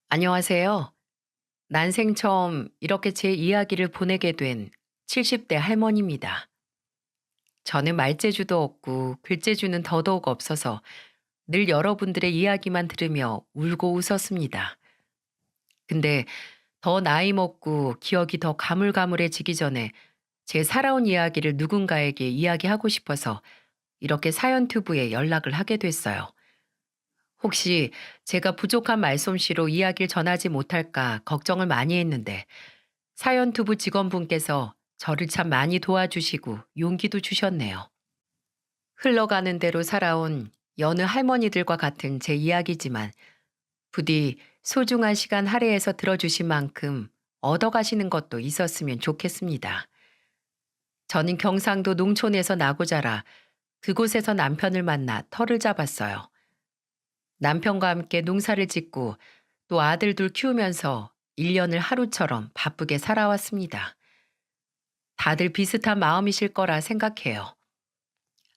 안녕하세요. 난생 처음 이렇게 제 이야기를 보내게 된 70대 할머니입니다. 저는 말재주도 없고 글재주는 더더욱 없어서 늘 여러분들의 이야기만 들으며 울고 웃었습니다. 근데 더 나이 먹고 기억이 더 가물가물해지기 전에 제 살아온 이야기를 누군가에게 이야기하고 싶어서 이렇게 사연 튜브에 연락을 하게 됐어요. 혹시 제가 부족한 말솜씨로 이야기를 전하지 못할까 걱정을 많이 했는데 사연 투부 직원분께서 저를 참 많이 도와주시고 용기도 주셨네요. 흘러가는 대로 살아온 여느 할머니들과 같은 제 이야기지만 부디 소중한 시간 할애해서 들어주신 만큼 얻어가시는 것도 있었으면 좋겠습니다. 저는 경상도 농촌에서 나고 자라 그곳에서 남편을 만나 터를 잡았어요. 남편과 함께 농사를 짓고 또 아들 둘 키우면서 1년을 하루처럼 바쁘게 살아왔습니다. 다들 비슷한 마음이실 거라 생각해요.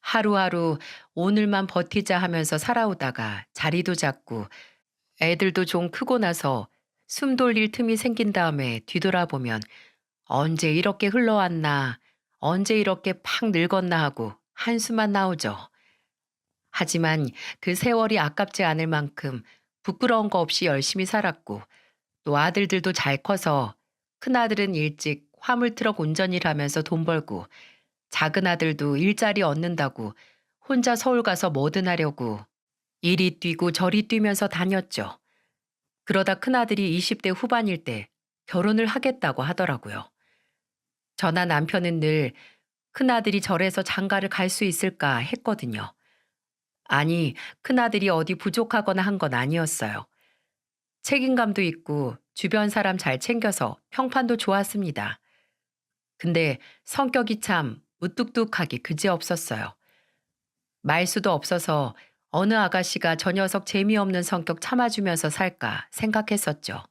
하루하루 오늘만 버티자 하면서 살아오다가 자리도 잡고 애들도 좀 크고 나서 숨 돌릴 틈이 생긴 다음에 뒤돌아보면 언제 이렇게 흘러왔나, 언제 이렇게 팍 늙었나 하고 한숨만 나오죠. 하지만 그 세월이 아깝지 않을 만큼 부끄러운 거 없이 열심히 살았고 또 아들들도 잘 커서 큰아들은 일찍 화물트럭 운전일 하면서 돈 벌고 작은 아들도 일자리 얻는다고 혼자 서울 가서 뭐든 하려고 이리 뛰고 저리 뛰면서 다녔죠. 그러다 큰아들이 20대 후반일 때 결혼을 하겠다고 하더라고요. 저나 남편은 늘 큰아들이 절에서 장가를 갈 수 있을까 했거든요. 아니, 큰아들이 어디 부족하거나 한 건 아니었어요. 책임감도 있고 주변 사람 잘 챙겨서 평판도 좋았습니다. 근데 성격이 참 무뚝뚝하기 그지없었어요. 말수도 없어서 어느 아가씨가 저 녀석 재미없는 성격 참아주면서 살까 생각했었죠.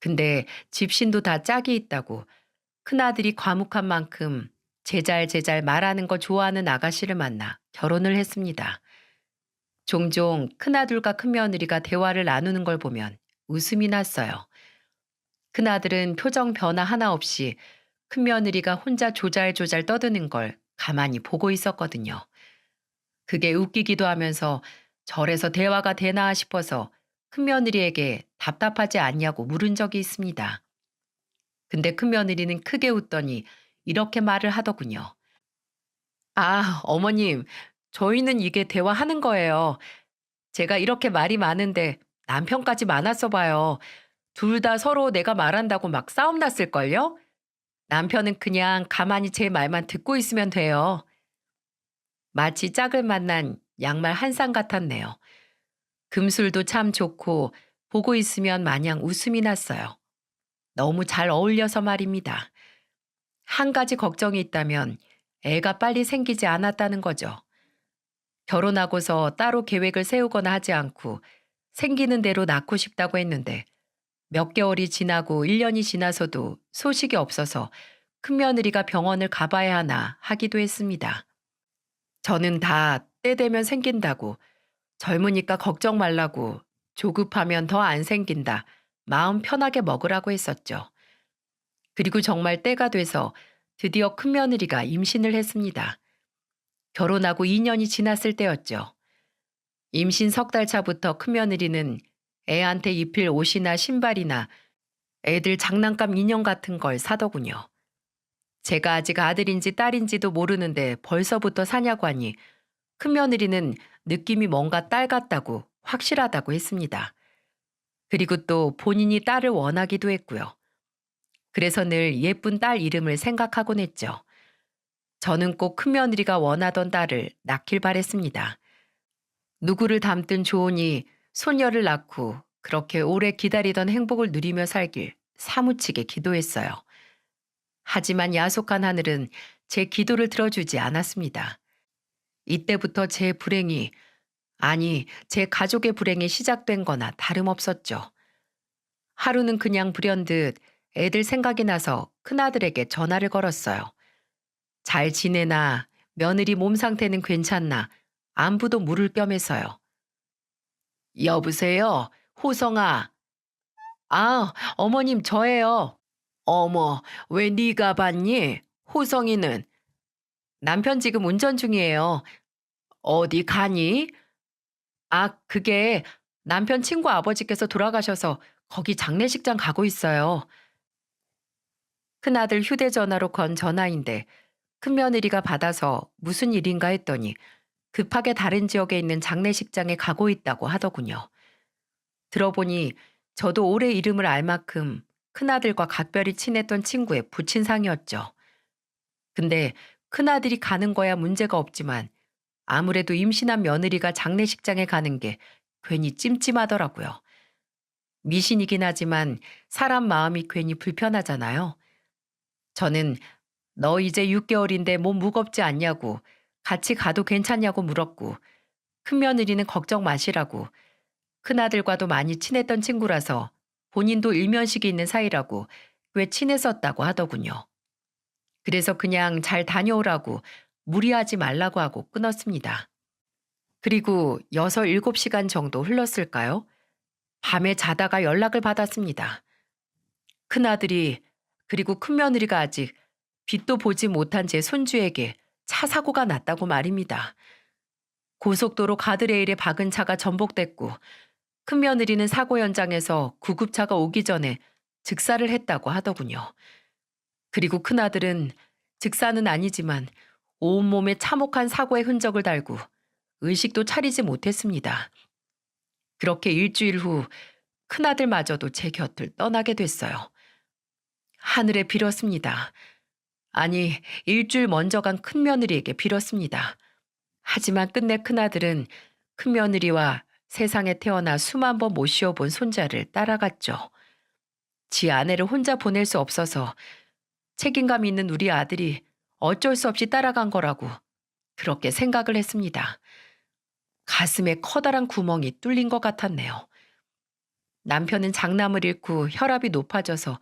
근데 집신도 다 짝이 있다고 큰아들이 과묵한 만큼 제잘제잘 말하는 거 좋아하는 아가씨를 만나 결혼을 했습니다. 종종 큰아들과 큰며느리가 대화를 나누는 걸 보면 웃음이 났어요. 큰아들은 표정 변화 하나 없이 큰며느리가 혼자 조잘조잘 떠드는 걸 가만히 보고 있었거든요. 그게 웃기기도 하면서 절에서 대화가 되나 싶어서 큰며느리에게 답답하지 않냐고 물은 적이 있습니다. 근데 큰며느리는 크게 웃더니 이렇게 말을 하더군요. 아, 어머님, 저희는 이게 대화하는 거예요. 제가 이렇게 말이 많은데 남편까지 많았어 봐요. 둘 다 서로 내가 말한다고 막 싸움 났을걸요? 남편은 그냥 가만히 제 말만 듣고 있으면 돼요. 마치 짝을 만난 양말 한 쌍 같았네요. 금술도 참 좋고 보고 있으면 마냥 웃음이 났어요. 너무 잘 어울려서 말입니다. 한 가지 걱정이 있다면 애가 빨리 생기지 않았다는 거죠. 결혼하고서 따로 계획을 세우거나 하지 않고 생기는 대로 낳고 싶다고 했는데 몇 개월이 지나고 1년이 지나서도 소식이 없어서 큰며느리가 병원을 가봐야 하나 하기도 했습니다. 저는 다 때 되면 생긴다고 젊으니까 걱정 말라고 조급하면 더 안 생긴다. 마음 편하게 먹으라고 했었죠. 그리고 정말 때가 돼서 드디어 큰며느리가 임신을 했습니다. 결혼하고 2년이 지났을 때였죠. 임신 석 달 차부터 큰며느리는 애한테 입힐 옷이나 신발이나 애들 장난감 인형 같은 걸 사더군요. 제가 아직 아들인지 딸인지도 모르는데 벌써부터 사냐고 하니 큰며느리는 느낌이 뭔가 딸 같다고 확실하다고 했습니다. 그리고 또 본인이 딸을 원하기도 했고요. 그래서 늘 예쁜 딸 이름을 생각하곤 했죠. 저는 꼭 큰며느리가 원하던 딸을 낳길 바랬습니다. 누구를 닮든 좋으니 손녀를 낳고 그렇게 오래 기다리던 행복을 누리며 살길 사무치게 기도했어요. 하지만 야속한 하늘은 제 기도를 들어주지 않았습니다. 이때부터 제 불행이, 아니, 제 가족의 불행이 시작된 거나 다름없었죠. 하루는 그냥 불현듯 애들 생각이 나서 큰아들에게 전화를 걸었어요. 잘 지내나, 며느리 몸 상태는 괜찮나, 안부도 물을 겸해서요. 여보세요, 호성아. 아, 어머님 저예요. 어머, 왜 네가 받니? 호성이는? 남편 지금 운전 중이에요. 어디 가니? 아, 그게 남편 친구 아버지께서 돌아가셔서 거기 장례식장 가고 있어요. 큰아들 휴대전화로 건 전화인데 큰며느리가 받아서 무슨 일인가 했더니 급하게 다른 지역에 있는 장례식장에 가고 있다고 하더군요. 들어보니 저도 올해 이름을 알 만큼 큰아들과 각별히 친했던 친구의 부친상이었죠. 근데 큰아들이 가는 거야 문제가 없지만 아무래도 임신한 며느리가 장례식장에 가는 게 괜히 찜찜하더라고요. 미신이긴 하지만 사람 마음이 괜히 불편하잖아요. 저는 너 이제 6개월인데 몸 무겁지 않냐고 같이 가도 괜찮냐고 물었고 큰며느리는 걱정 마시라고 큰아들과도 많이 친했던 친구라서 본인도 일면식이 있는 사이라고 꽤 친했었다고 하더군요. 그래서 그냥 잘 다녀오라고 무리하지 말라고 하고 끊었습니다. 그리고 6, 7시간 정도 흘렀을까요? 밤에 자다가 연락을 받았습니다. 큰아들이 그리고 큰며느리가 아직 빛도 보지 못한 제 손주에게 차 사고가 났다고 말입니다. 고속도로 가드레일에 박은 차가 전복됐고 큰며느리는 사고 현장에서 구급차가 오기 전에 즉사를 했다고 하더군요. 그리고 큰아들은 즉사는 아니지만 온몸에 참혹한 사고의 흔적을 달고 의식도 차리지 못했습니다. 그렇게 일주일 후 큰아들마저도 제 곁을 떠나게 됐어요. 하늘에 빌었습니다. 아니, 일주일 먼저 간 큰며느리에게 빌었습니다. 하지만 끝내 큰아들은 큰며느리와 세상에 태어나 수만 번 못 쉬어본 손자를 따라갔죠. 지 아내를 혼자 보낼 수 없어서 책임감 있는 우리 아들이 어쩔 수 없이 따라간 거라고 그렇게 생각을 했습니다. 가슴에 커다란 구멍이 뚫린 것 같았네요. 남편은 장남을 잃고 혈압이 높아져서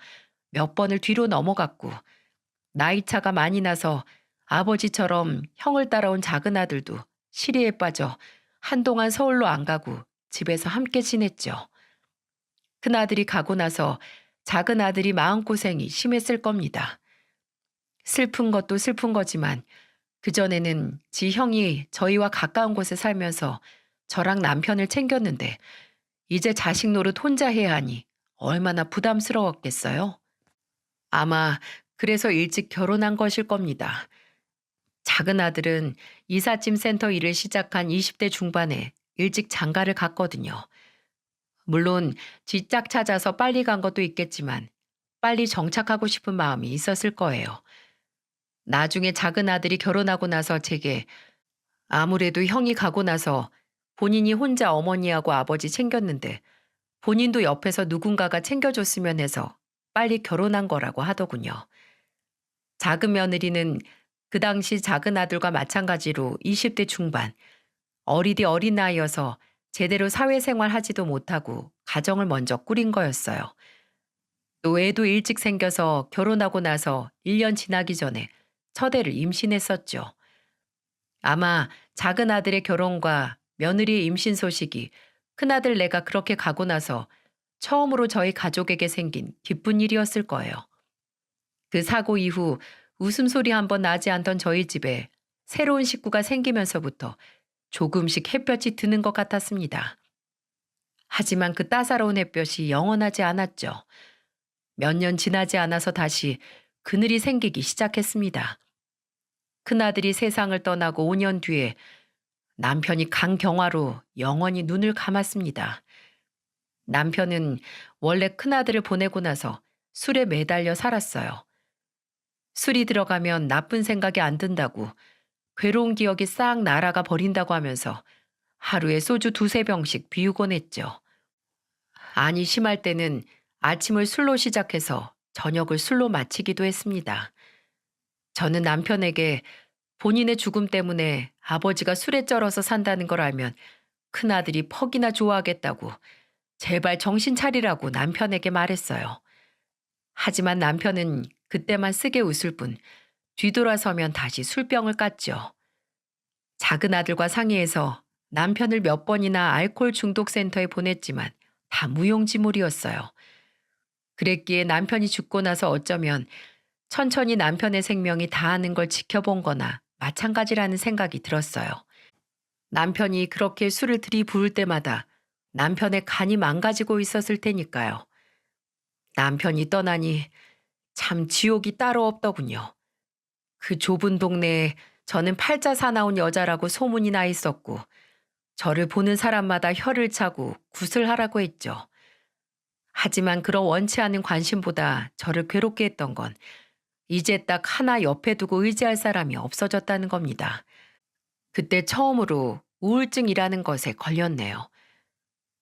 몇 번을 뒤로 넘어갔고 나이차가 많이 나서 아버지처럼 형을 따라온 작은 아들도 시리에 빠져 한동안 서울로 안 가고 집에서 함께 지냈죠. 큰아들이 가고 나서 작은 아들이 마음고생이 심했을 겁니다. 슬픈 것도 슬픈 거지만 그전에는 지 형이 저희와 가까운 곳에 살면서 저랑 남편을 챙겼는데 이제 자식 노릇 혼자 해야 하니 얼마나 부담스러웠겠어요? 아마 그래서 일찍 결혼한 것일 겁니다. 작은 아들은 이삿짐 센터 일을 시작한 20대 중반에 일찍 장가를 갔거든요. 물론 쥐짝 찾아서 빨리 간 것도 있겠지만 빨리 정착하고 싶은 마음이 있었을 거예요. 나중에 작은 아들이 결혼하고 나서 제게 아무래도 형이 가고 나서 본인이 혼자 어머니하고 아버지 챙겼는데 본인도 옆에서 누군가가 챙겨줬으면 해서 빨리 결혼한 거라고 하더군요. 작은 며느리는 그 당시 작은 아들과 마찬가지로 20대 중반, 어리디 어린 나이여서 제대로 사회생활 하지도 못하고 가정을 먼저 꾸린 거였어요. 또 애도 일찍 생겨서 결혼하고 나서 1년 지나기 전에 첫애를 임신했었죠. 아마 작은 아들의 결혼과 며느리의 임신 소식이 큰아들 내가 그렇게 가고 나서 처음으로 저희 가족에게 생긴 기쁜 일이었을 거예요. 그 사고 이후 웃음소리 한 번 나지 않던 저희 집에 새로운 식구가 생기면서부터 조금씩 햇볕이 드는 것 같았습니다. 하지만 그 따사로운 햇볕이 영원하지 않았죠. 몇 년 지나지 않아서 다시 그늘이 생기기 시작했습니다. 큰아들이 세상을 떠나고 5년 뒤에 남편이 강경화로 영원히 눈을 감았습니다. 남편은 원래 큰아들을 보내고 나서 술에 매달려 살았어요. 술이 들어가면 나쁜 생각이 안 든다고 괴로운 기억이 싹 날아가 버린다고 하면서 하루에 소주 두세 병씩 비우곤 했죠. 아니 심할 때는 아침을 술로 시작해서 저녁을 술로 마치기도 했습니다. 저는 남편에게 본인의 죽음 때문에 아버지가 술에 쩔어서 산다는 걸 알면 큰아들이 퍽이나 좋아하겠다고 제발 정신 차리라고 남편에게 말했어요. 하지만 남편은 그때만 쓰게 웃을 뿐 뒤돌아서면 다시 술병을 깠죠. 작은 아들과 상의해서 남편을 몇 번이나 알코올 중독 센터에 보냈지만 다 무용지물이었어요. 그랬기에 남편이 죽고 나서 어쩌면 천천히 남편의 생명이 다하는 걸 지켜본 거나 마찬가지라는 생각이 들었어요. 남편이 그렇게 술을 들이부을 때마다 남편의 간이 망가지고 있었을 테니까요. 남편이 떠나니 참 지옥이 따로 없더군요. 그 좁은 동네에 저는 팔자 사나운 여자라고 소문이 나 있었고, 저를 보는 사람마다 혀를 차고 구슬하라고 했죠. 하지만 그런 원치 않은 관심보다 저를 괴롭게 했던 건 이제 딱 하나 옆에 두고 의지할 사람이 없어졌다는 겁니다. 그때 처음으로 우울증이라는 것에 걸렸네요.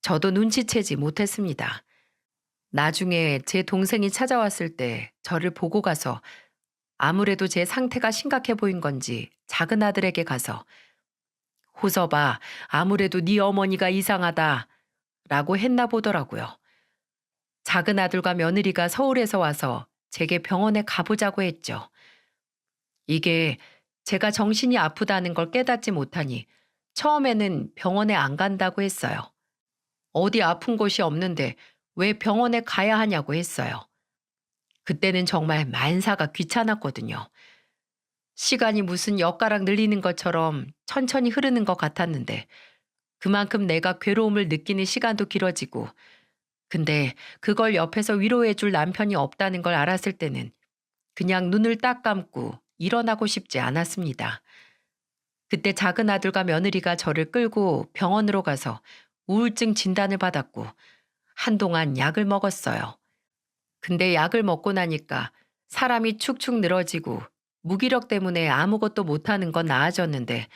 저도 눈치채지 못했습니다. 나중에 제 동생이 찾아왔을 때 저를 보고 가서 아무래도 제 상태가 심각해 보인 건지 작은 아들에게 가서 호서봐, 아무래도 네 어머니가 이상하다 라고 했나 보더라고요. 작은 아들과 며느리가 서울에서 와서 제게 병원에 가보자고 했죠. 이게 제가 정신이 아프다는 걸 깨닫지 못하니 처음에는 병원에 안 간다고 했어요. 어디 아픈 곳이 없는데 왜 병원에 가야 하냐고 했어요. 그때는 정말 만사가 귀찮았거든요. 시간이 무슨 엿가락 늘리는 것처럼 천천히 흐르는 것 같았는데 그만큼 내가 괴로움을 느끼는 시간도 길어지고, 근데 그걸 옆에서 위로해 줄 남편이 없다는 걸 알았을 때는 그냥 눈을 딱 감고 일어나고 싶지 않았습니다. 그때 작은 아들과 며느리가 저를 끌고 병원으로 가서 우울증 진단을 받았고 한동안 약을 먹었어요. 근데 약을 먹고 나니까 사람이 축축 늘어지고 무기력 때문에 아무것도 못하는 건 나아졌는데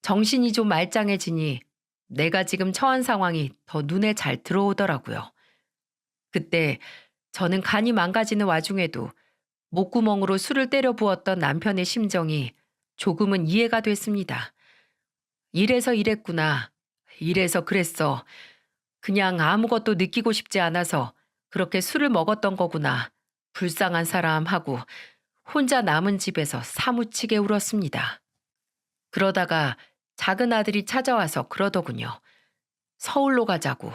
정신이 좀 말짱해지니 내가 지금 처한 상황이 더 눈에 잘 들어오더라고요. 그때 저는 간이 망가지는 와중에도 목구멍으로 술을 때려 부었던 남편의 심정이 조금은 이해가 됐습니다. 이래서 이랬구나. 이래서 그랬어. 그냥 아무것도 느끼고 싶지 않아서 그렇게 술을 먹었던 거구나. 불쌍한 사람 하고 혼자 남은 집에서 사무치게 울었습니다. 그러다가 작은 아들이 찾아와서 그러더군요. 서울로 가자고.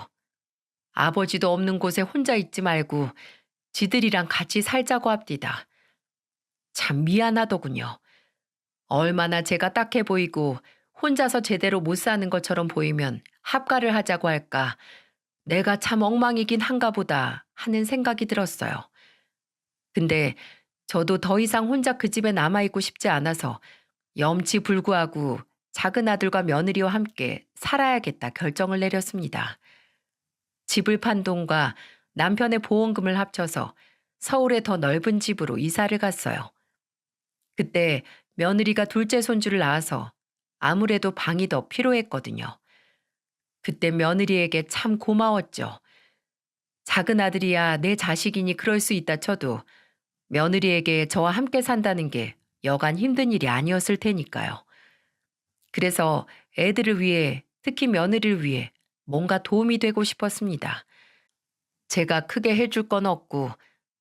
아버지도 없는 곳에 혼자 있지 말고 지들이랑 같이 살자고 합디다. 참 미안하더군요. 얼마나 제가 딱해 보이고 혼자서 제대로 못 사는 것처럼 보이면 합가를 하자고 할까. 내가 참 엉망이긴 한가 보다 하는 생각이 들었어요. 근데 저도 더 이상 혼자 그 집에 남아있고 싶지 않아서 염치불구하고 작은 아들과 며느리와 함께 살아야겠다 결정을 내렸습니다. 집을 판 돈과 남편의 보험금을 합쳐서 서울의 더 넓은 집으로 이사를 갔어요. 그때 며느리가 둘째 손주를 낳아서 아무래도 방이 더 필요했거든요. 그때 며느리에게 참 고마웠죠. 작은 아들이야 내 자식이니 그럴 수 있다 쳐도 며느리에게 저와 함께 산다는 게 여간 힘든 일이 아니었을 테니까요. 그래서 애들을 위해, 특히 며느리를 위해 뭔가 도움이 되고 싶었습니다. 제가 크게 해줄 건 없고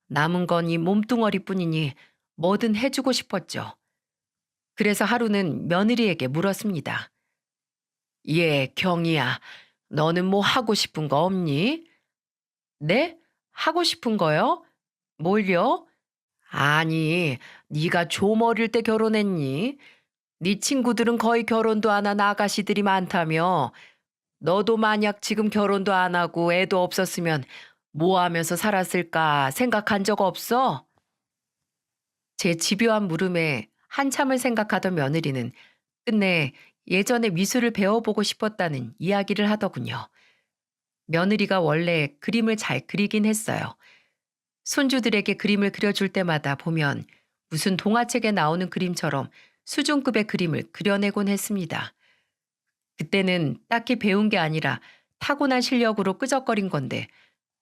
남은 건 이 몸뚱어리뿐이니 뭐든 해주고 싶었죠. 그래서 하루는 며느리에게 물었습니다. 예, 경이야. 너는 뭐 하고 싶은 거 없니? 네? 하고 싶은 거요? 뭘요? 아니, 네가 좀 어릴 때 결혼했니? 네 친구들은 거의 결혼도 안 한 아가씨들이 많다며. 너도 만약 지금 결혼도 안 하고 애도 없었으면 뭐 하면서 살았을까 생각한 적 없어? 제 집요한 물음에 한참을 생각하던 며느리는 끝내 예전에 미술을 배워보고 싶었다는 이야기를 하더군요. 며느리가 원래 그림을 잘 그리긴 했어요. 손주들에게 그림을 그려줄 때마다 보면 무슨 동화책에 나오는 그림처럼 수준급의 그림을 그려내곤 했습니다. 그때는 딱히 배운 게 아니라 타고난 실력으로 끄적거린 건데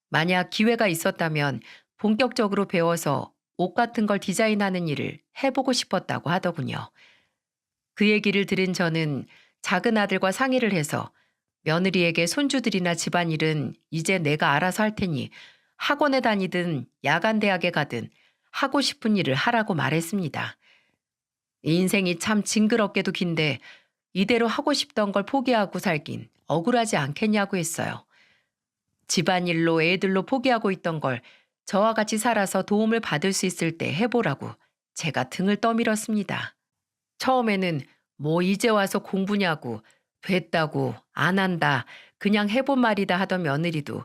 만약 기회가 있었다면 본격적으로 배워서 옷 같은 걸 디자인하는 일을 해보고 싶었다고 하더군요. 그 얘기를 들은 저는 작은 아들과 상의를 해서 며느리에게 손주들이나 집안일은 이제 내가 알아서 할 테니 학원에 다니든 야간 대학에 가든 하고 싶은 일을 하라고 말했습니다. 인생이 참 징그럽게도 긴데 이대로 하고 싶던 걸 포기하고 살긴 억울하지 않겠냐고 했어요. 집안일로 애들로 포기하고 있던 걸 저와 같이 살아서 도움을 받을 수 있을 때 해보라고 제가 등을 떠밀었습니다. 처음에는 뭐 이제 와서 공부냐고, 됐다고, 안 한다, 그냥 해본 말이다 하던 며느리도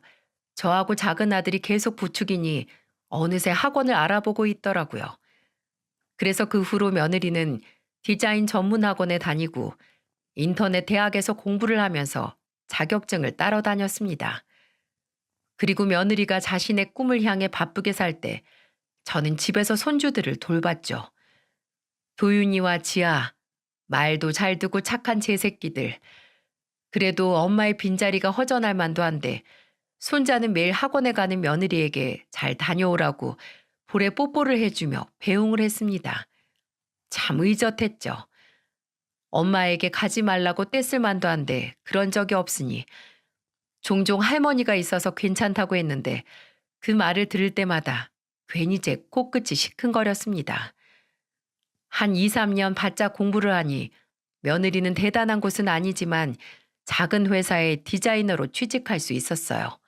저하고 작은 아들이 계속 부추기니 어느새 학원을 알아보고 있더라고요. 그래서 그 후로 며느리는 디자인 전문 학원에 다니고 인터넷 대학에서 공부를 하면서 자격증을 따러 다녔습니다. 그리고 며느리가 자신의 꿈을 향해 바쁘게 살 때 저는 집에서 손주들을 돌봤죠. 도윤이와 지아, 말도 잘 듣고 착한 제 새끼들. 그래도 엄마의 빈자리가 허전할 만도 한데 손자는 매일 학원에 가는 며느리에게 잘 다녀오라고 볼에 뽀뽀를 해주며 배웅을 했습니다. 참 의젓했죠. 엄마에게 가지 말라고 떼쓸 만도 한데 그런 적이 없으니 종종 할머니가 있어서 괜찮다고 했는데 그 말을 들을 때마다 괜히 제 코끝이 시큰거렸습니다. 한 2, 3년 바짝 공부를 하니 며느리는 대단한 곳은 아니지만 작은 회사의 디자이너로 취직할 수 있었어요.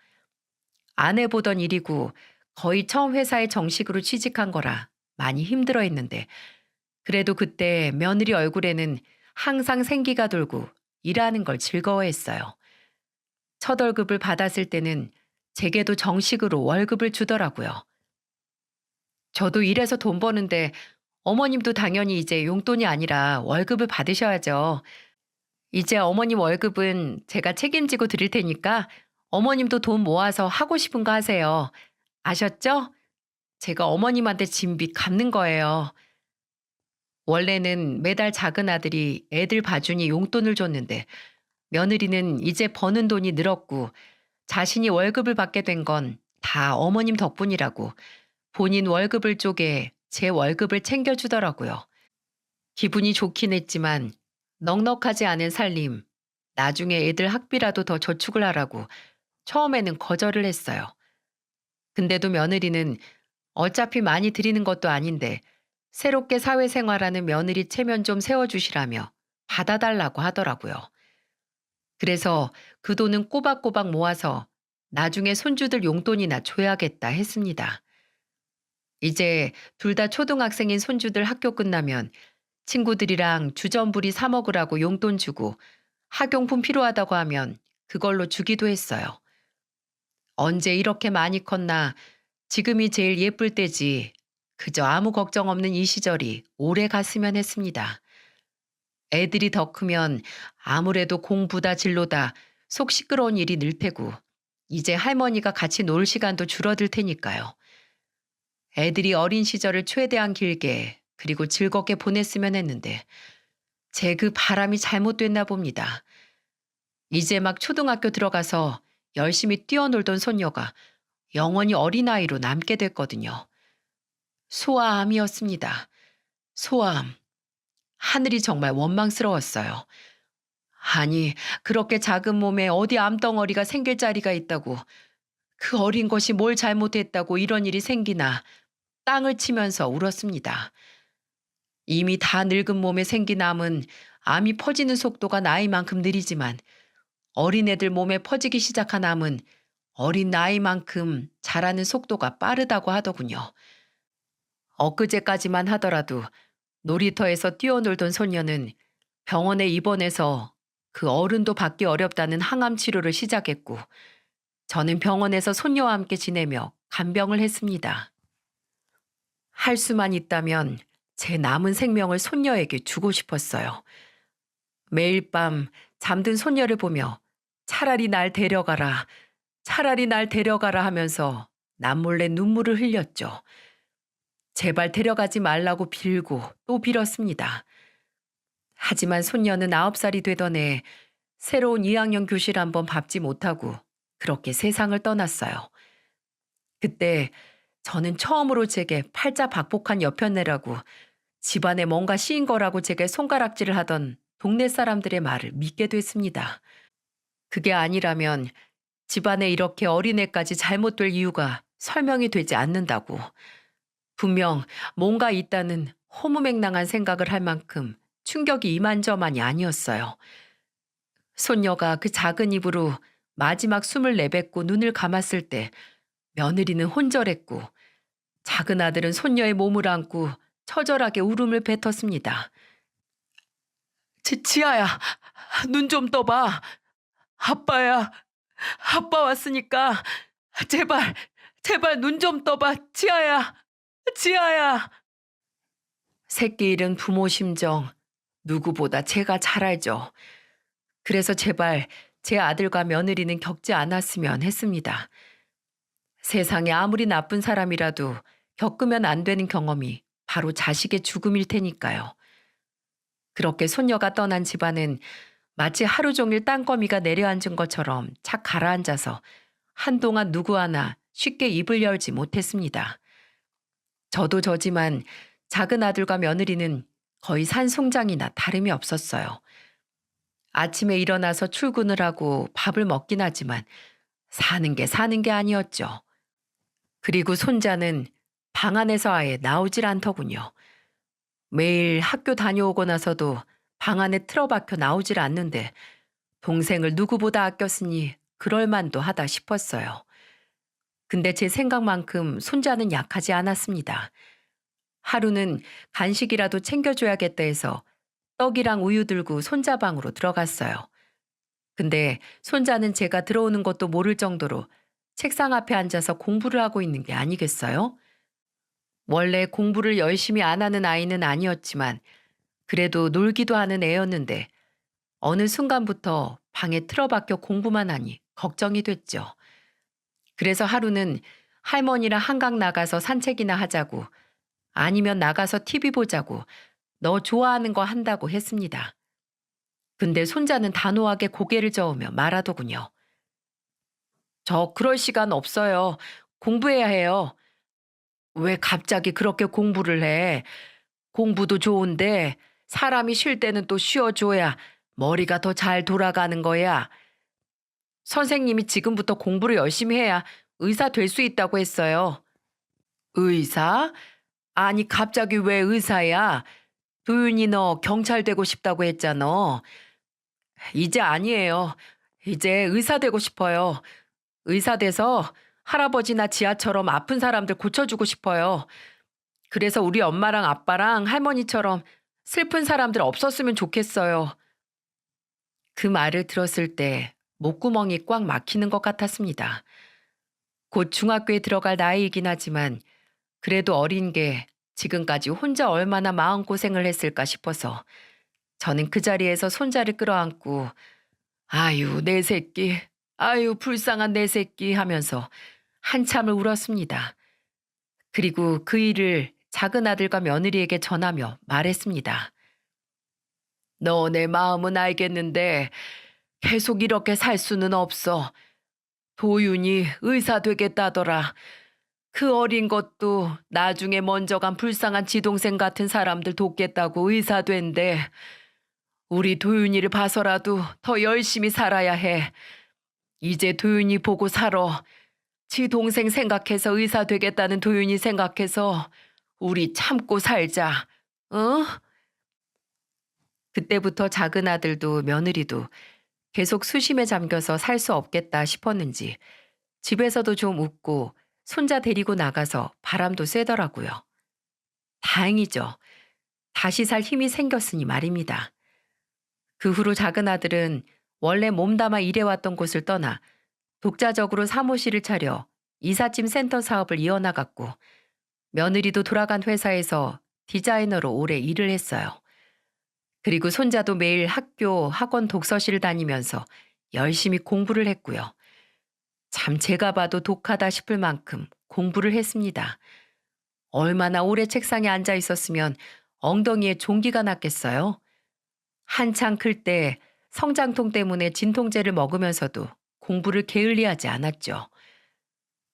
안 해보던 일이고 거의 처음 회사에 정식으로 취직한 거라 많이 힘들어 했는데 그래도 그때 며느리 얼굴에는 항상 생기가 돌고 일하는 걸 즐거워했어요. 첫 월급을 받았을 때는 제게도 정식으로 월급을 주더라고요. 저도 일해서 돈 버는데 어머님도 당연히 이제 용돈이 아니라 월급을 받으셔야죠. 이제 어머님 월급은 제가 책임지고 드릴 테니까 어머님도 돈 모아서 하고 싶은 거 하세요. 아셨죠? 제가 어머님한테 진 빚 갚는 거예요. 원래는 매달 작은 아들이 애들 봐주니 용돈을 줬는데 며느리는 이제 버는 돈이 늘었고 자신이 월급을 받게 된 건 다 어머님 덕분이라고 본인 월급을 쪼개 제 월급을 챙겨주더라고요. 기분이 좋긴 했지만 넉넉하지 않은 살림, 나중에 애들 학비라도 더 저축을 하라고 처음에는 거절을 했어요. 근데도 며느리는 어차피 많이 드리는 것도 아닌데 새롭게 사회생활하는 며느리 체면 좀 세워주시라며 받아달라고 하더라고요. 그래서 그 돈은 꼬박꼬박 모아서 나중에 손주들 용돈이나 줘야겠다 했습니다. 이제 둘 다 초등학생인 손주들 학교 끝나면 친구들이랑 주전부리 사 먹으라고 용돈 주고 학용품 필요하다고 하면 그걸로 주기도 했어요. 언제 이렇게 많이 컸나 지금이 제일 예쁠 때지 그저 아무 걱정 없는 이 시절이 오래 갔으면 했습니다. 애들이 더 크면 아무래도 공부다 진로다 속 시끄러운 일이 늘 테고 이제 할머니가 같이 놀 시간도 줄어들 테니까요. 애들이 어린 시절을 최대한 길게 그리고 즐겁게 보냈으면 했는데 제 그 바람이 잘못됐나 봅니다. 이제 막 초등학교 들어가서 열심히 뛰어놀던 손녀가 영원히 어린아이로 남게 됐거든요. 소아암이었습니다. 소아암. 하늘이 정말 원망스러웠어요. 아니, 그렇게 작은 몸에 어디 암덩어리가 생길 자리가 있다고. 그 어린 것이 뭘 잘못했다고 이런 일이 생기나. 땅을 치면서 울었습니다. 이미 다 늙은 몸에 생긴 암은 암이 퍼지는 속도가 나이만큼 느리지만 어린애들 몸에 퍼지기 시작한 암은 어린 나이만큼 자라는 속도가 빠르다고 하더군요. 엊그제까지만 하더라도 놀이터에서 뛰어놀던 소녀는 병원에 입원해서 그 어른도 받기 어렵다는 항암 치료를 시작했고 저는 병원에서 손녀와 함께 지내며 간병을 했습니다. 할 수만 있다면 제 남은 생명을 손녀에게 주고 싶었어요. 매일 밤 잠든 손녀를 보며 차라리 날 데려가라, 차라리 날 데려가라 하면서 남몰래 눈물을 흘렸죠. 제발 데려가지 말라고 빌고 또 빌었습니다. 하지만 손녀는 9살이 되던 해 새로운 2학년 교실 한번 밟지 못하고 그렇게 세상을 떠났어요. 그때 저는 처음으로 제게 팔자 박복한 여편네라고 집안에 뭔가 씌인 거라고 제게 손가락질을 하던 동네 사람들의 말을 믿게 됐습니다. 그게 아니라면 집안에 이렇게 어린애까지 잘못될 이유가 설명이 되지 않는다고. 분명 뭔가 있다는 허무맹랑한 생각을 할 만큼 충격이 이만저만이 아니었어요. 손녀가 그 작은 입으로 마지막 숨을 내뱉고 눈을 감았을 때 며느리는 혼절했고 작은 아들은 손녀의 몸을 안고 처절하게 울음을 뱉었습니다. 지아야, 눈 좀 떠봐. 아빠야, 아빠 왔으니까 제발, 제발 눈 좀 떠봐. 지아야, 지아야. 새끼 잃은 부모 심정 누구보다 제가 잘 알죠. 그래서 제발 제 아들과 며느리는 겪지 않았으면 했습니다. 세상에 아무리 나쁜 사람이라도 겪으면 안 되는 경험이 바로 자식의 죽음일 테니까요. 그렇게 손녀가 떠난 집안은 마치 하루 종일 땅거미가 내려앉은 것처럼 착 가라앉아서 한동안 누구 하나 쉽게 입을 열지 못했습니다. 저도 저지만 작은 아들과 며느리는 거의 산송장이나 다름이 없었어요. 아침에 일어나서 출근을 하고 밥을 먹긴 하지만 사는 게 아니었죠. 그리고 손자는 방 안에서 아예 나오질 않더군요. 매일 학교 다녀오고 나서도 방 안에 틀어박혀 나오질 않는데 동생을 누구보다 아꼈으니 그럴 만도 하다 싶었어요. 근데 제 생각만큼 손자는 약하지 않았습니다. 하루는 간식이라도 챙겨줘야겠다 해서 떡이랑 우유 들고 손자 방으로 들어갔어요. 근데 손자는 제가 들어오는 것도 모를 정도로 책상 앞에 앉아서 공부를 하고 있는 게 아니겠어요? 원래 공부를 열심히 안 하는 아이는 아니었지만 그래도 놀기도 하는 애였는데 어느 순간부터 방에 틀어박혀 공부만 하니 걱정이 됐죠. 그래서 하루는 할머니랑 한강 나가서 산책이나 하자고 아니면 나가서 TV 보자고 너 좋아하는 거 한다고 했습니다. 근데 손자는 단호하게 고개를 저으며 말하더군요. 저 그럴 시간 없어요. 공부해야 해요. 왜 갑자기 그렇게 공부를 해? 공부도 좋은데 사람이 쉴 때는 또 쉬어줘야 머리가 더 잘 돌아가는 거야. 선생님이 지금부터 공부를 열심히 해야 의사 될 수 있다고 했어요. 의사? 아니 갑자기 왜 의사야? 도윤이 너 경찰 되고 싶다고 했잖아. 이제 아니에요. 이제 의사 되고 싶어요. 의사 돼서 할아버지나 지아처럼 아픈 사람들 고쳐주고 싶어요. 그래서 우리 엄마랑 아빠랑 할머니처럼 슬픈 사람들 없었으면 좋겠어요. 그 말을 들었을 때 목구멍이 꽉 막히는 것 같았습니다. 곧 중학교에 들어갈 나이이긴 하지만 그래도 어린 게 지금까지 혼자 얼마나 마음고생을 했을까 싶어서 저는 그 자리에서 손자를 끌어안고 아유 내 새끼, 아유 불쌍한 내 새끼 하면서 한참을 울었습니다. 그리고 그 일을 작은 아들과 며느리에게 전하며 말했습니다. 너 내 마음은 알겠는데 계속 이렇게 살 수는 없어. 도윤이 의사 되겠다더라. 그 어린 것도 나중에 먼저 간 불쌍한 지동생 같은 사람들 돕겠다고 의사 된대. 우리 도윤이를 봐서라도 더 열심히 살아야 해. 이제 도윤이 보고 살아. 지 동생 생각해서 의사 되겠다는 도윤이 생각해서 우리 참고 살자. 어? 그때부터 작은 아들도 며느리도 계속 수심에 잠겨서 살 수 없겠다 싶었는지 집에서도 좀 웃고 손자 데리고 나가서 바람도 쐬더라고요. 다행이죠. 다시 살 힘이 생겼으니 말입니다. 그 후로 작은 아들은 원래 몸담아 일해왔던 곳을 떠나 독자적으로 사무실을 차려 이삿짐 센터 사업을 이어나갔고 며느리도 돌아간 회사에서 디자이너로 오래 일을 했어요. 그리고 손자도 매일 학교, 학원 독서실을 다니면서 열심히 공부를 했고요. 참 제가 봐도 독하다 싶을 만큼 공부를 했습니다. 얼마나 오래 책상에 앉아 있었으면 엉덩이에 종기가 났겠어요. 한창 클 때 성장통 때문에 진통제를 먹으면서도 공부를 게을리하지 않았죠.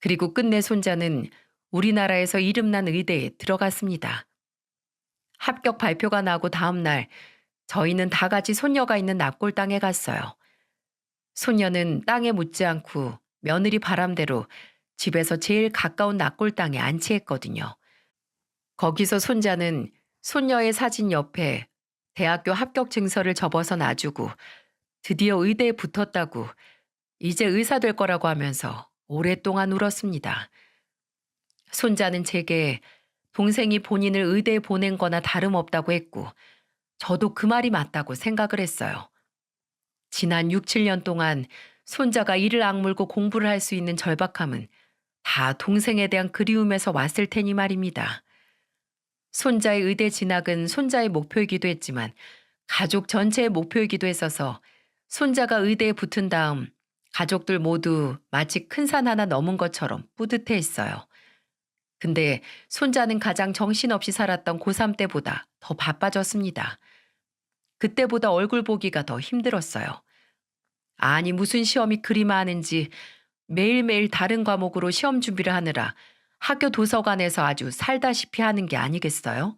그리고 끝내 손자는 우리나라에서 이름난 의대에 들어갔습니다. 합격 발표가 나고 다음 날 저희는 다 같이 손녀가 있는 납골 땅에 갔어요. 손녀는 땅에 묻지 않고 며느리 바람대로 집에서 제일 가까운 납골 땅에 안치했거든요. 거기서 손자는 손녀의 사진 옆에 대학교 합격 증서를 접어서 놔주고 드디어 의대에 붙었다고 이제 의사 될 거라고 하면서 오랫동안 울었습니다. 손자는 제게 동생이 본인을 의대에 보낸 거나 다름없다고 했고, 저도 그 말이 맞다고 생각을 했어요. 지난 6, 7년 동안 손자가 이를 악물고 공부를 할 수 있는 절박함은 다 동생에 대한 그리움에서 왔을 테니 말입니다. 손자의 의대 진학은 손자의 목표이기도 했지만 가족 전체의 목표이기도 했어서 손자가 의대에 붙은 다음 가족들 모두 마치 큰 산 하나 넘은 것처럼 뿌듯해 했어요. 근데 손자는 가장 정신없이 살았던 고3 때보다 더 바빠졌습니다. 그때보다 얼굴 보기가 더 힘들었어요. 아니, 무슨 시험이 그리 많은지 매일매일 다른 과목으로 시험 준비를 하느라 학교 도서관에서 아주 살다시피 하는 게 아니겠어요?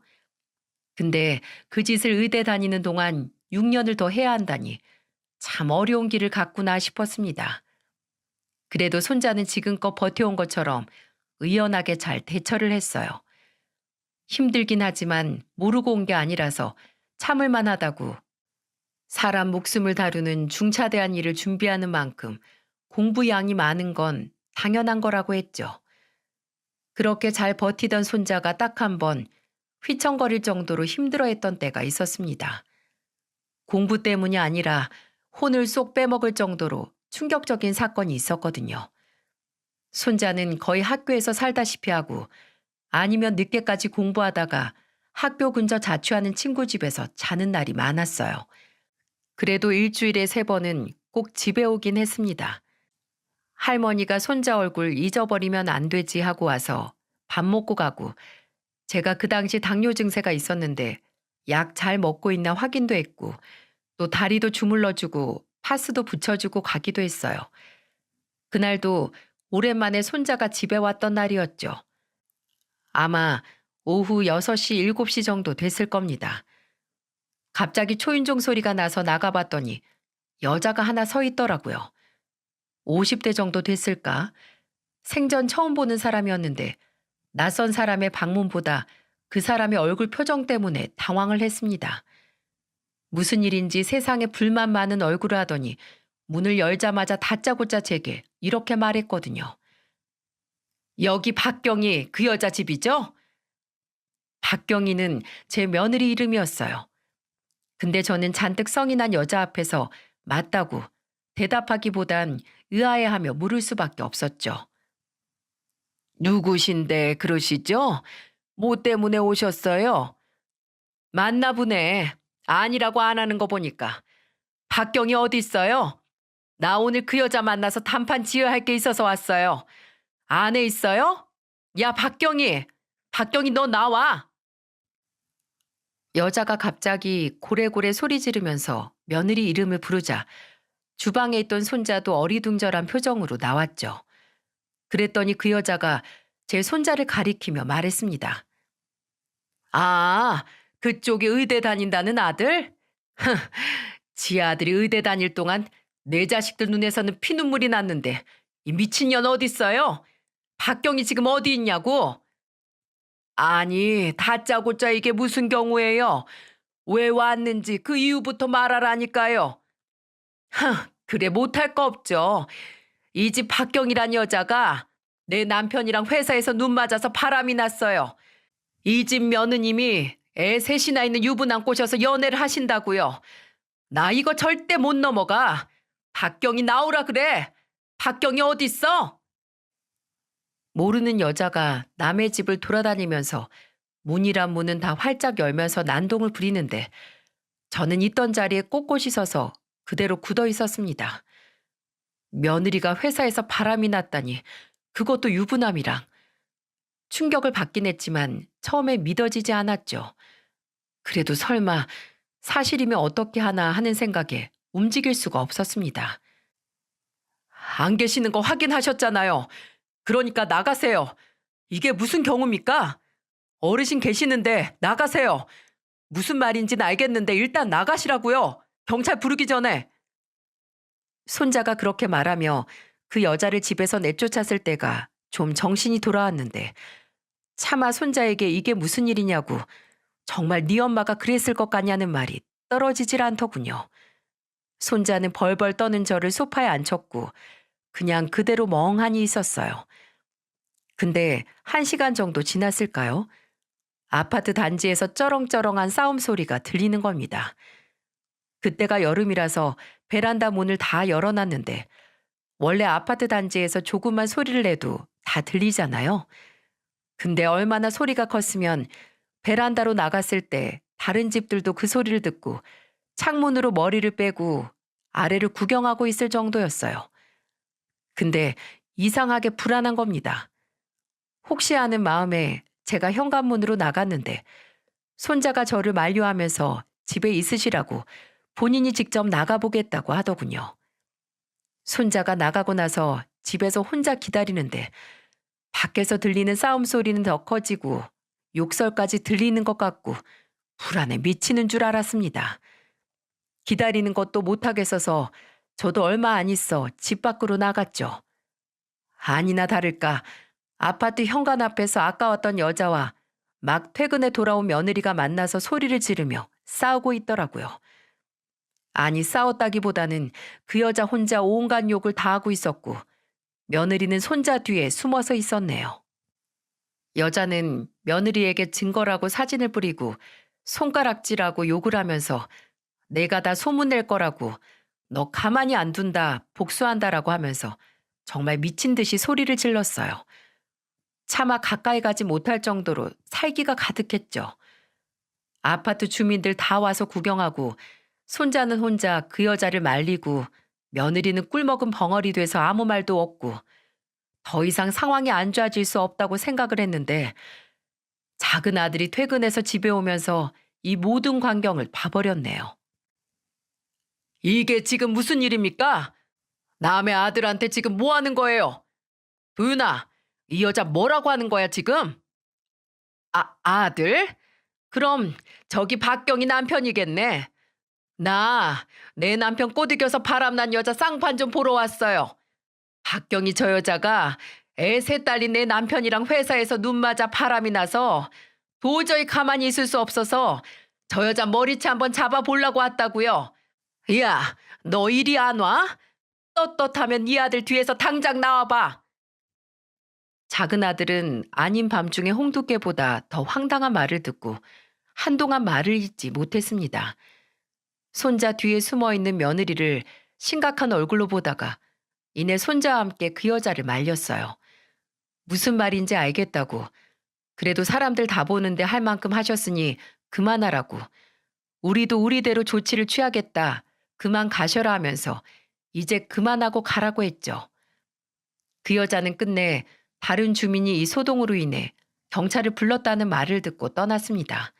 근데 그 짓을 의대 다니는 동안 6년을 더 해야 한다니 참 어려운 길을 갔구나 싶었습니다. 그래도 손자는 지금껏 버텨온 것처럼 의연하게 잘 대처를 했어요. 힘들긴 하지만 모르고 온 게 아니라서 참을만 하다고, 사람 목숨을 다루는 중차대한 일을 준비하는 만큼 공부 양이 많은 건 당연한 거라고 했죠. 그렇게 잘 버티던 손자가 딱 한 번 휘청거릴 정도로 힘들어했던 때가 있었습니다. 공부 때문이 아니라 혼을 쏙 빼먹을 정도로 충격적인 사건이 있었거든요. 손자는 거의 학교에서 살다시피 하고 아니면 늦게까지 공부하다가 학교 근처 자취하는 친구 집에서 자는 날이 많았어요. 그래도 일주일에 3번은 꼭 집에 오긴 했습니다. 할머니가 손자 얼굴 잊어버리면 안 되지 하고 와서 밥 먹고 가고, 제가 그 당시 당뇨 증세가 있었는데 약 잘 먹고 있나 확인도 했고, 또 다리도 주물러주고 파스도 붙여주고 가기도 했어요. 그날도 오랜만에 손자가 집에 왔던 날이었죠. 아마 오후 6시, 7시 정도 됐을 겁니다. 갑자기 초인종 소리가 나서 나가봤더니 여자가 하나 서 있더라고요. 50대 정도 됐을까? 생전 처음 보는 사람이었는데 낯선 사람의 방문보다 그 사람의 얼굴 표정 때문에 당황을 했습니다. 무슨 일인지 세상에 불만 많은 얼굴을 하더니 문을 열자마자 다짜고짜 제게 이렇게 말했거든요. 여기 박경희 그 여자 집이죠? 박경희는 제 며느리 이름이었어요. 근데 저는 잔뜩 성이 난 여자 앞에서 맞다고 대답하기보단 의아해하며 물을 수밖에 없었죠. 누구신데 그러시죠? 뭐 때문에 오셨어요? 맞나 보네. 아니라고 안 하는 거 보니까. 박경이 어디 있어요? 나 오늘 그 여자 만나서 단판 지어야 할 게 있어서 왔어요. 안에 있어요? 야, 박경이. 박경이 너 나와. 여자가 갑자기 고래고래 소리 지르면서 며느리 이름을 부르자 주방에 있던 손자도 어리둥절한 표정으로 나왔죠. 그랬더니 그 여자가 제 손자를 가리키며 말했습니다. 아, 그쪽에 의대 다닌다는 아들? 지 아들이 의대 다닐 동안 내 자식들 눈에서는 피눈물이 났는데 이 미친년 어딨어요? 박경이 지금 어디 있냐고? 아니, 다짜고짜 이게 무슨 경우예요? 왜 왔는지 그 이유부터 말하라니까요. 그래 못할 거 없죠. 이 집 박경이란 여자가 내 남편이랑 회사에서 눈 맞아서 바람이 났어요. 이 집 며느님이 애 셋이나 있는 유부남 꼬셔서 연애를 하신다고요. 나 이거 절대 못 넘어가. 박경이 나오라 그래. 박경이 어딨어? 모르는 여자가 남의 집을 돌아다니면서 문이란 문은 다 활짝 열면서 난동을 부리는데 저는 있던 자리에 꼿꼿이 서서 그대로 굳어 있었습니다. 며느리가 회사에서 바람이 났다니, 그것도 유부남이랑. 충격을 받긴 했지만 처음에 믿어지지 않았죠. 그래도 설마 사실이면 어떻게 하나 하는 생각에 움직일 수가 없었습니다. 안 계시는 거 확인하셨잖아요. 그러니까 나가세요. 이게 무슨 경우입니까? 어르신 계시는데 나가세요. 무슨 말인지는 알겠는데 일단 나가시라고요. 경찰 부르기 전에. 손자가 그렇게 말하며 그 여자를 집에서 내쫓았을 때가 좀 정신이 돌아왔는데, 차마 손자에게 이게 무슨 일이냐고, 정말 네 엄마가 그랬을 것 같냐는 말이 떨어지질 않더군요. 손자는 벌벌 떠는 저를 소파에 앉혔고 그냥 그대로 멍하니 있었어요. 근데 1시간 정도 지났을까요? 아파트 단지에서 쩌렁쩌렁한 싸움 소리가 들리는 겁니다. 그때가 여름이라서 베란다 문을 다 열어놨는데 원래 아파트 단지에서 조금만 소리를 내도 다 들리잖아요. 근데 얼마나 소리가 컸으면 베란다로 나갔을 때 다른 집들도 그 소리를 듣고 창문으로 머리를 빼고 아래를 구경하고 있을 정도였어요. 근데 이상하게 불안한 겁니다. 혹시 하는 마음에 제가 현관문으로 나갔는데 손자가 저를 만류하면서 집에 있으시라고 본인이 직접 나가보겠다고 하더군요. 손자가 나가고 나서 집에서 혼자 기다리는데 밖에서 들리는 싸움 소리는 더 커지고 욕설까지 들리는 것 같고 불안에 미치는 줄 알았습니다. 기다리는 것도 못하겠어서 저도 얼마 안 있어 집 밖으로 나갔죠. 아니나 다를까 아파트 현관 앞에서 아까웠던 여자와 막 퇴근해 돌아온 며느리가 만나서 소리를 지르며 싸우고 있더라고요. 아니 싸웠다기보다는 그 여자 혼자 온갖 욕을 다 하고 있었고 며느리는 손자 뒤에 숨어서 있었네요. 여자는 며느리에게 증거라고 사진을 뿌리고 손가락질하고 욕을 하면서 내가 다 소문낼 거라고 너 가만히 안 둔다 복수한다라고 하면서 정말 미친 듯이 소리를 질렀어요. 차마 가까이 가지 못할 정도로 살기가 가득했죠. 아파트 주민들 다 와서 구경하고 손자는 혼자 그 여자를 말리고 며느리는 꿀먹은 벙어리 돼서 아무 말도 없고 더 이상 상황이 안 좋아질 수 없다고 생각을 했는데 작은 아들이 퇴근해서 집에 오면서 이 모든 광경을 봐버렸네요. 이게 지금 무슨 일입니까? 남의 아들한테 지금 뭐 하는 거예요? 도윤아, 이 여자 뭐라고 하는 거야 지금? 아들? 그럼 저기 박경이 남편이겠네. 내 남편 꼬드겨서 바람난 여자 쌍판 좀 보러 왔어요. 박경이 저 여자가 애 셋 딸린 내 남편이랑 회사에서 눈 맞아 바람이 나서 도저히 가만히 있을 수 없어서 저 여자 머리채 한번 잡아보려고 왔다고요. 야, 너 이리 안 와? 떳떳하면 이 아들 뒤에서 당장 나와봐. 작은 아들은 아닌 밤중에 홍두깨보다 더 황당한 말을 듣고 한동안 말을 잇지 못했습니다. 손자 뒤에 숨어있는 며느리를 심각한 얼굴로 보다가 이내 손자와 함께 그 여자를 말렸어요. 무슨 말인지 알겠다고. 그래도 사람들 다 보는데 할 만큼 하셨으니 그만하라고. 우리도 우리대로 조치를 취하겠다. 그만 가셔라 하면서 이제 그만하고 가라고 했죠. 그 여자는 끝내 다른 주민이 이 소동으로 인해 경찰을 불렀다는 말을 듣고 떠났습니다.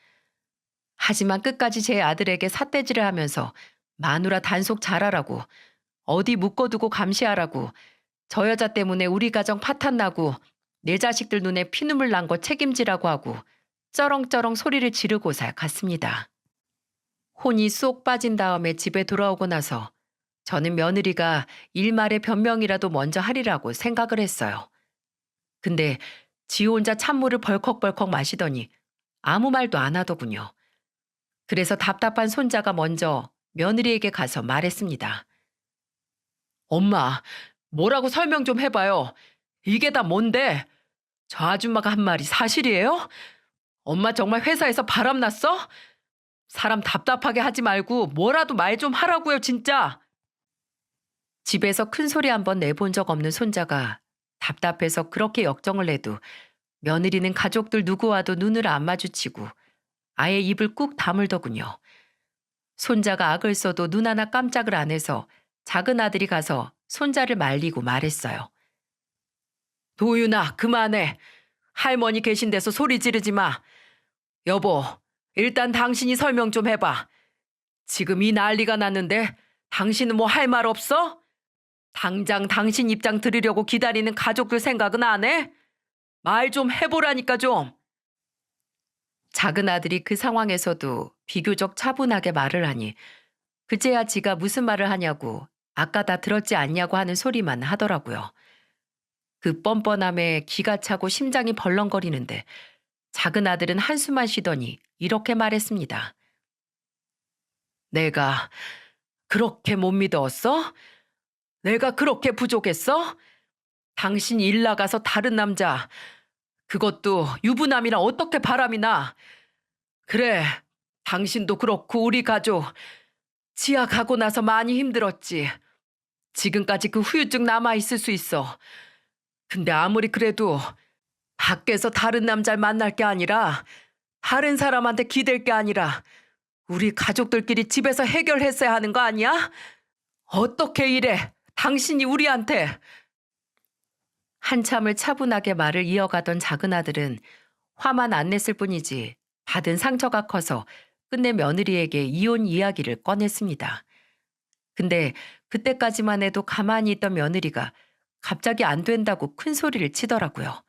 하지만 끝까지 제 아들에게 삿대질을 하면서 마누라 단속 잘하라고 어디 묶어두고 감시하라고 저 여자 때문에 우리 가정 파탄나고 내 자식들 눈에 피눈물 난 거 책임지라고 하고 쩌렁쩌렁 소리를 지르고서 갔습니다. 혼이 쏙 빠진 다음에 집에 돌아오고 나서 저는 며느리가 일말의 변명이라도 먼저 하리라고 생각을 했어요. 근데 지 혼자 찬물을 벌컥벌컥 마시더니 아무 말도 안 하더군요. 그래서 답답한 손자가 먼저 며느리에게 가서 말했습니다. 엄마, 뭐라고 설명 좀 해봐요. 이게 다 뭔데? 저 아줌마가 한 말이 사실이에요? 엄마 정말 회사에서 바람났어? 사람 답답하게 하지 말고 뭐라도 말 좀 하라고요, 진짜. 집에서 큰 소리 한번 내본 적 없는 손자가 답답해서 그렇게 역정을 내도 며느리는 가족들 누구와도 눈을 안 마주치고 아예 입을 꾹 다물더군요. 손자가 악을 써도 눈 하나 깜짝을 안 해서 작은 아들이 가서 손자를 말리고 말했어요. 도윤아, 그만해. 할머니 계신 데서 소리 지르지 마. 여보, 일단 당신이 설명 좀 해봐. 지금 이 난리가 났는데 당신은 뭐 할 말 없어? 당장 당신 입장 들으려고 기다리는 가족들 생각은 안 해? 말 좀 해보라니까 좀. 작은 아들이 그 상황에서도 비교적 차분하게 말을 하니 그제야 지가 무슨 말을 하냐고 아까 다 들었지 않냐고 하는 소리만 하더라고요. 그 뻔뻔함에 기가 차고 심장이 벌렁거리는데 작은 아들은 한숨만 쉬더니 이렇게 말했습니다. 내가 그렇게 못 믿었어? 내가 그렇게 부족했어? 당신 일 나가서 다른 남자, 그것도 유부남이랑 어떻게 바람이 나? 그래, 당신도 그렇고 우리 가족, 지하 가고 나서 많이 힘들었지. 지금까지 그 후유증 남아있을 수 있어. 근데 아무리 그래도 밖에서 다른 남자를 만날 게 아니라, 다른 사람한테 기댈 게 아니라, 우리 가족들끼리 집에서 해결했어야 하는 거 아니야? 어떻게 이래? 당신이 우리한테. 한참을 차분하게 말을 이어가던 작은 아들은 화만 안 냈을 뿐이지 받은 상처가 커서 끝내 며느리에게 이혼 이야기를 꺼냈습니다. 근데 그때까지만 해도 가만히 있던 며느리가 갑자기 안 된다고 큰 소리를 치더라고요.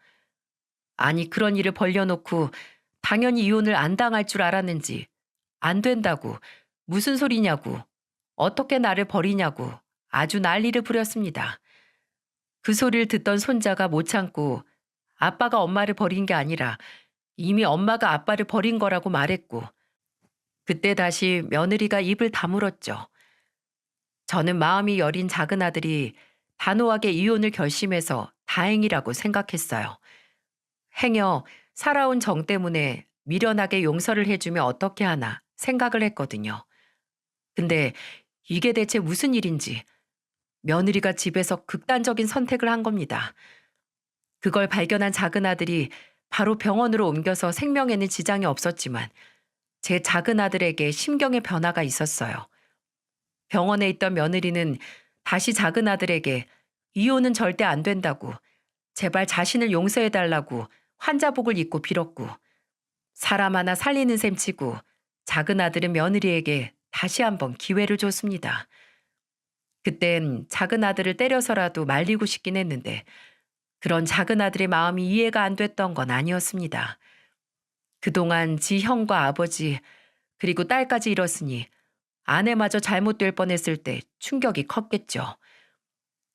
아니, 그런 일을 벌려놓고 당연히 이혼을 안 당할 줄 알았는지 안 된다고, 무슨 소리냐고, 어떻게 나를 버리냐고 아주 난리를 부렸습니다. 그 소리를 듣던 손자가 못 참고 아빠가 엄마를 버린 게 아니라 이미 엄마가 아빠를 버린 거라고 말했고, 그때 다시 며느리가 입을 다물었죠. 저는 마음이 여린 작은 아들이 단호하게 이혼을 결심해서 다행이라고 생각했어요. 행여 살아온 정 때문에 미련하게 용서를 해주면 어떻게 하나 생각을 했거든요. 근데 이게 대체 무슨 일인지 며느리가 집에서 극단적인 선택을 한 겁니다. 그걸 발견한 작은 아들이 바로 병원으로 옮겨서 생명에는 지장이 없었지만 제 작은 아들에게 심경의 변화가 있었어요. 병원에 있던 며느리는 다시 작은 아들에게 이혼은 절대 안 된다고, 제발 자신을 용서해달라고 환자복을 입고 빌었고, 사람 하나 살리는 셈 치고 작은 아들은 며느리에게 다시 한번 기회를 줬습니다. 그땐 작은 아들을 때려서라도 말리고 싶긴 했는데 그런 작은 아들의 마음이 이해가 안 됐던 건 아니었습니다. 그동안 지 형과 아버지 그리고 딸까지 잃었으니 아내마저 잘못될 뻔했을 때 충격이 컸겠죠.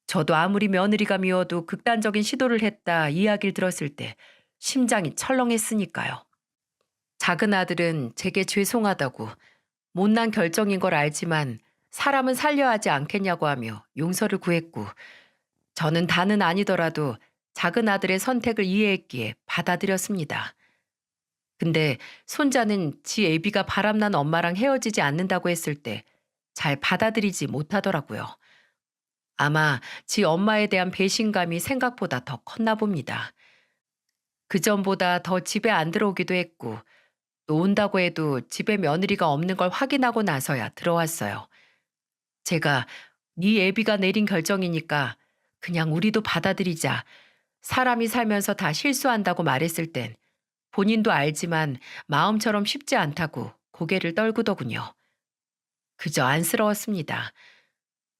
저도 아무리 며느리가 미워도 극단적인 시도를 했다 이야기를 들었을 때 심장이 철렁했으니까요. 작은 아들은 제게 죄송하다고, 못난 결정인 걸 알지만 사람은 살려야 하지 않겠냐고 하며 용서를 구했고, 저는 다는 아니더라도 작은 아들의 선택을 이해했기에 받아들였습니다. 근데 손자는 지 애비가 바람난 엄마랑 헤어지지 않는다고 했을 때 잘 받아들이지 못하더라고요. 아마 지 엄마에 대한 배신감이 생각보다 더 컸나 봅니다. 그전보다 더 집에 안 들어오기도 했고, 또 온다고 해도 집에 며느리가 없는 걸 확인하고 나서야 들어왔어요. 제가 네 애비가 내린 결정이니까 그냥 우리도 받아들이자, 사람이 살면서 다 실수한다고 말했을 땐 본인도 알지만 마음처럼 쉽지 않다고 고개를 떨구더군요. 그저 안쓰러웠습니다.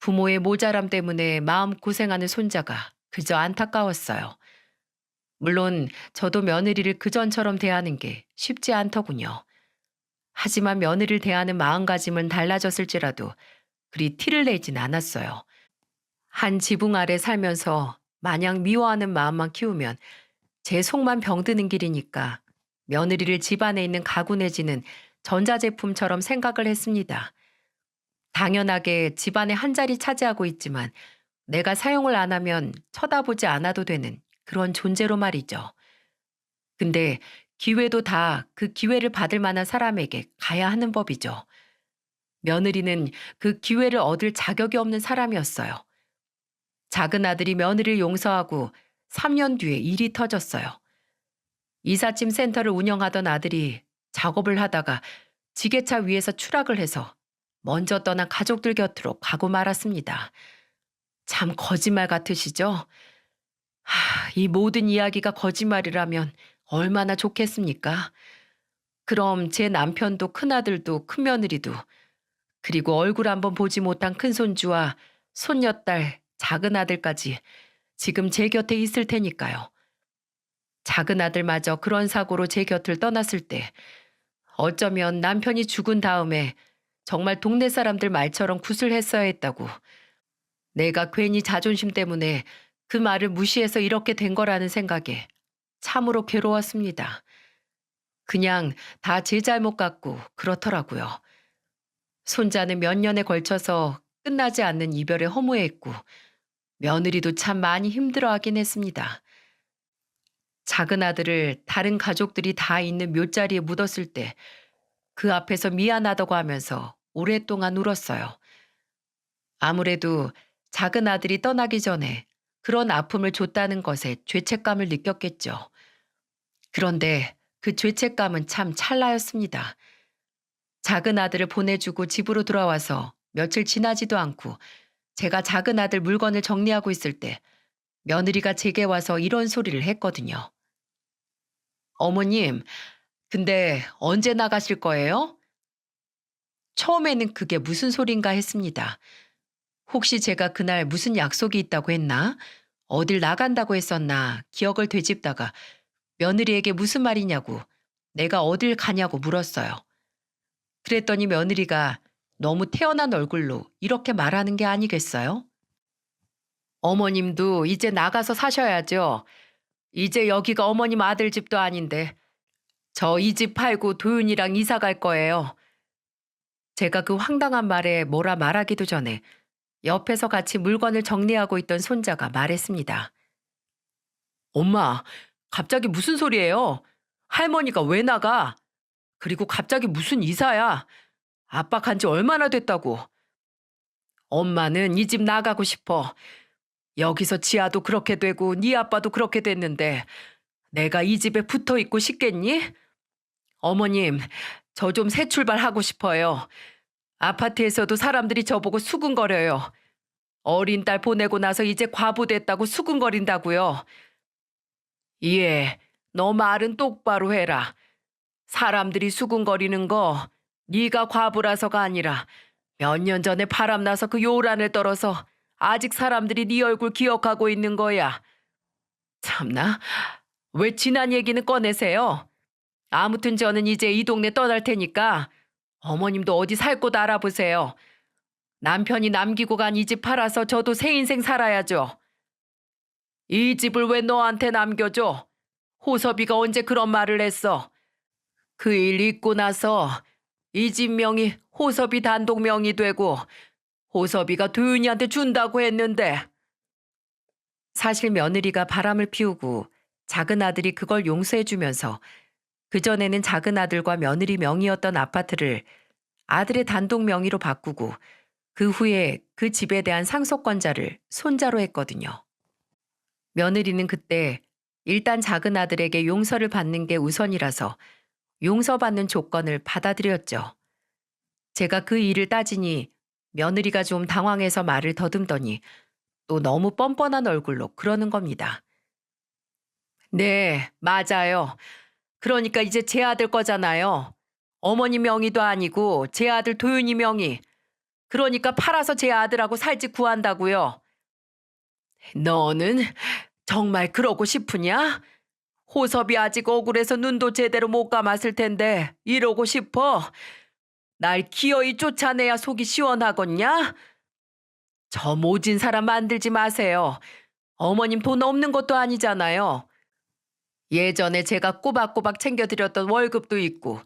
부모의 모자람 때문에 마음 고생하는 손자가 그저 안타까웠어요. 물론 저도 며느리를 그전처럼 대하는 게 쉽지 않더군요. 하지만 며느리를 대하는 마음가짐은 달라졌을지라도 그리 티를 내진 않았어요. 한 지붕 아래 살면서 마냥 미워하는 마음만 키우면 제 속만 병드는 길이니까 며느리를 집안에 있는 가구 내지는 전자제품처럼 생각을 했습니다. 당연하게 집안에 한 자리 차지하고 있지만 내가 사용을 안 하면 쳐다보지 않아도 되는 그런 존재로 말이죠. 근데 기회도 다 그 기회를 받을 만한 사람에게 가야 하는 법이죠. 며느리는 그 기회를 얻을 자격이 없는 사람이었어요. 작은 아들이 며느리를 용서하고 3년 뒤에 일이 터졌어요. 이삿짐 센터를 운영하던 아들이 작업을 하다가 지게차 위에서 추락을 해서 먼저 떠난 가족들 곁으로 가고 말았습니다. 참 거짓말 같으시죠? 이 모든 이야기가 거짓말이라면 얼마나 좋겠습니까? 그럼 제 남편도 큰아들도 큰며느리도, 그리고 얼굴 한번 보지 못한 큰손주와 손녀딸, 작은 아들까지 지금 제 곁에 있을 테니까요. 작은 아들마저 그런 사고로 제 곁을 떠났을 때 어쩌면 남편이 죽은 다음에 정말 동네 사람들 말처럼 굿을 했어야 했다고, 내가 괜히 자존심 때문에 그 말을 무시해서 이렇게 된 거라는 생각에 참으로 괴로웠습니다. 그냥 다 제 잘못 같고 그렇더라고요. 손자는 몇 년에 걸쳐서 끝나지 않는 이별에 허무해했고, 며느리도 참 많이 힘들어하긴 했습니다. 작은 아들을 다른 가족들이 다 있는 묘자리에 묻었을 때 그 앞에서 미안하다고 하면서 오랫동안 울었어요. 아무래도 작은 아들이 떠나기 전에 그런 아픔을 줬다는 것에 죄책감을 느꼈겠죠. 그런데 그 죄책감은 참 찰나였습니다. 작은 아들을 보내주고 집으로 돌아와서 며칠 지나지도 않고 제가 작은 아들 물건을 정리하고 있을 때 며느리가 제게 와서 이런 소리를 했거든요. 어머님, 근데 언제 나가실 거예요? 처음에는 그게 무슨 소린가 했습니다. 혹시 제가 그날 무슨 약속이 있다고 했나? 어딜 나간다고 했었나 기억을 되짚다가 며느리에게 무슨 말이냐고 내가 어딜 가냐고 물었어요. 그랬더니 며느리가 너무 태어난 얼굴로 이렇게 말하는 게 아니겠어요? 어머님도 이제 나가서 사셔야죠. 이제 여기가 어머님 아들 집도 아닌데 저 이 집 팔고 도윤이랑 이사 갈 거예요. 제가 그 황당한 말에 뭐라 말하기도 전에 옆에서 같이 물건을 정리하고 있던 손자가 말했습니다. 엄마, 갑자기 무슨 소리예요? 할머니가 왜 나가? 그리고 갑자기 무슨 이사야? 아빠 간지 얼마나 됐다고? 엄마는 이 집 나가고 싶어. 여기서 지아도 그렇게 되고 네 아빠도 그렇게 됐는데 내가 이 집에 붙어 있고 싶겠니? 어머님, 저 좀 새 출발하고 싶어요. 아파트에서도 사람들이 저보고 수군거려요. 어린 딸 보내고 나서 이제 과부 됐다고 수군거린다고요. 예, 너 말은 똑바로 해라. 사람들이 수군거리는 거 네가 과부라서가 아니라 몇 년 전에 바람나서 그 요란을 떨어서 아직 사람들이 네 얼굴 기억하고 있는 거야. 참나, 왜 지난 얘기는 꺼내세요? 아무튼 저는 이제 이 동네 떠날 테니까 어머님도 어디 살 곳 알아보세요. 남편이 남기고 간 이 집 팔아서 저도 새 인생 살아야죠. 이 집을 왜 너한테 남겨줘? 호섭이가 언제 그런 말을 했어? 그 일 있고 나서 이 집 명이 호섭이 단독 명이 되고 호섭이가 도윤이한테 준다고 했는데 사실 며느리가 바람을 피우고 작은 아들이 그걸 용서해주면서 그전에는 작은 아들과 며느리 명의였던 아파트를 아들의 단독 명의로 바꾸고 그 후에 그 집에 대한 상속권자를 손자로 했거든요. 며느리는 그때 일단 작은 아들에게 용서를 받는 게 우선이라서 용서받는 조건을 받아들였죠. 제가 그 일을 따지니 며느리가 좀 당황해서 말을 더듬더니 또 너무 뻔뻔한 얼굴로 그러는 겁니다. 네, 맞아요. 그러니까 이제 제 아들 거잖아요. 어머니 명의도 아니고 제 아들 도윤이 명의. 그러니까 팔아서 제 아들하고 살지 구한다고요. 너는 정말 그러고 싶으냐? 호섭이 아직 억울해서 눈도 제대로 못 감았을 텐데 이러고 싶어? 날 기어이 쫓아내야 속이 시원하겠냐? 저 모진 사람 만들지 마세요. 어머님 돈 없는 것도 아니잖아요. 예전에 제가 꼬박꼬박 챙겨드렸던 월급도 있고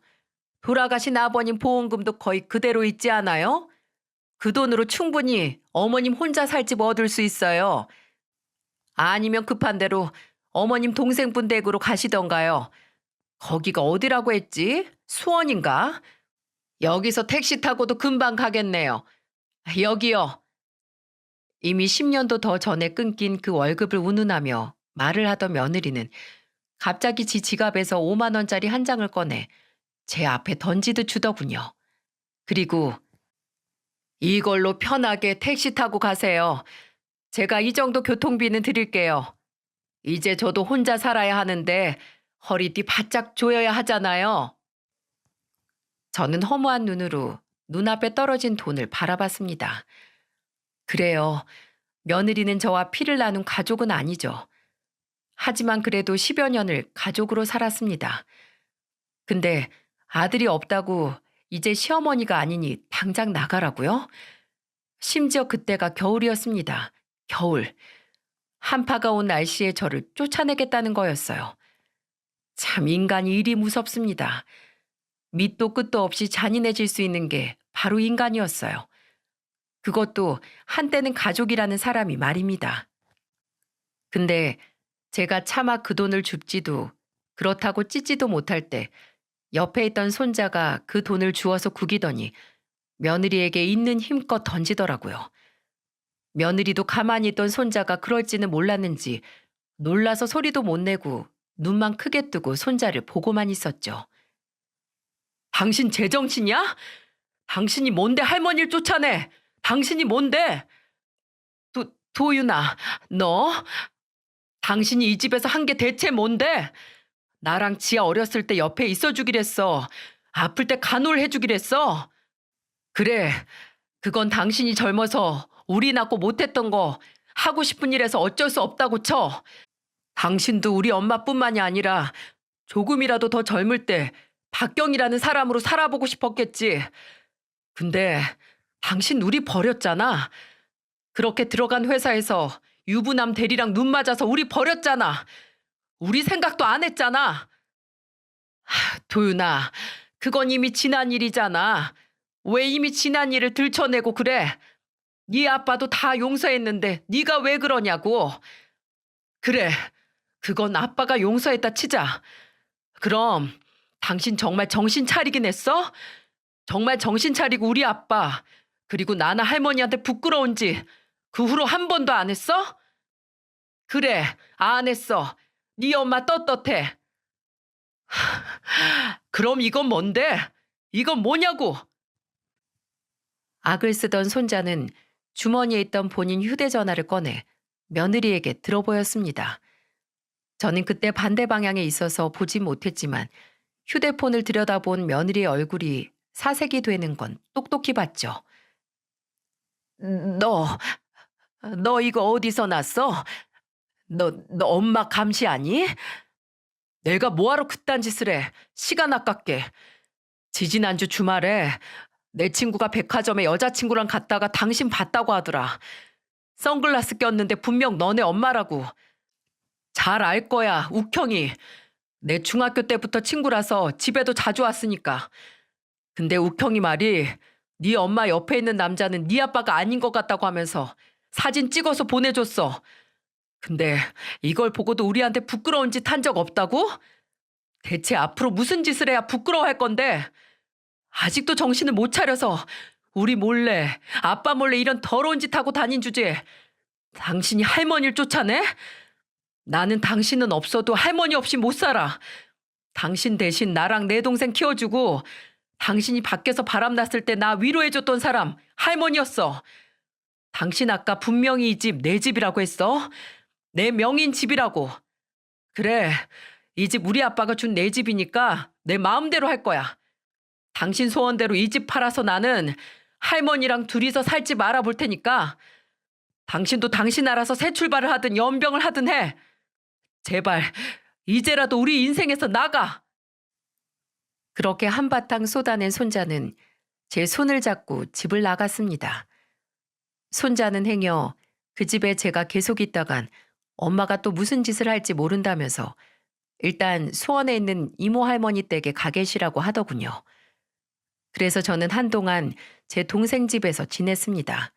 돌아가신 아버님 보험금도 거의 그대로 있지 않아요? 그 돈으로 충분히 어머님 혼자 살 집 얻을 수 있어요. 아니면 급한 대로 어머님 동생분 댁으로 가시던가요. 거기가 어디라고 했지? 수원인가? 여기서 택시 타고도 금방 가겠네요. 여기요. 이미 10년도 더 전에 끊긴 그 월급을 운운하며 말을 하던 며느리는 갑자기 지 지갑에서 5만 원짜리 한 장을 꺼내 제 앞에 던지듯 주더군요. 그리고 이걸로 편하게 택시 타고 가세요. 제가 이 정도 교통비는 드릴게요. 이제 저도 혼자 살아야 하는데 허리띠 바짝 조여야 하잖아요. 저는 허무한 눈으로 눈앞에 떨어진 돈을 바라봤습니다. 그래요. 며느리는 저와 피를 나눈 가족은 아니죠. 하지만 그래도 10여 년을 가족으로 살았습니다. 근데 아들이 없다고 이제 시어머니가 아니니 당장 나가라고요? 심지어 그때가 겨울이었습니다. 겨울. 한파가 온 날씨에 저를 쫓아내겠다는 거였어요. 참 인간이 이리 무섭습니다. 밑도 끝도 없이 잔인해질 수 있는 게 바로 인간이었어요. 그것도 한때는 가족이라는 사람이 말입니다. 근데 제가 차마 그 돈을 줍지도 그렇다고 찢지도 못할 때 옆에 있던 손자가 그 돈을 주워서 구기더니 며느리에게 있는 힘껏 던지더라고요. 며느리도 가만히 있던 손자가 그럴지는 몰랐는지 놀라서 소리도 못 내고 눈만 크게 뜨고 손자를 보고만 있었죠. 당신 제정신이야? 당신이 뭔데 할머니를 쫓아내? 당신이 뭔데? 도윤아, 너? 당신이 이 집에서 한 게 대체 뭔데? 나랑 지아 어렸을 때 옆에 있어주기랬어. 아플 때 간호를 해주기랬어. 그래, 그건 당신이 젊어서 우리 낳고 못했던 거 하고 싶은 일에서 어쩔 수 없다고 쳐. 당신도 우리 엄마뿐만이 아니라 조금이라도 더 젊을 때 박경이라는 사람으로 살아보고 싶었겠지. 근데 당신 우리 버렸잖아. 그렇게 들어간 회사에서 유부남 대리랑 눈 맞아서 우리 버렸잖아. 우리 생각도 안 했잖아. 도윤아, 그건 이미 지난 일이잖아. 왜 이미 지난 일을 들춰내고 그래? 네 아빠도 다 용서했는데 네가 왜 그러냐고. 그래, 그건 아빠가 용서했다 치자. 그럼 당신 정말 정신 차리긴 했어? 정말 정신 차리고 우리 아빠 그리고 나나 할머니한테 부끄러운지 그 후로 한 번도 안 했어? 그래, 안 했어. 네 엄마 떳떳해. 그럼 이건 뭔데? 이건 뭐냐고? 악을 쓰던 손자는 주머니에 있던 본인 휴대전화를 꺼내 며느리에게 들어보였습니다. 저는 그때 반대 방향에 있어서 보지 못했지만 휴대폰을 들여다본 며느리의 얼굴이 사색이 되는 건 똑똑히 봤죠. 너, 너 이거 어디서 났어? 너 엄마 감시 아니? 내가 뭐하러 그딴 짓을 해? 시간 아깝게. 지지난주 주말에 내 친구가 백화점에 여자친구랑 갔다가 당신 봤다고 하더라. 선글라스 꼈는데 분명 너네 엄마라고. 잘 알 거야, 욱형이. 내 중학교 때부터 친구라서 집에도 자주 왔으니까. 근데 욱형이 말이 네 엄마 옆에 있는 남자는 네 아빠가 아닌 것 같다고 하면서 사진 찍어서 보내줬어. 근데 이걸 보고도 우리한테 부끄러운 짓 한 적 없다고? 대체 앞으로 무슨 짓을 해야 부끄러워할 건데? 아직도 정신을 못 차려서 우리 몰래, 아빠 몰래 이런 더러운 짓 하고 다닌 주제에 당신이 할머니를 쫓아내? 나는 당신은 없어도 할머니 없이 못 살아. 당신 대신 나랑 내 동생 키워주고 당신이 밖에서 바람났을 때 나 위로해줬던 사람 할머니였어. 당신 아까 분명히 이 집 내 집이라고 했어. 내 명인 집이라고. 그래, 이 집 우리 아빠가 준 내 집이니까 내 마음대로 할 거야. 당신 소원대로 이 집 팔아서 나는 할머니랑 둘이서 살 집 알아볼 테니까 당신도 당신 알아서 새 출발을 하든 연병을 하든 해. 제발 이제라도 우리 인생에서 나가. 그렇게 한바탕 쏟아낸 손자는 제 손을 잡고 집을 나갔습니다. 손자는 행여 그 집에 제가 계속 있다간 엄마가 또 무슨 짓을 할지 모른다면서 일단 수원에 있는 이모 할머니 댁에 가 계시라고 하더군요. 그래서 저는 한동안 제 동생 집에서 지냈습니다.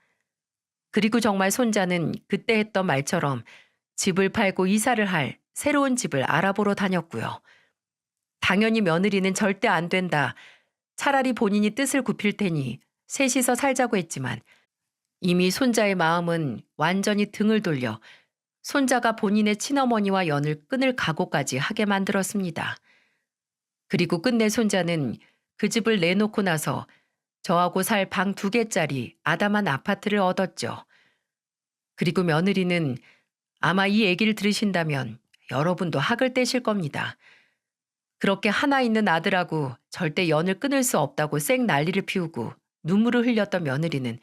그리고 정말 손자는 그때 했던 말처럼 집을 팔고 이사를 할 새로운 집을 알아보러 다녔고요. 당연히 며느리는 절대 안 된다. 차라리 본인이 뜻을 굽힐 테니 셋이서 살자고 했지만 이미 손자의 마음은 완전히 등을 돌려 손자가 본인의 친어머니와 연을 끊을 각오까지 하게 만들었습니다. 그리고 끝내 손자는 그 집을 내놓고 나서 저하고 살 방 2개짜리 아담한 아파트를 얻었죠. 그리고 며느리는 아마 이 얘기를 들으신다면 여러분도 학을 떼실 겁니다. 그렇게 하나 있는 아들하고 절대 연을 끊을 수 없다고 쌩 난리를 피우고 눈물을 흘렸던 며느리는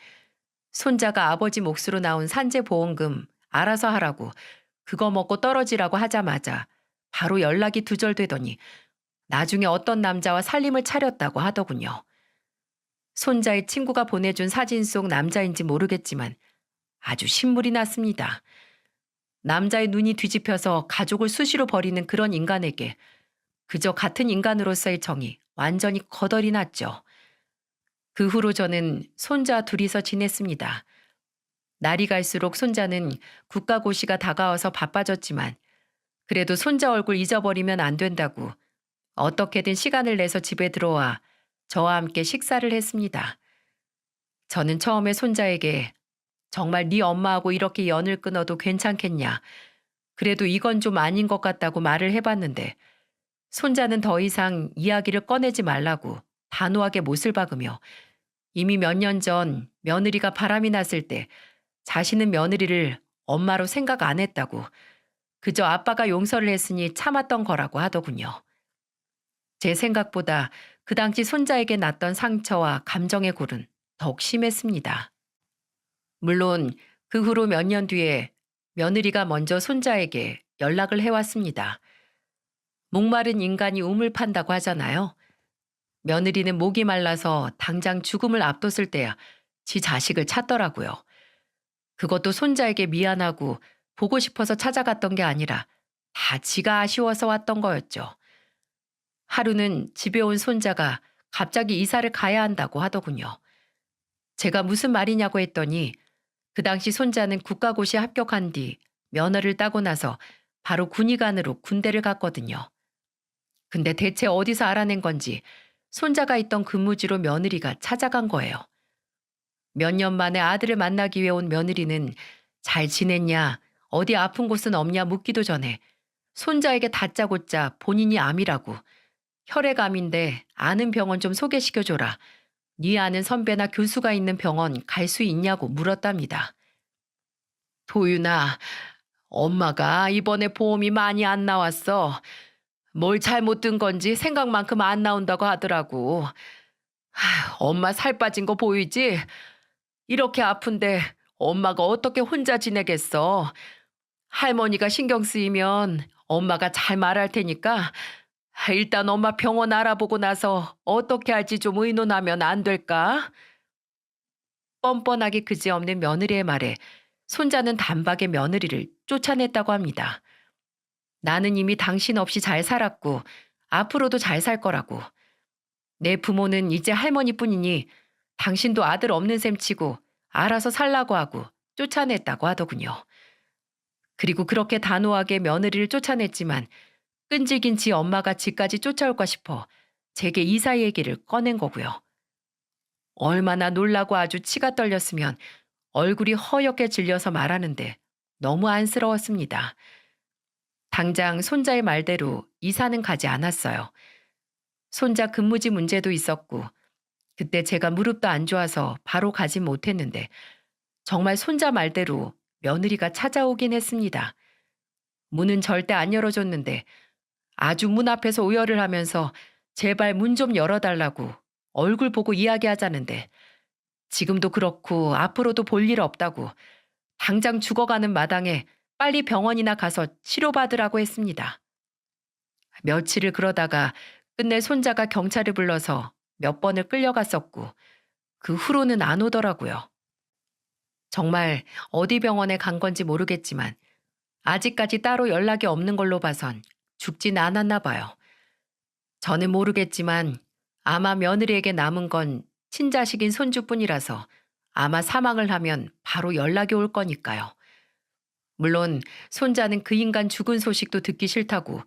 손자가 아버지 몫으로 나온 산재보험금 알아서 하라고 그거 먹고 떨어지라고 하자마자 바로 연락이 두절되더니 나중에 어떤 남자와 살림을 차렸다고 하더군요. 손자의 친구가 보내준 사진 속 남자인지 모르겠지만 아주 신물이 났습니다. 남자의 눈이 뒤집혀서 가족을 수시로 버리는 그런 인간에게 그저 같은 인간으로서의 정이 완전히 거덜이 났죠. 그 후로 저는 손자 둘이서 지냈습니다. 날이 갈수록 손자는 국가고시가 다가와서 바빠졌지만 그래도 손자 얼굴 잊어버리면 안 된다고 어떻게든 시간을 내서 집에 들어와 저와 함께 식사를 했습니다. 저는 처음에 손자에게 정말 네 엄마하고 이렇게 연을 끊어도 괜찮겠냐. 그래도 이건 좀 아닌 것 같다고 말을 해봤는데 손자는 더 이상 이야기를 꺼내지 말라고 단호하게 못을 박으며 이미 몇 년 전 며느리가 바람이 났을 때 자신은 며느리를 엄마로 생각 안 했다고 그저 아빠가 용서를 했으니 참았던 거라고 하더군요. 제 생각보다 그 당시 손자에게 났던 상처와 감정의 골은 더욱 심했습니다. 물론 그 후로 몇 년 뒤에 며느리가 먼저 손자에게 연락을 해왔습니다. 목마른 인간이 우물 판다고 하잖아요. 며느리는 목이 말라서 당장 죽음을 앞뒀을 때야 지 자식을 찾더라고요. 그것도 손자에게 미안하고 보고 싶어서 찾아갔던 게 아니라 다 지가 아쉬워서 왔던 거였죠. 하루는 집에 온 손자가 갑자기 이사를 가야 한다고 하더군요. 제가 무슨 말이냐고 했더니 그 당시 손자는 국가고시에 합격한 뒤 면허를 따고 나서 바로 군의관으로 군대를 갔거든요. 근데 대체 어디서 알아낸 건지 손자가 있던 근무지로 며느리가 찾아간 거예요. 몇 년 만에 아들을 만나기 위해 온 며느리는 잘 지냈냐, 어디 아픈 곳은 없냐 묻기도 전에 손자에게 다짜고짜 본인이 암이라고 혈액암인데 아는 병원 좀 소개시켜줘라. 네 아는 선배나 교수가 있는 병원 갈 수 있냐고 물었답니다. 도윤아, 엄마가 이번에 보험이 많이 안 나왔어. 뭘 잘못 든 건지 생각만큼 안 나온다고 하더라고. 엄마 살 빠진 거 보이지? 이렇게 아픈데 엄마가 어떻게 혼자 지내겠어? 할머니가 신경 쓰이면 엄마가 잘 말할 테니까 일단 엄마 병원 알아보고 나서 어떻게 할지 좀 의논하면 안 될까? 뻔뻔하기 그지없는 며느리의 말에 손자는 단박에 며느리를 쫓아냈다고 합니다. 나는 이미 당신 없이 잘 살았고 앞으로도 잘 살 거라고. 내 부모는 이제 할머니뿐이니 당신도 아들 없는 셈 치고 알아서 살라고 하고 쫓아냈다고 하더군요. 그리고 그렇게 단호하게 며느리를 쫓아냈지만 끈질긴 지 엄마가 지까지 쫓아올까 싶어 제게 이사 얘기를 꺼낸 거고요. 얼마나 놀라고 아주 치가 떨렸으면 얼굴이 허옇게 질려서 말하는데 너무 안쓰러웠습니다. 당장 손자의 말대로 이사는 가지 않았어요. 손자 근무지 문제도 있었고 그때 제가 무릎도 안 좋아서 바로 가진 못했는데 정말 손자 말대로 며느리가 찾아오긴 했습니다. 문은 절대 안 열어줬는데 아주 문 앞에서 오열을 하면서 제발 문 좀 열어달라고 얼굴 보고 이야기하자는데 지금도 그렇고 앞으로도 볼 일 없다고 당장 죽어가는 마당에 빨리 병원이나 가서 치료받으라고 했습니다. 며칠을 그러다가 끝내 손자가 경찰을 불러서 몇 번을 끌려갔었고 그 후로는 안 오더라고요. 정말 어디 병원에 간 건지 모르겠지만 아직까지 따로 연락이 없는 걸로 봐선 죽진 않았나 봐요. 저는 모르겠지만 아마 며느리에게 남은 건 친자식인 손주뿐이라서 아마 사망을 하면 바로 연락이 올 거니까요. 물론 손자는 그 인간 죽은 소식도 듣기 싫다고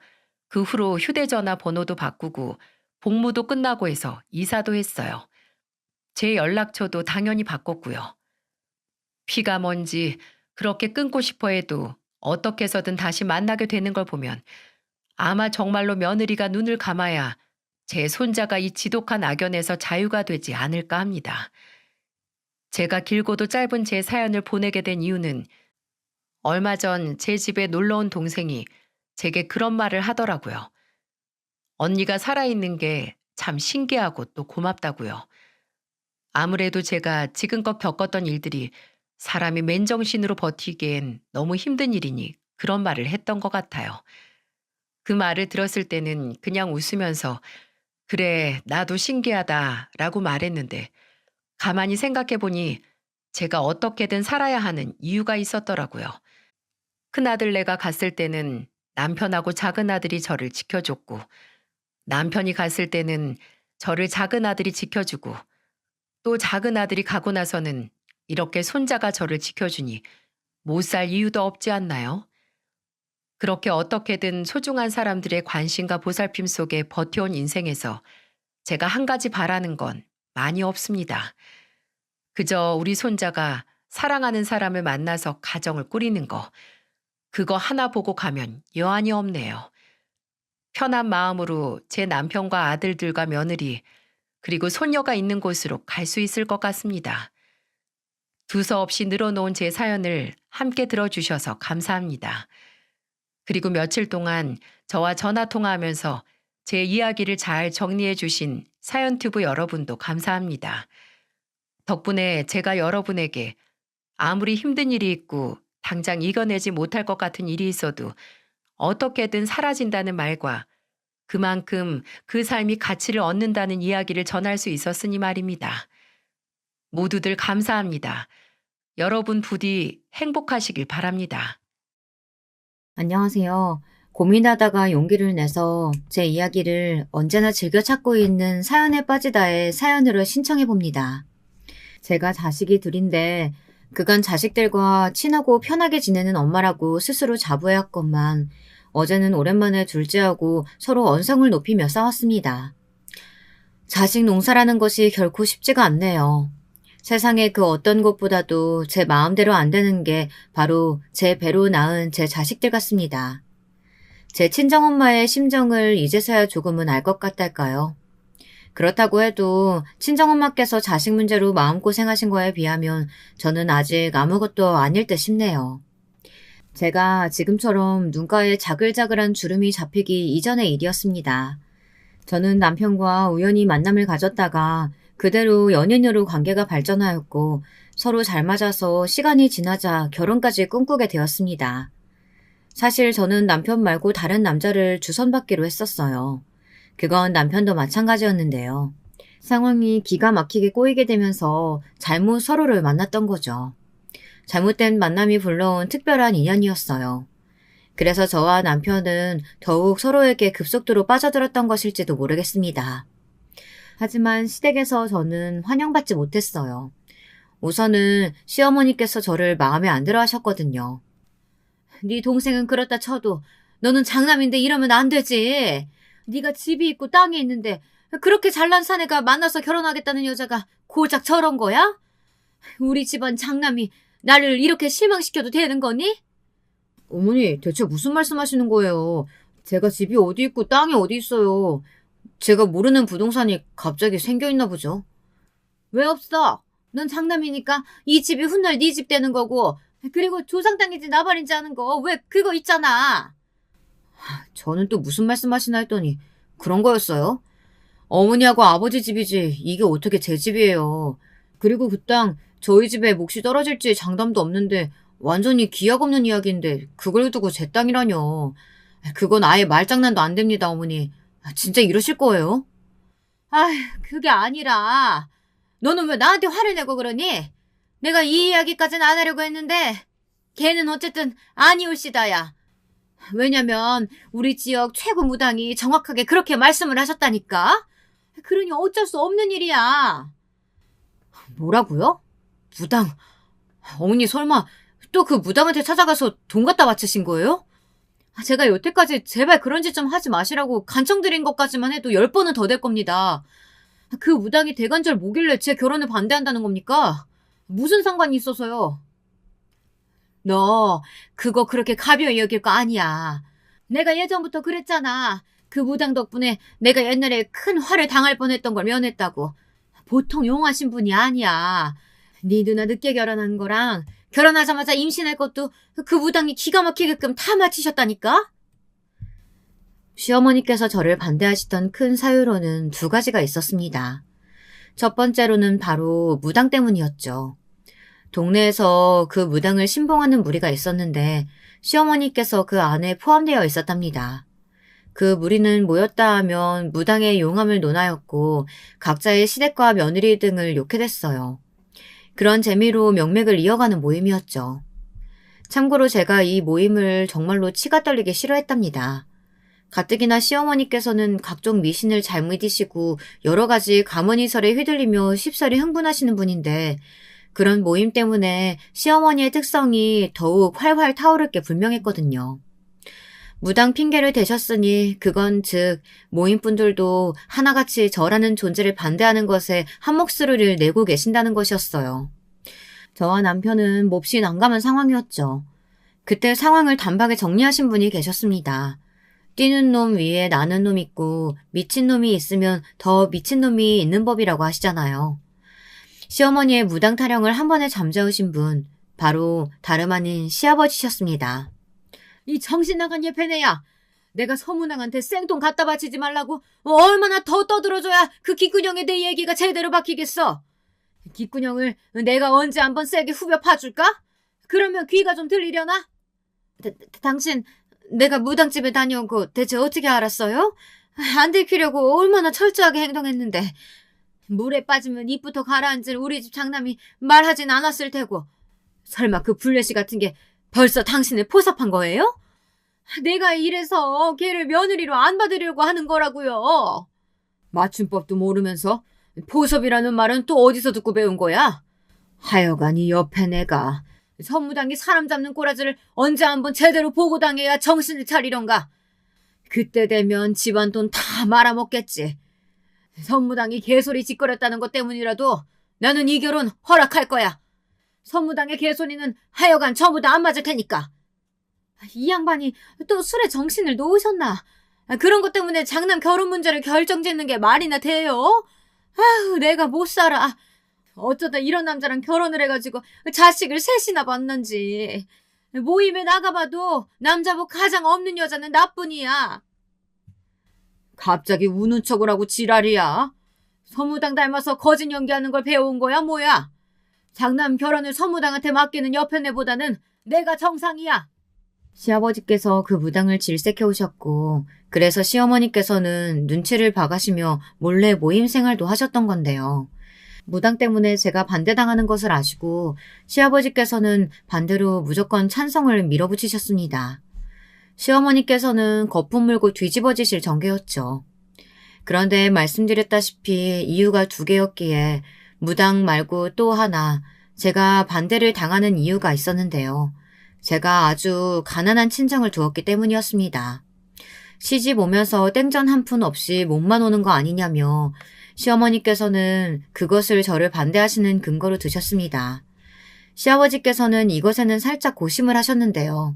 그 후로 휴대전화 번호도 바꾸고 복무도 끝나고 해서 이사도 했어요. 제 연락처도 당연히 바꿨고요. 피가 뭔지 그렇게 끊고 싶어 해도 어떻게 해서든 다시 만나게 되는 걸 보면 아마 정말로 며느리가 눈을 감아야 제 손자가 이 지독한 악연에서 자유가 되지 않을까 합니다. 제가 길고도 짧은 제 사연을 보내게 된 이유는 얼마 전 제 집에 놀러 온 동생이 제게 그런 말을 하더라고요. 언니가 살아있는 게 참 신기하고 또 고맙다고요. 아무래도 제가 지금껏 겪었던 일들이 사람이 맨정신으로 버티기엔 너무 힘든 일이니 그런 말을 했던 것 같아요. 그 말을 들었을 때는 그냥 웃으면서 그래, 나도 신기하다라고 말했는데 가만히 생각해 보니 제가 어떻게든 살아야 하는 이유가 있었더라고요. 큰아들네가 갔을 때는 남편하고 작은아들이 저를 지켜줬고 남편이 갔을 때는 저를 작은아들이 지켜주고 또 작은 아들이 가고 나서는 이렇게 손자가 저를 지켜주니 못 살 이유도 없지 않나요? 그렇게 어떻게든 소중한 사람들의 관심과 보살핌 속에 버텨온 인생에서 제가 한 가지 바라는 건 많이 없습니다. 그저 우리 손자가 사랑하는 사람을 만나서 가정을 꾸리는 거, 그거 하나 보고 가면 여한이 없네요. 편한 마음으로 제 남편과 아들들과 며느리, 그리고 손녀가 있는 곳으로 갈 수 있을 것 같습니다. 두서없이 늘어놓은 제 사연을 함께 들어주셔서 감사합니다. 그리고 며칠 동안 저와 전화 통화하면서 제 이야기를 잘 정리해 주신 사연튜브 여러분도 감사합니다. 덕분에 제가 여러분에게 아무리 힘든 일이 있고 당장 이겨내지 못할 것 같은 일이 있어도 어떻게든 사라진다는 말과 그만큼 그 삶이 가치를 얻는다는 이야기를 전할 수 있었으니 말입니다. 모두들 감사합니다. 여러분 부디 행복하시길 바랍니다. 안녕하세요. 고민하다가 용기를 내서 제 이야기를 언제나 즐겨 찾고 있는 사연에 빠지다의 사연으로 신청해 봅니다. 제가 자식이 둘인데 그간 자식들과 친하고 편하게 지내는 엄마라고 스스로 자부해왔건만 어제는 오랜만에 둘째하고 서로 언성을 높이며 싸웠습니다. 자식 농사라는 것이 결코 쉽지가 않네요. 세상에 그 어떤 것보다도 제 마음대로 안 되는 게 바로 제 배로 낳은 제 자식들 같습니다. 제 친정엄마의 심정을 이제서야 조금은 알 것 같달까요? 그렇다고 해도 친정엄마께서 자식 문제로 마음고생하신 거에 비하면 저는 아직 아무것도 아닐 듯 싶네요. 제가 지금처럼 눈가에 자글자글한 주름이 잡히기 이전의 일이었습니다. 저는 남편과 우연히 만남을 가졌다가 그대로 연인으로 관계가 발전하였고 서로 잘 맞아서 시간이 지나자 결혼까지 꿈꾸게 되었습니다. 사실 저는 남편 말고 다른 남자를 주선받기로 했었어요. 그건 남편도 마찬가지였는데요. 상황이 기가 막히게 꼬이게 되면서 잘못 서로를 만났던 거죠. 잘못된 만남이 불러온 특별한 인연이었어요. 그래서 저와 남편은 더욱 서로에게 급속도로 빠져들었던 것일지도 모르겠습니다. 하지만 시댁에서 저는 환영받지 못했어요. 우선은 시어머니께서 저를 마음에 안 들어 하셨거든요. 네 동생은 그렇다 쳐도 너는 장남인데 이러면 안 되지. 네가 집이 있고 땅이 있는데 그렇게 잘난 사내가 만나서 결혼하겠다는 여자가 고작 저런 거야? 우리 집안 장남이 나를 이렇게 실망시켜도 되는 거니? 어머니, 대체 무슨 말씀하시는 거예요? 제가 집이 어디 있고 땅이 어디 있어요. 제가 모르는 부동산이 갑자기 생겨있나 보죠. 왜 없어? 넌 장남이니까 이 집이 훗날 네 집 되는 거고 그리고 조상 땅인지 나발인지 아는 거 왜 그거 있잖아. 저는 또 무슨 말씀하시나 했더니 그런 거였어요? 어머니하고 아버지 집이지 이게 어떻게 제 집이에요. 그리고 그 땅 저희 집에 몫이 떨어질지 장담도 없는데 완전히 기약 없는 이야기인데 그걸 두고 제 땅이라뇨. 그건 아예 말장난도 안 됩니다, 어머니. 진짜 이러실 거예요? 아휴, 그게 아니라 너는 왜 나한테 화를 내고 그러니? 내가 이 이야기까지는 안 하려고 했는데 걔는 어쨌든 아니올시다야. 왜냐면 우리 지역 최고 무당이 정확하게 그렇게 말씀을 하셨다니까. 그러니 어쩔 수 없는 일이야. 뭐라고요? 무당? 어머니 설마 또 그 무당한테 찾아가서 돈 갖다 바치신 거예요? 제가 여태까지 제발 그런 짓 좀 하지 마시라고 간청드린 것까지만 해도 10번은 더 될 겁니다. 그 무당이 대관절 뭐길래 제 결혼을 반대한다는 겁니까? 무슨 상관이 있어서요? 너 그거 그렇게 가벼이 여길 거 아니야. 내가 예전부터 그랬잖아. 그 무당 덕분에 내가 옛날에 큰 화를 당할 뻔했던 걸 면했다고. 보통 용하신 분이 아니야. 네 누나 늦게 결혼한 거랑 결혼하자마자 임신할 것도 그 무당이 기가 막히게끔 다 마치셨다니까? 시어머니께서 저를 반대하시던 큰 사유로는 두 가지가 있었습니다. 첫 번째로는 바로 무당 때문이었죠. 동네에서 그 무당을 신봉하는 무리가 있었는데 시어머니께서 그 안에 포함되어 있었답니다. 그 무리는 모였다 하면 무당의 용함을 논하였고 각자의 시댁과 며느리 등을 욕해댔어요. 그런 재미로 명맥을 이어가는 모임이었죠. 참고로 제가 이 모임을 정말로 치가 떨리게 싫어했답니다. 가뜩이나 시어머니께서는 각종 미신을 잘 믿으시고 여러 가지 가문이설에 휘둘리며 쉽사리 흥분하시는 분인데 그런 모임 때문에 시어머니의 특성이 더욱 활활 타오를 게 분명했거든요. 무당 핑계를 대셨으니 그건 즉 모임분들도 하나같이 저라는 존재를 반대하는 것에 한몫을 내고 계신다는 것이었어요. 저와 남편은 몹시 난감한 상황이었죠. 그때 상황을 단박에 정리하신 분이 계셨습니다. 뛰는 놈 위에 나는 놈 있고 미친 놈이 있으면 더 미친 놈이 있는 법이라고 하시잖아요. 시어머니의 무당 타령을 한 번에 잠재우신 분, 바로 다름 아닌 시아버지셨습니다. 이 정신 나간 예패네야. 내가 서문왕한테 생돈 갖다 바치지 말라고 얼마나 더 떠들어줘야 그 기꾼형에 대해 얘기가 제대로 박히겠어. 기꾼형을 내가 언제 한번 세게 후벼 파줄까? 그러면 귀가 좀 들리려나? 당신 내가 무당집에 다녀온 거 대체 어떻게 알았어요? 안 들키려고 얼마나 철저하게 행동했는데. 물에 빠지면 입부터 가라앉을 우리 집 장남이 말하진 않았을 테고. 설마 그 불려시 같은 게 벌써 당신을 포섭한 거예요? 내가 이래서 걔를 며느리로 안 받으려고 하는 거라고요. 맞춤법도 모르면서 포섭이라는 말은 또 어디서 듣고 배운 거야? 하여간 이 옆에 내가 선무당이 사람 잡는 꼬라지를 언제 한번 제대로 보고 당해야 정신을 차리던가. 그때 되면 집안 돈 다 말아먹겠지. 선무당이 개소리 짓거렸다는 것 때문이라도 나는 이 결혼 허락할 거야. 선무당의 개소리는 하여간 전부 다 안 맞을 테니까. 이 양반이 또 술에 정신을 놓으셨나? 그런 것 때문에 장남 결혼 문제를 결정짓는 게 말이나 돼요? 아휴, 내가 못 살아. 어쩌다 이런 남자랑 결혼을 해가지고 자식을 셋이나 봤는지. 모임에 나가봐도 남자복 가장 없는 여자는 나뿐이야. 갑자기 우는 척을 하고 지랄이야. 서무당 닮아서 거짓 연기하는 걸 배워온 거야 뭐야? 장남 결혼을 서무당한테 맡기는 여편네보다는 내가 정상이야. 시아버지께서 그 무당을 질색해 오셨고 그래서 시어머니께서는 눈치를 봐가시며 몰래 모임 생활도 하셨던 건데요. 무당 때문에 제가 반대당하는 것을 아시고 시아버지께서는 반대로 무조건 찬성을 밀어붙이셨습니다. 시어머니께서는 거품 물고 뒤집어지실 전개였죠. 그런데 말씀드렸다시피 이유가 두 개였기에 무당 말고 또 하나 제가 반대를 당하는 이유가 있었는데요. 제가 아주 가난한 친정을 두었기 때문이었습니다. 시집 오면서 땡전 한 푼 없이 몸만 오는 거 아니냐며 시어머니께서는 그것을 저를 반대하시는 근거로 드셨습니다. 시아버지께서는 이것에는 살짝 고심을 하셨는데요.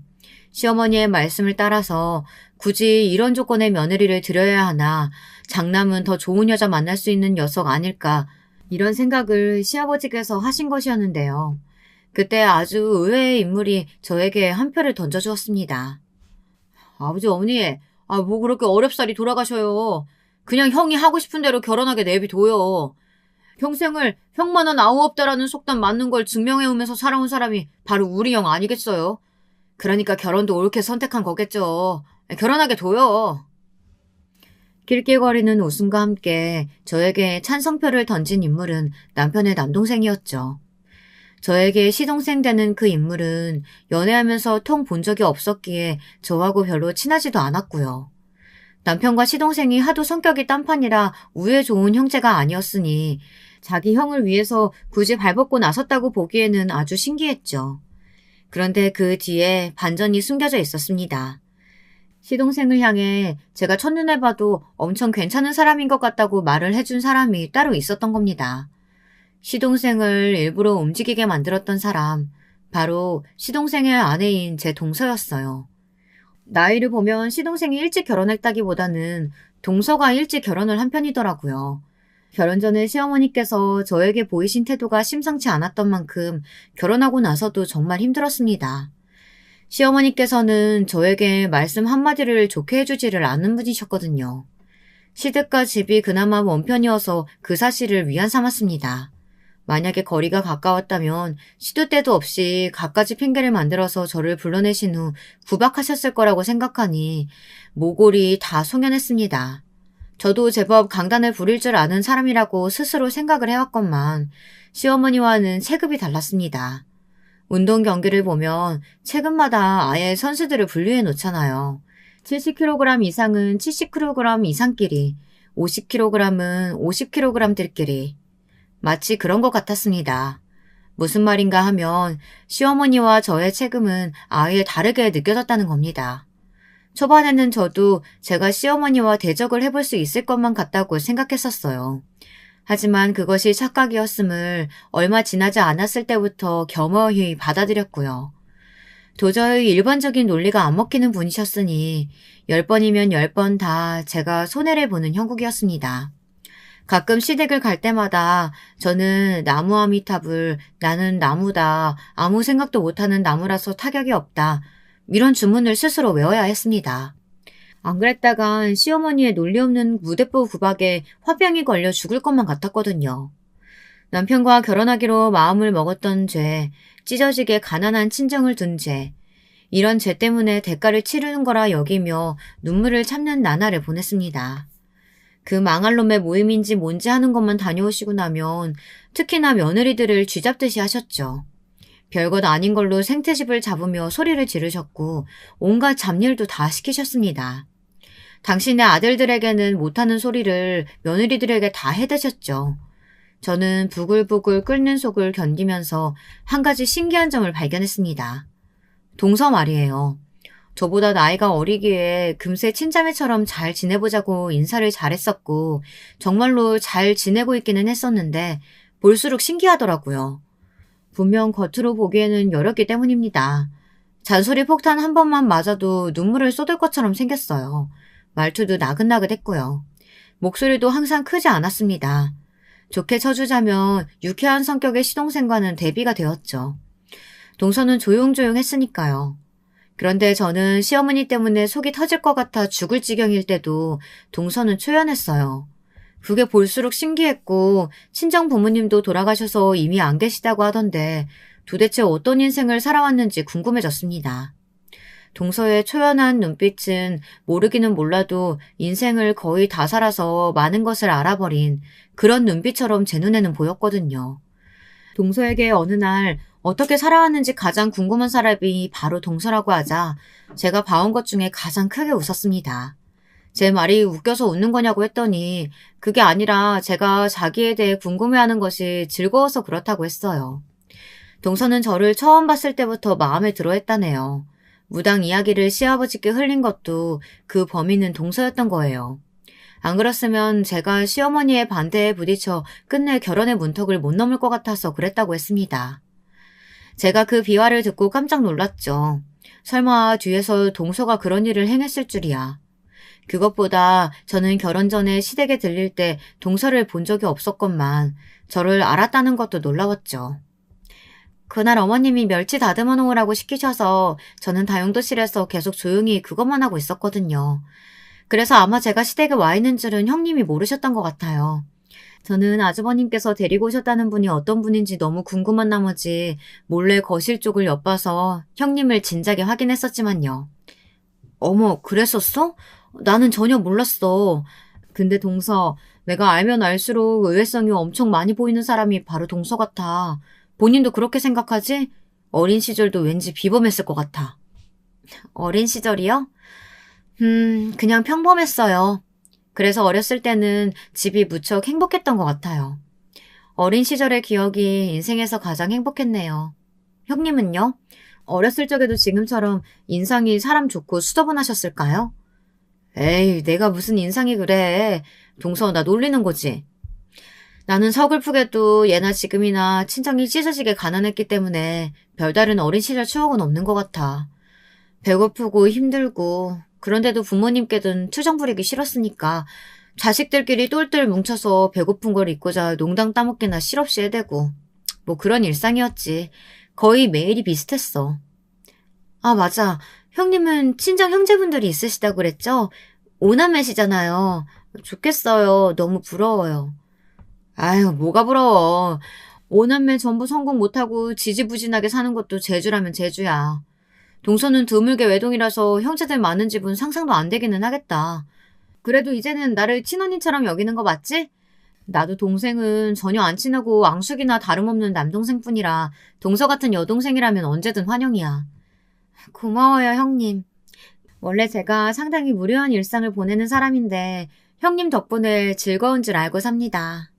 시어머니의 말씀을 따라서 굳이 이런 조건의 며느리를 들여야 하나 장남은 더 좋은 여자 만날 수 있는 녀석 아닐까 이런 생각을 시아버지께서 하신 것이었는데요. 그때 아주 의외의 인물이 저에게 한 표를 던져주었습니다. 아버지 어머니 뭐 그렇게 어렵사리 돌아가셔요. 그냥 형이 하고 싶은 대로 결혼하게 내비둬요. 평생을 형만은 아우 없다라는 속담 맞는 걸 증명해오면서 살아온 사람이 바로 우리 형 아니겠어요? 그러니까 결혼도 옳게 선택한 거겠죠. 결혼하게 둬요. 낄낄거리는 웃음과 함께 저에게 찬성표를 던진 인물은 남편의 남동생이었죠. 저에게 시동생 되는 그 인물은 연애하면서 통 본 적이 없었기에 저하고 별로 친하지도 않았고요. 남편과 시동생이 하도 성격이 딴판이라 우애 좋은 형제가 아니었으니 자기 형을 위해서 굳이 발벗고 나섰다고 보기에는 아주 신기했죠. 그런데 그 뒤에 반전이 숨겨져 있었습니다. 시동생을 향해 제가 첫눈에 봐도 엄청 괜찮은 사람인 것 같다고 말을 해준 사람이 따로 있었던 겁니다. 시동생을 일부러 움직이게 만들었던 사람, 바로 시동생의 아내인 제 동서였어요. 나이를 보면 시동생이 일찍 결혼했다기보다는 동서가 일찍 결혼을 한 편이더라고요. 결혼 전에 시어머니께서 저에게 보이신 태도가 심상치 않았던 만큼 결혼하고 나서도 정말 힘들었습니다. 시어머니께서는 저에게 말씀 한마디를 좋게 해주지를 않는 분이셨거든요. 시댁과 집이 그나마 먼 편이어서 그 사실을 위안 삼았습니다. 만약에 거리가 가까웠다면 시도 때도 없이 갖가지 핑계를 만들어서 저를 불러내신 후 구박하셨을 거라고 생각하니 모골이 다 송연했습니다. 저도 제법 강단을 부릴 줄 아는 사람이라고 스스로 생각을 해왔건만 시어머니와는 체급이 달랐습니다. 운동 경기를 보면 체급마다 아예 선수들을 분류해 놓잖아요. 70kg 이상은 70kg 이상끼리, 50kg은 50kg들끼리. 마치 그런 것 같았습니다. 무슨 말인가 하면 시어머니와 저의 책임은 아예 다르게 느껴졌다는 겁니다. 초반에는 저도 제가 시어머니와 대적을 해볼 수 있을 것만 같다고 생각했었어요. 하지만 그것이 착각이었음을 얼마 지나지 않았을 때부터 겸허히 받아들였고요. 도저히 일반적인 논리가 안 먹히는 분이셨으니 10번이면 10번 다 제가 손해를 보는 형국이었습니다. 가끔 시댁을 갈 때마다 저는 나무 아미탑을 나는 나무다, 아무 생각도 못하는 나무라서 타격이 없다, 이런 주문을 스스로 외워야 했습니다. 안 그랬다간 시어머니의 논리 없는 무대뽀 구박에 화병이 걸려 죽을 것만 같았거든요. 남편과 결혼하기로 마음을 먹었던 죄, 찢어지게 가난한 친정을 둔 죄, 이런 죄 때문에 대가를 치르는 거라 여기며 눈물을 참는 나날을 보냈습니다. 그 망할 놈의 모임인지 뭔지 하는 것만 다녀오시고 나면 특히나 며느리들을 쥐잡듯이 하셨죠. 별것 아닌 걸로 생태집을 잡으며 소리를 지르셨고 온갖 잡일도 다 시키셨습니다. 당신의 아들들에게는 못하는 소리를 며느리들에게 다 해대셨죠. 저는 부글부글 끓는 속을 견디면서 한 가지 신기한 점을 발견했습니다. 동서 말이에요. 저보다 나이가 어리기에 금세 친자매처럼 잘 지내보자고 인사를 잘했었고 정말로 잘 지내고 있기는 했었는데 볼수록 신기하더라고요. 분명 겉으로 보기에는 여렸기 때문입니다. 잔소리 폭탄 한 번만 맞아도 눈물을 쏟을 것처럼 생겼어요. 말투도 나긋나긋했고요. 목소리도 항상 크지 않았습니다. 좋게 쳐주자면 유쾌한 성격의 시동생과는 대비가 되었죠. 동서는 조용조용했으니까요. 그런데 저는 시어머니 때문에 속이 터질 것 같아 죽을 지경일 때도 동서는 초연했어요. 그게 볼수록 신기했고 친정 부모님도 돌아가셔서 이미 안 계시다고 하던데 도대체 어떤 인생을 살아왔는지 궁금해졌습니다. 동서의 초연한 눈빛은 모르기는 몰라도 인생을 거의 다 살아서 많은 것을 알아버린 그런 눈빛처럼 제 눈에는 보였거든요. 동서에게 어느 날 어떻게 살아왔는지 가장 궁금한 사람이 바로 동서라고 하자 제가 봐온 것 중에 가장 크게 웃었습니다. 제 말이 웃겨서 웃는 거냐고 했더니 그게 아니라 제가 자기에 대해 궁금해하는 것이 즐거워서 그렇다고 했어요. 동서는 저를 처음 봤을 때부터 마음에 들어 했다네요. 무당 이야기를 시아버지께 흘린 것도 그 범인은 동서였던 거예요. 안 그랬으면 제가 시어머니의 반대에 부딪혀 끝내 결혼의 문턱을 못 넘을 것 같아서 그랬다고 했습니다. 제가 그 비화를 듣고 깜짝 놀랐죠. 설마 뒤에서 동서가 그런 일을 행했을 줄이야. 그것보다 저는 결혼 전에 시댁에 들릴 때 동서를 본 적이 없었건만 저를 알았다는 것도 놀라웠죠. 그날 어머님이 멸치 다듬어 놓으라고 시키셔서 저는 다용도실에서 계속 조용히 그것만 하고 있었거든요. 그래서 아마 제가 시댁에 와 있는 줄은 형님이 모르셨던 것 같아요. 저는 아주버님께서 데리고 오셨다는 분이 어떤 분인지 너무 궁금한 나머지 몰래 거실 쪽을 엿봐서 형님을 진작에 확인했었지만요. 어머, 그랬었어? 나는 전혀 몰랐어. 근데 동서, 내가 알면 알수록 의외성이 엄청 많이 보이는 사람이 바로 동서 같아. 본인도 그렇게 생각하지? 어린 시절도 왠지 비범했을 것 같아. 어린 시절이요? 그냥 평범했어요. 그래서 어렸을 때는 집이 무척 행복했던 것 같아요. 어린 시절의 기억이 인생에서 가장 행복했네요. 형님은요? 어렸을 적에도 지금처럼 인상이 사람 좋고 수더분하셨을까요? 에이, 내가 무슨 인상이 그래. 동서, 나 놀리는 거지. 나는 서글프게도 예나 지금이나 친정이 찢어지게 가난했기 때문에 별다른 어린 시절 추억은 없는 것 같아. 배고프고 힘들고 그런데도 부모님께든 투정 부리기 싫었으니까 자식들끼리 똘똘 뭉쳐서 배고픈 걸 잊고자 농당 따먹기나 실없이 해대고 뭐 그런 일상이었지. 거의 매일이 비슷했어. 아, 맞아. 형님은 친정 형제분들이 있으시다고 그랬죠? 오남매시잖아요. 좋겠어요. 너무 부러워요. 아유, 뭐가 부러워. 오남매 전부 성공 못하고 지지부진하게 사는 것도 재주라면 재주야. 동서는 드물게 외동이라서 형제들 많은 집은 상상도 안 되기는 하겠다. 그래도 이제는 나를 친언니처럼 여기는 거 맞지? 나도 동생은 전혀 안 친하고 앙숙이나 다름없는 남동생뿐이라 동서 같은 여동생이라면 언제든 환영이야. 고마워요, 형님. 원래 제가 상당히 무료한 일상을 보내는 사람인데 형님 덕분에 즐거운 줄 알고 삽니다.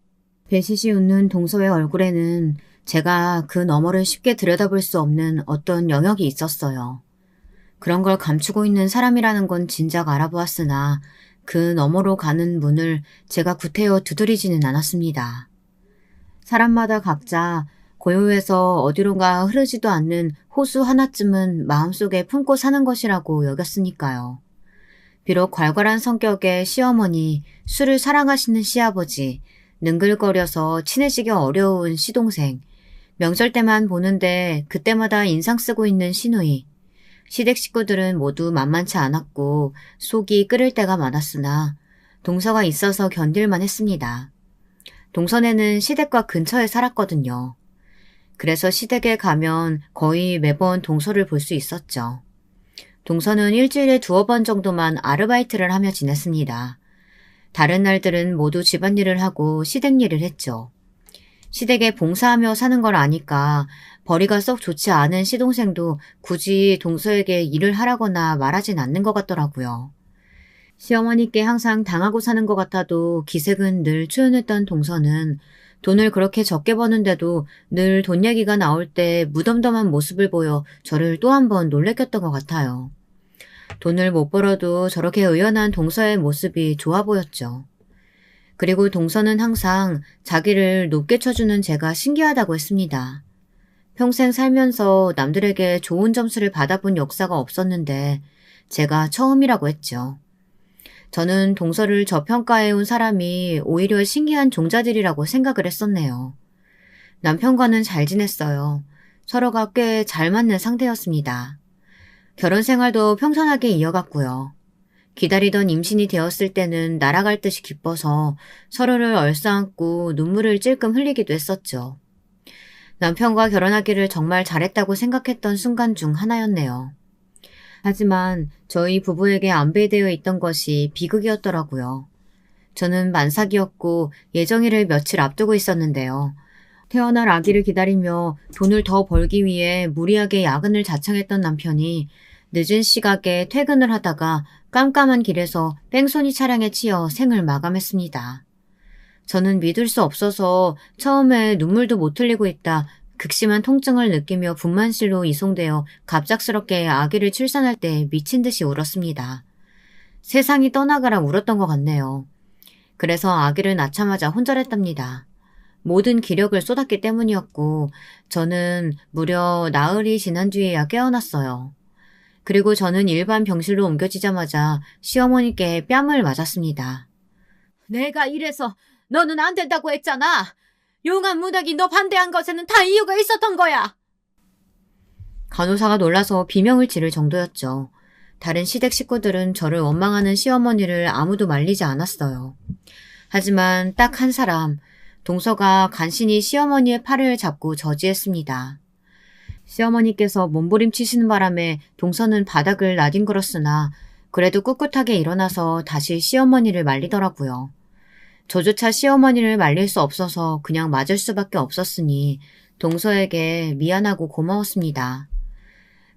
배시시 웃는 동서의 얼굴에는 제가 그 너머를 쉽게 들여다볼 수 없는 어떤 영역이 있었어요. 그런 걸 감추고 있는 사람이라는 건 진작 알아보았으나 그 너머로 가는 문을 제가 구태여 두드리지는 않았습니다. 사람마다 각자 고요해서 어디론가 흐르지도 않는 호수 하나쯤은 마음속에 품고 사는 것이라고 여겼으니까요. 비록 괄괄한 성격의 시어머니, 술을 사랑하시는 시아버지, 능글거려서 친해지기 어려운 시동생, 명절 때만 보는데 그때마다 인상 쓰고 있는 시누이, 시댁 식구들은 모두 만만치 않았고 속이 끓을 때가 많았으나 동서가 있어서 견딜만 했습니다. 동선에는 시댁과 근처에 살았거든요. 그래서 시댁에 가면 거의 매번 동서를 볼 수 있었죠. 동서는 일주일에 2번 정도만 아르바이트를 하며 지냈습니다. 다른 날들은 모두 집안일을 하고 시댁 일을 했죠. 시댁에 봉사하며 사는 걸 아니까 벌이가 썩 좋지 않은 시동생도 굳이 동서에게 일을 하라거나 말하진 않는 것 같더라고요. 시어머니께 항상 당하고 사는 것 같아도 기색은 늘 초연했던 동서는 돈을 그렇게 적게 버는데도 늘 돈 얘기가 나올 때 무덤덤한 모습을 보여 저를 또 한 번 놀래켰던 것 같아요. 돈을 못 벌어도 저렇게 의연한 동서의 모습이 좋아 보였죠. 그리고 동서는 항상 자기를 높게 쳐주는 제가 신기하다고 했습니다. 평생 살면서 남들에게 좋은 점수를 받아본 역사가 없었는데 제가 처음이라고 했죠. 저는 동서를 저평가해온 사람이 오히려 신기한 종자들이라고 생각을 했었네요. 남편과는 잘 지냈어요. 서로가 꽤 잘 맞는 상태였습니다. 결혼 생활도 평탄하게 이어갔고요. 기다리던 임신이 되었을 때는 날아갈 듯이 기뻐서 서로를 얼싸안고 눈물을 찔끔 흘리기도 했었죠. 남편과 결혼하기를 정말 잘했다고 생각했던 순간 중 하나였네요. 하지만 저희 부부에게 안배되어 있던 것이 비극이었더라고요. 저는 만삭이었고 예정일을 며칠 앞두고 있었는데요. 태어날 아기를 기다리며 돈을 더 벌기 위해 무리하게 야근을 자청했던 남편이 늦은 시각에 퇴근을 하다가 깜깜한 길에서 뺑소니 차량에 치여 생을 마감했습니다. 저는 믿을 수 없어서 처음에 눈물도 못 흘리고 있다 극심한 통증을 느끼며 분만실로 이송되어 갑작스럽게 아기를 출산할 때 미친 듯이 울었습니다. 세상이 떠나가라 울었던 것 같네요. 그래서 아기를 낳자마자 혼절했답니다. 모든 기력을 쏟았기 때문이었고 저는 무려 나흘이 지난 뒤에야 깨어났어요. 그리고 저는 일반 병실로 옮겨지자마자 시어머니께 뺨을 맞았습니다. 내가 이래서 너는 안 된다고 했잖아. 용한 문학이 너 반대한 것에는 다 이유가 있었던 거야. 간호사가 놀라서 비명을 지를 정도였죠. 다른 시댁 식구들은 저를 원망하는 시어머니를 아무도 말리지 않았어요. 하지만 딱 한 사람, 동서가 간신히 시어머니의 팔을 잡고 저지했습니다. 시어머니께서 몸부림치시는 바람에 동서는 바닥을 나뒹굴었으나 그래도 꿋꿋하게 일어나서 다시 시어머니를 말리더라고요. 저조차 시어머니를 말릴 수 없어서 그냥 맞을 수밖에 없었으니 동서에게 미안하고 고마웠습니다.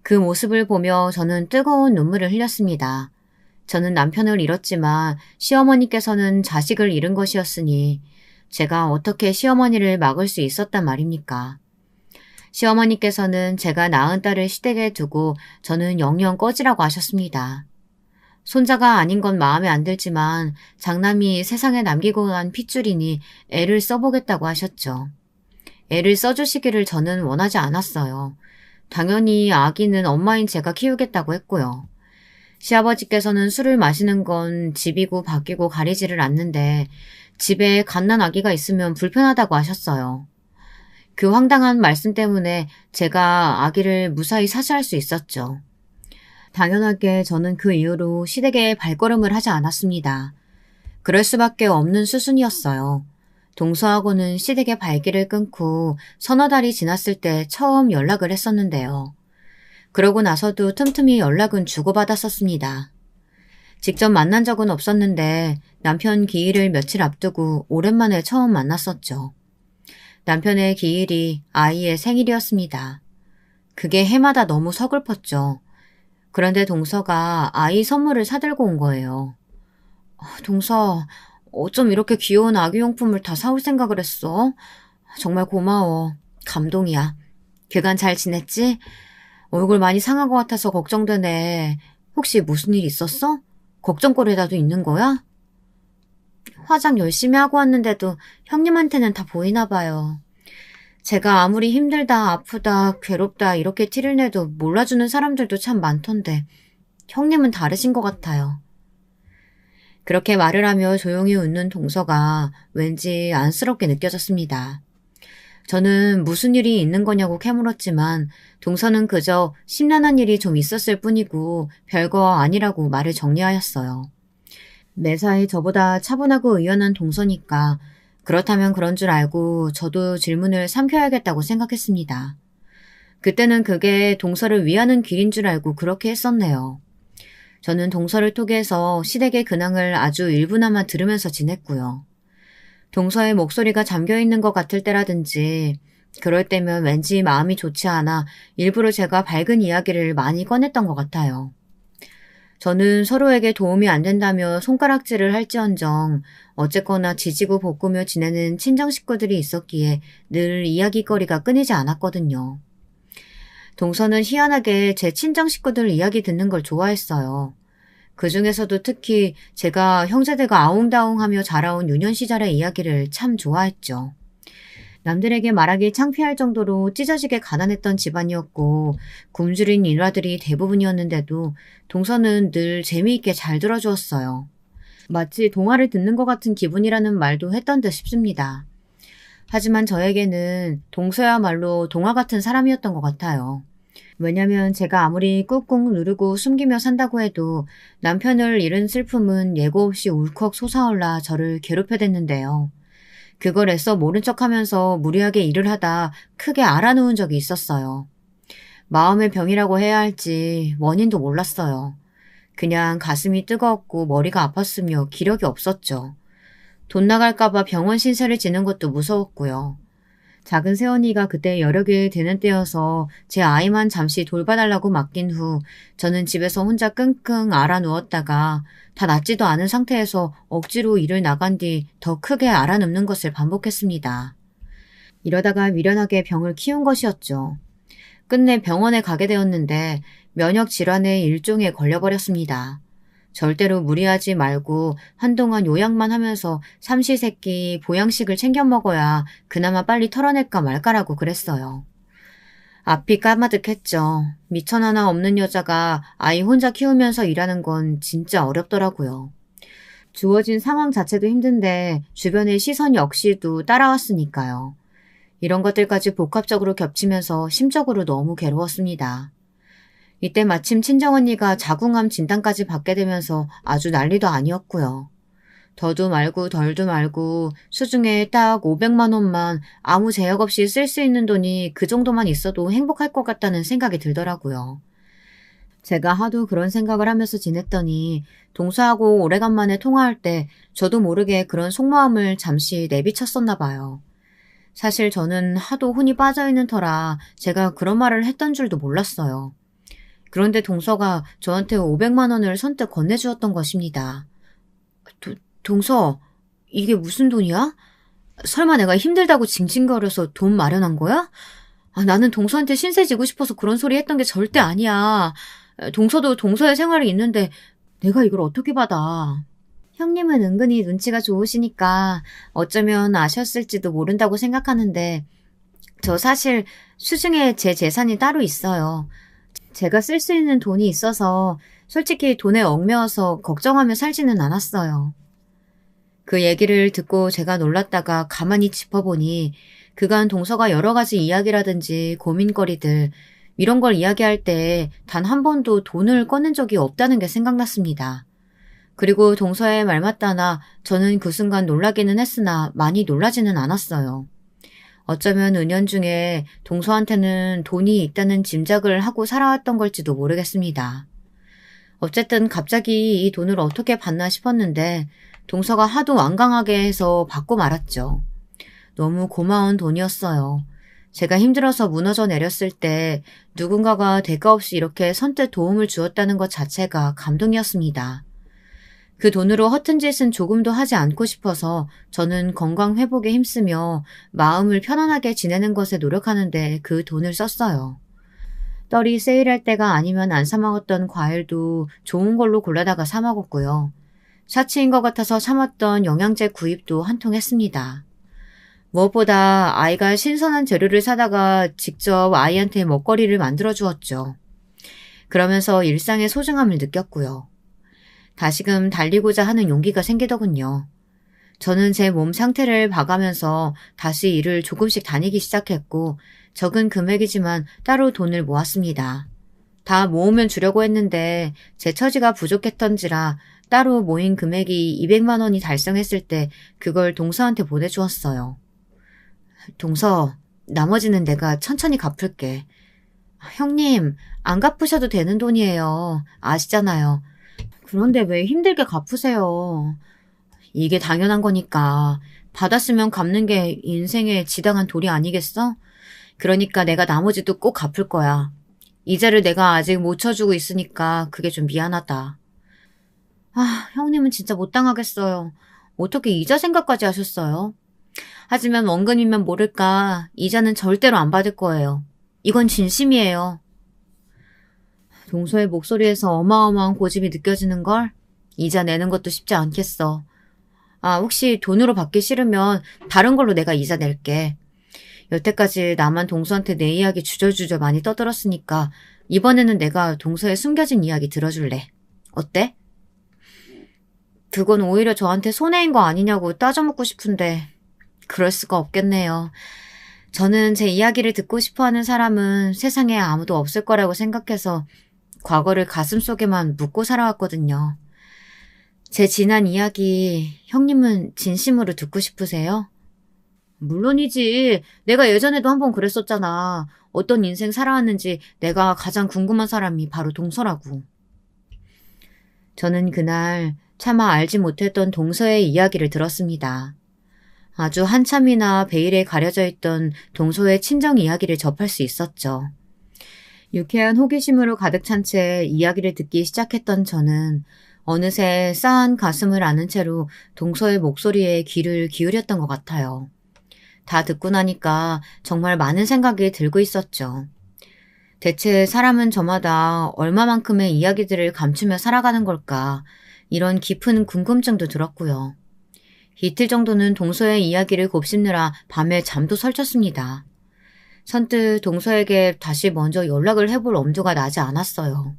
그 모습을 보며 저는 뜨거운 눈물을 흘렸습니다. 저는 남편을 잃었지만 시어머니께서는 자식을 잃은 것이었으니 제가 어떻게 시어머니를 막을 수 있었단 말입니까? 시어머니께서는 제가 낳은 딸을 시댁에 두고 저는 영영 꺼지라고 하셨습니다. 손자가 아닌 건 마음에 안 들지만 장남이 세상에 남기고 간 핏줄이니 애를 써보겠다고 하셨죠. 애를 써주시기를 저는 원하지 않았어요. 당연히 아기는 엄마인 제가 키우겠다고 했고요. 시아버지께서는 술을 마시는 건 집이고 밖이고 가리지를 않는데 집에 갓난 아기가 있으면 불편하다고 하셨어요. 그 황당한 말씀 때문에 제가 아기를 무사히 사시할 수 있었죠. 당연하게 저는 그 이후로 시댁에 발걸음을 하지 않았습니다. 그럴 수밖에 없는 수순이었어요. 동서하고는 시댁의 발길을 끊고 서너 달이 지났을 때 처음 연락을 했었는데요. 그러고 나서도 틈틈이 연락은 주고받았었습니다. 직접 만난 적은 없었는데 남편 기일을 며칠 앞두고 오랜만에 처음 만났었죠. 남편의 기일이 아이의 생일이었습니다. 그게 해마다 너무 서글펐죠. 그런데 동서가 아이 선물을 사들고 온 거예요. 동서, 어쩜 이렇게 귀여운 아기용품을 다 사올 생각을 했어? 정말 고마워. 감동이야. 그간 잘 지냈지? 얼굴 많이 상한 것 같아서 걱정되네. 혹시 무슨 일 있었어? 걱정거리라도 있는 거야? 화장 열심히 하고 왔는데도 형님한테는 다 보이나 봐요. 제가 아무리 힘들다, 아프다, 괴롭다 이렇게 티를 내도 몰라주는 사람들도 참 많던데 형님은 다르신 것 같아요. 그렇게 말을 하며 조용히 웃는 동서가 왠지 안쓰럽게 느껴졌습니다. 저는 무슨 일이 있는 거냐고 캐물었지만 동서는 그저 심란한 일이 좀 있었을 뿐이고 별거 아니라고 말을 정리하였어요. 매사에 저보다 차분하고 의연한 동서니까 그렇다면 그런 줄 알고 저도 질문을 삼켜야겠다고 생각했습니다. 그때는 그게 동서를 위하는 길인 줄 알고 그렇게 했었네요. 저는 동서를 통해서 시댁의 근황을 아주 일부나마 들으면서 지냈고요. 동서의 목소리가 잠겨있는 것 같을 때라든지 그럴 때면 왠지 마음이 좋지 않아 일부러 제가 밝은 이야기를 많이 꺼냈던 것 같아요. 저는 서로에게 도움이 안 된다며 손가락질을 할지언정 어쨌거나 지지고 볶으며 지내는 친정 식구들이 있었기에 늘 이야기거리가 끊이지 않았거든요. 동서는 희한하게 제 친정 식구들 이야기 듣는 걸 좋아했어요. 그 중에서도 특히 제가 형제들과 아웅다웅하며 자라온 유년 시절의 이야기를 참 좋아했죠. 남들에게 말하기 창피할 정도로 찢어지게 가난했던 집안이었고 굶주린 일화들이 대부분이었는데도 동서는 늘 재미있게 잘 들어주었어요. 마치 동화를 듣는 것 같은 기분이라는 말도 했던 듯 싶습니다. 하지만 저에게는 동서야말로 동화 같은 사람이었던 것 같아요. 왜냐면 제가 아무리 꾹꾹 누르고 숨기며 산다고 해도 남편을 잃은 슬픔은 예고 없이 울컥 솟아올라 저를 괴롭혀댔는데요. 그걸 애써 모른 척하면서 무리하게 일을 하다 크게 알아놓은 적이 있었어요. 마음의 병이라고 해야 할지 원인도 몰랐어요. 그냥 가슴이 뜨거웠고 머리가 아팠으며 기력이 없었죠. 돈 나갈까봐 병원 신세를 지는 것도 무서웠고요. 작은 새언니가 그때 여력이 되는 때여서 제 아이만 잠시 돌봐달라고 맡긴 후 저는 집에서 혼자 끙끙 앓아 누웠다가 다 낫지도 않은 상태에서 억지로 일을 나간 뒤 더 크게 앓아 눕는 것을 반복했습니다. 이러다가 미련하게 병을 키운 것이었죠. 끝내 병원에 가게 되었는데 면역 질환의 일종에 걸려버렸습니다. 절대로 무리하지 말고 한동안 요양만 하면서 삼시세끼 보양식을 챙겨 먹어야 그나마 빨리 털어낼까 말까라고 그랬어요. 앞이 까마득했죠. 미천 하나 없는 여자가 아이 혼자 키우면서 일하는 건 진짜 어렵더라고요. 주어진 상황 자체도 힘든데 주변의 시선 역시도 따라왔으니까요. 이런 것들까지 복합적으로 겹치면서 심적으로 너무 괴로웠습니다. 이때 마침 친정언니가 자궁암 진단까지 받게 되면서 아주 난리도 아니었고요. 더도 말고 덜도 말고 수중에 딱 500만 원만 아무 제약 없이 쓸 수 있는 돈이 그 정도만 있어도 행복할 것 같다는 생각이 들더라고요. 제가 하도 그런 생각을 하면서 지냈더니 동서하고 오래간만에 통화할 때 저도 모르게 그런 속마음을 잠시 내비쳤었나 봐요. 사실 저는 하도 혼이 빠져있는 터라 제가 그런 말을 했던 줄도 몰랐어요. 그런데 동서가 저한테 500만 원을 선뜻 건네주었던 것입니다. 동서, 이게 무슨 돈이야? 설마 내가 힘들다고 징징거려서 돈 마련한 거야? 나는 동서한테 신세 지고 싶어서 그런 소리 했던 게 절대 아니야. 동서도 동서의 생활이 있는데 내가 이걸 어떻게 받아? 형님은 은근히 눈치가 좋으시니까 어쩌면 아셨을지도 모른다고 생각하는데 저 사실 수중에 제 재산이 따로 있어요. 제가 쓸 수 있는 돈이 있어서 솔직히 돈에 얽매여서 걱정하며 살지는 않았어요. 그 얘기를 듣고 제가 놀랐다가 가만히 짚어보니 그간 동서가 여러 가지 이야기라든지 고민거리들 이런 걸 이야기할 때 단 한 번도 돈을 꺼낸 적이 없다는 게 생각났습니다. 그리고 동서의 말 맞다나 저는 그 순간 놀라기는 했으나 많이 놀라지는 않았어요. 어쩌면 은연중에 동서한테는 돈이 있다는 짐작을 하고 살아왔던 걸지도 모르겠습니다. 어쨌든 갑자기 이 돈을 어떻게 받나 싶었는데 동서가 하도 완강하게 해서 받고 말았죠. 너무 고마운 돈이었어요. 제가 힘들어서 무너져 내렸을 때 누군가가 대가 없이 이렇게 선뜻 도움을 주었다는 것 자체가 감동이었습니다. 그 돈으로 허튼 짓은 조금도 하지 않고 싶어서 저는 건강 회복에 힘쓰며 마음을 편안하게 지내는 것에 노력하는데 그 돈을 썼어요. 떨이 세일할 때가 아니면 안 사 먹었던 과일도 좋은 걸로 골라다가 사 먹었고요. 샤치인 것 같아서 참았던 영양제 구입도 한 통 했습니다. 무엇보다 아이가 신선한 재료를 사다가 직접 아이한테 먹거리를 만들어 주었죠. 그러면서 일상의 소중함을 느꼈고요. 다시금 달리고자 하는 용기가 생기더군요. 저는 제 몸 상태를 봐가면서 다시 일을 조금씩 다니기 시작했고 적은 금액이지만 따로 돈을 모았습니다. 다 모으면 주려고 했는데 제 처지가 부족했던지라 따로 모인 금액이 200만 원이 달성했을 때 그걸 동서한테 보내주었어요. 동서, 나머지는 내가 천천히 갚을게. 형님, 안 갚으셔도 되는 돈이에요. 아시잖아요. 그런데 왜 힘들게 갚으세요? 이게 당연한 거니까. 받았으면 갚는 게 인생의 지당한 도리 아니겠어? 그러니까 내가 나머지도 꼭 갚을 거야. 이자를 내가 아직 못 쳐주고 있으니까 그게 좀 미안하다. 아, 형님은 진짜 못 당하겠어요. 어떻게 이자 생각까지 하셨어요? 하지만 원금이면 모를까 이자는 절대로 안 받을 거예요. 이건 진심이에요. 동서의 목소리에서 어마어마한 고집이 느껴지는걸? 이자 내는 것도 쉽지 않겠어. 아, 혹시 돈으로 받기 싫으면 다른 걸로 내가 이자 낼게. 여태까지 나만 동서한테 내 이야기 주저주저 많이 떠들었으니까 이번에는 내가 동서의 숨겨진 이야기 들어줄래. 어때? 그건 오히려 저한테 손해인 거 아니냐고 따져묻고 싶은데 그럴 수가 없겠네요. 저는 제 이야기를 듣고 싶어하는 사람은 세상에 아무도 없을 거라고 생각해서 과거를 가슴속에만 묻고 살아왔거든요. 제 지난 이야기 형님은 진심으로 듣고 싶으세요? 물론이지. 내가 예전에도 한번 그랬었잖아. 어떤 인생 살아왔는지 내가 가장 궁금한 사람이 바로 동서라고. 저는 그날 차마 알지 못했던 동서의 이야기를 들었습니다. 아주 한참이나 베일에 가려져 있던 동서의 친정 이야기를 접할 수 있었죠. 유쾌한 호기심으로 가득 찬 채 이야기를 듣기 시작했던 저는 어느새 싸한 가슴을 아는 채로 동서의 목소리에 귀를 기울였던 것 같아요. 다 듣고 나니까 정말 많은 생각이 들고 있었죠. 대체 사람은 저마다 얼마만큼의 이야기들을 감추며 살아가는 걸까? 이런 깊은 궁금증도 들었고요. 이틀 정도는 동서의 이야기를 곱씹느라 밤에 잠도 설쳤습니다. 선뜻 동서에게 다시 먼저 연락을 해볼 엄두가 나지 않았어요.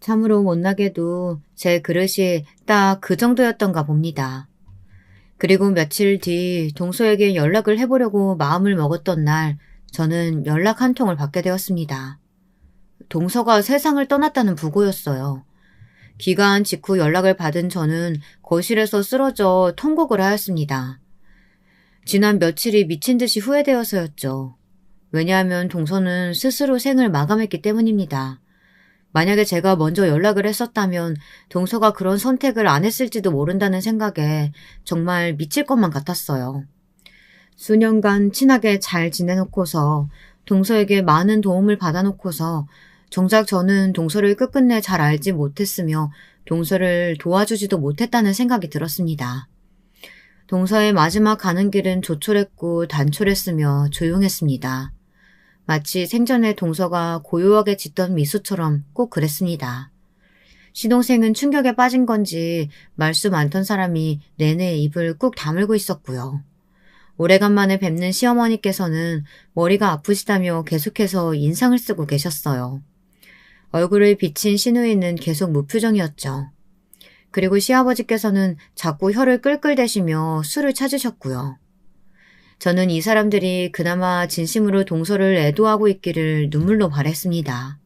참으로 못나게도 제 그릇이 딱 그 정도였던가 봅니다. 그리고 며칠 뒤 동서에게 연락을 해보려고 마음을 먹었던 날 저는 연락 한 통을 받게 되었습니다. 동서가 세상을 떠났다는 부고였어요. 귀가한 직후 연락을 받은 저는 거실에서 쓰러져 통곡을 하였습니다. 지난 며칠이 미친 듯이 후회되어서였죠. 왜냐하면 동서는 스스로 생을 마감했기 때문입니다. 만약에 제가 먼저 연락을 했었다면 동서가 그런 선택을 안 했을지도 모른다는 생각에 정말 미칠 것만 같았어요. 수년간 친하게 잘 지내놓고서 동서에게 많은 도움을 받아놓고서 정작 저는 동서를 끝끝내 잘 알지 못했으며 동서를 도와주지도 못했다는 생각이 들었습니다. 동서의 마지막 가는 길은 조촐했고 단촐했으며 조용했습니다. 마치 생전에 동서가 고요하게 짓던 미소처럼 꼭 그랬습니다. 시동생은 충격에 빠진 건지 말수 많던 사람이 내내 입을 꾹 다물고 있었고요. 오래간만에 뵙는 시어머니께서는 머리가 아프시다며 계속해서 인상을 쓰고 계셨어요. 얼굴을 비친 시누이는 계속 무표정이었죠. 그리고 시아버지께서는 자꾸 혀를 끌끌대시며 술을 찾으셨고요. 저는 이 사람들이 그나마 진심으로 동서를 애도하고 있기를 눈물로 바랬습니다.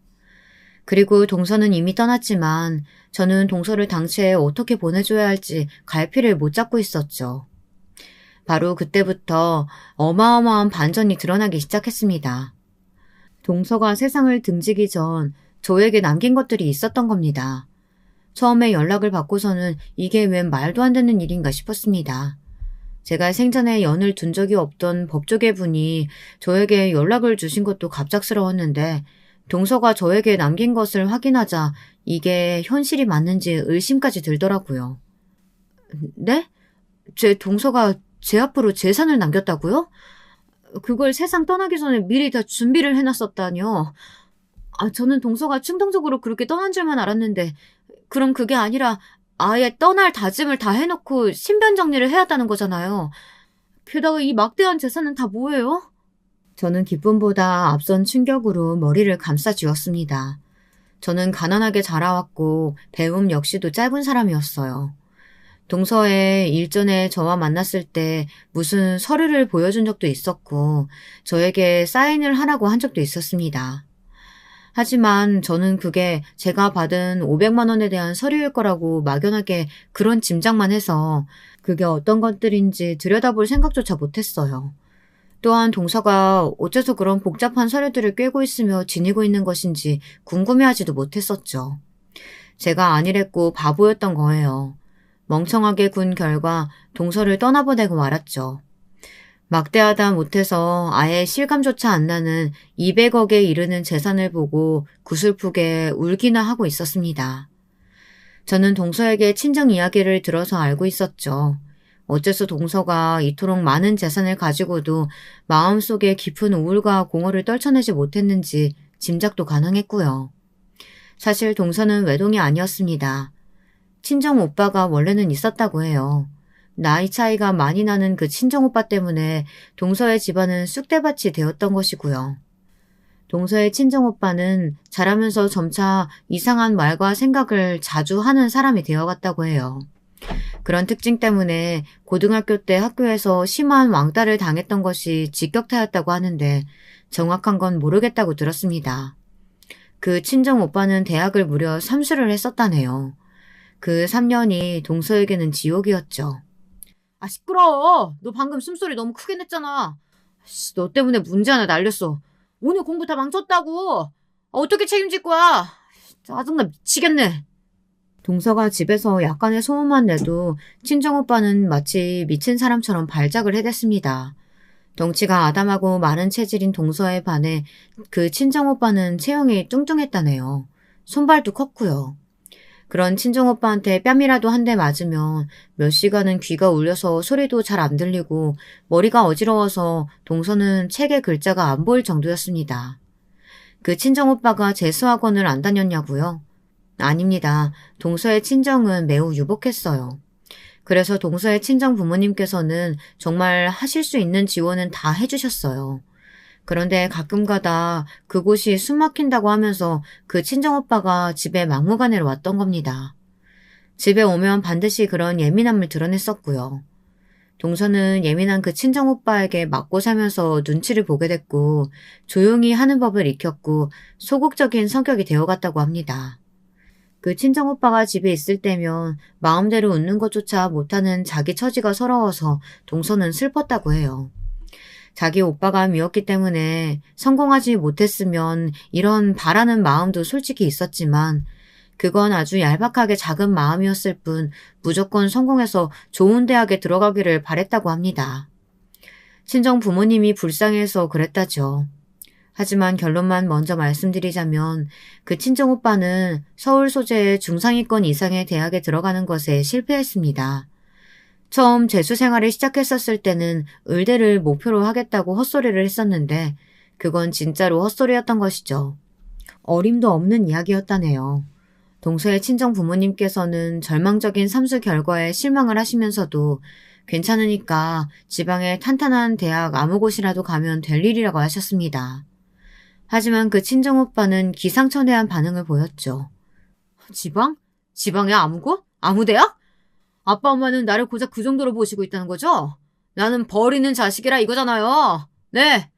그리고 동서는 이미 떠났지만 저는 동서를 당최 어떻게 보내줘야 할지 갈피를 못 잡고 있었죠. 바로 그때부터 어마어마한 반전이 드러나기 시작했습니다. 동서가 세상을 등지기 전 저에게 남긴 것들이 있었던 겁니다. 처음에 연락을 받고서는 이게 웬 말도 안 되는 일인가 싶었습니다. 제가 생전에 연을 둔 적이 없던 법조계 분이 저에게 연락을 주신 것도 갑작스러웠는데 동서가 저에게 남긴 것을 확인하자 이게 현실이 맞는지 의심까지 들더라고요. 네? 제 동서가 제 앞으로 재산을 남겼다고요? 그걸 세상 떠나기 전에 미리 다 준비를 해놨었다뇨. 저는 동서가 충동적으로 그렇게 떠난 줄만 알았는데 그럼 그게 아니라 아예 떠날 다짐을 다 해놓고 신변 정리를 해왔다는 거잖아요. 게다가 이 막대한 재산은 다 뭐예요? 저는 기쁨보다 앞선 충격으로 머리를 감싸 쥐었습니다. 저는 가난하게 자라왔고 배움 역시도 짧은 사람이었어요. 동서에 일전에 저와 만났을 때 무슨 서류를 보여준 적도 있었고 저에게 사인을 하라고 한 적도 있었습니다. 하지만 저는 그게 제가 받은 500만 원에 대한 서류일 거라고 막연하게 그런 짐작만 해서 그게 어떤 것들인지 들여다볼 생각조차 못했어요. 또한 동서가 어째서 그런 복잡한 서류들을 꿰고 있으며 지니고 있는 것인지 궁금해하지도 못했었죠. 제가 안일했고 바보였던 거예요. 멍청하게 군 결과 동서를 떠나보내고 말았죠. 막대하다 못해서 아예 실감조차 안 나는 200억에 이르는 재산을 보고 구슬프게 울기나 하고 있었습니다. 저는 동서에게 친정 이야기를 들어서 알고 있었죠. 어째서 동서가 이토록 많은 재산을 가지고도 마음속에 깊은 우울과 공허를 떨쳐내지 못했는지 짐작도 가능했고요. 사실 동서는 외동이 아니었습니다. 친정 오빠가 원래는 있었다고 해요. 나이 차이가 많이 나는 그 친정오빠 때문에 동서의 집안은 쑥대밭이 되었던 것이고요. 동서의 친정오빠는 자라면서 점차 이상한 말과 생각을 자주 하는 사람이 되어갔다고 해요. 그런 특징 때문에 고등학교 때 학교에서 심한 왕따를 당했던 것이 직격타였다고 하는데 정확한 건 모르겠다고 들었습니다. 그 친정오빠는 대학을 무려 3수를 했었다네요. 그 3년이 동서에게는 지옥이었죠. 시끄러워. 너 방금 숨소리 너무 크게 냈잖아. 너 때문에 문제 하나 날렸어. 오늘 공부 다 망쳤다고. 어떻게 책임질 거야? 짜증나 미치겠네. 동서가 집에서 약간의 소음만 내도 친정오빠는 마치 미친 사람처럼 발작을 해댔습니다. 덩치가 아담하고 마른 체질인 동서에 반해 그 친정오빠는 체형이 뚱뚱했다네요. 손발도 컸고요. 그런 친정오빠한테 뺨이라도 한 대 맞으면 몇 시간은 귀가 울려서 소리도 잘 안 들리고 머리가 어지러워서 동서는 책의 글자가 안 보일 정도였습니다. 그 친정오빠가 재수학원을 안 다녔냐고요? 아닙니다. 동서의 친정은 매우 유복했어요. 그래서 동서의 친정 부모님께서는 정말 하실 수 있는 지원은 다 해주셨어요. 그런데 가끔가다 그곳이 숨 막힌다고 하면서 그 친정오빠가 집에 막무가내로 왔던 겁니다. 집에 오면 반드시 그런 예민함을 드러냈었고요. 동서는 예민한 그 친정오빠에게 맞고 살면서 눈치를 보게 됐고 조용히 하는 법을 익혔고 소극적인 성격이 되어갔다고 합니다. 그 친정오빠가 집에 있을 때면 마음대로 웃는 것조차 못하는 자기 처지가 서러워서 동서는 슬펐다고 해요. 자기 오빠가 미웠기 때문에 성공하지 못했으면 이런 바라는 마음도 솔직히 있었지만 그건 아주 얄팍하게 작은 마음이었을 뿐 무조건 성공해서 좋은 대학에 들어가기를 바랬다고 합니다. 친정 부모님이 불쌍해서 그랬다죠. 하지만 결론만 먼저 말씀드리자면 그 친정오빠는 서울 소재의 중상위권 이상의 대학에 들어가는 것에 실패했습니다. 처음 재수 생활을 시작했었을 때는 의대를 목표로 하겠다고 헛소리를 했었는데 그건 진짜로 헛소리였던 것이죠. 어림도 없는 이야기였다네요. 동서의 친정 부모님께서는 절망적인 삼수 결과에 실망을 하시면서도 괜찮으니까 지방의 탄탄한 대학 아무 곳이라도 가면 될 일이라고 하셨습니다. 하지만 그 친정오빠는 기상천외한 반응을 보였죠. 지방? 지방의 아무 곳? 아무 대학? 아빠 엄마는 나를 고작 그 정도로 보시고 있다는 거죠? 나는 버리는 자식이라 이거잖아요. 네,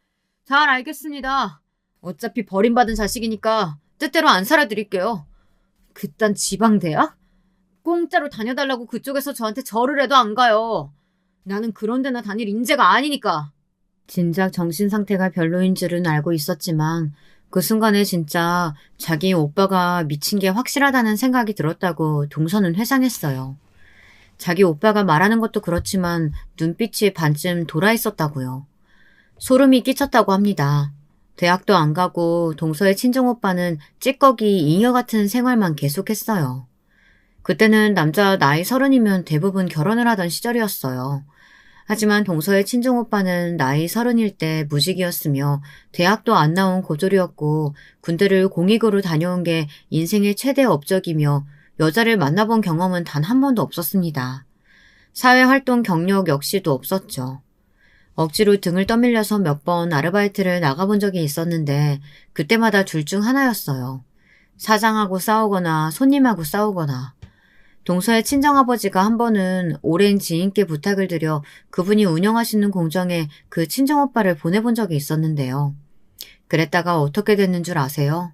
잘 알겠습니다. 어차피 버림받은 자식이니까 뜻대로 안 살아드릴게요. 그딴 지방대학? 공짜로 다녀달라고 그쪽에서 저한테 절을 해도 안 가요. 나는 그런 데나 다닐 인재가 아니니까. 진작 정신 상태가 별로인 줄은 알고 있었지만 그 순간에 진짜 자기 오빠가 미친 게 확실하다는 생각이 들었다고 동서는 회상했어요. 자기 오빠가 말하는 것도 그렇지만 눈빛이 반쯤 돌아 있었다고요. 소름이 끼쳤다고 합니다. 대학도 안 가고 동서의 친정오빠는 찌꺼기 잉여 같은 생활만 계속했어요. 그때는 남자 나이 30이면 대부분 결혼을 하던 시절이었어요. 하지만 동서의 친정오빠는 나이 30일 때 무직이었으며 대학도 안 나온 고졸이었고 군대를 공익으로 다녀온 게 인생의 최대 업적이며 여자를 만나본 경험은 단 한 번도 없었습니다. 사회활동 경력 역시도 없었죠. 억지로 등을 떠밀려서 몇 번 아르바이트를 나가본 적이 있었는데 그때마다 둘 중 하나였어요. 사장하고 싸우거나 손님하고 싸우거나. 동서의 친정아버지가 한 번은 오랜 지인께 부탁을 드려 그분이 운영하시는 공장에 그 친정오빠를 보내본 적이 있었는데요. 그랬다가 어떻게 됐는 줄 아세요?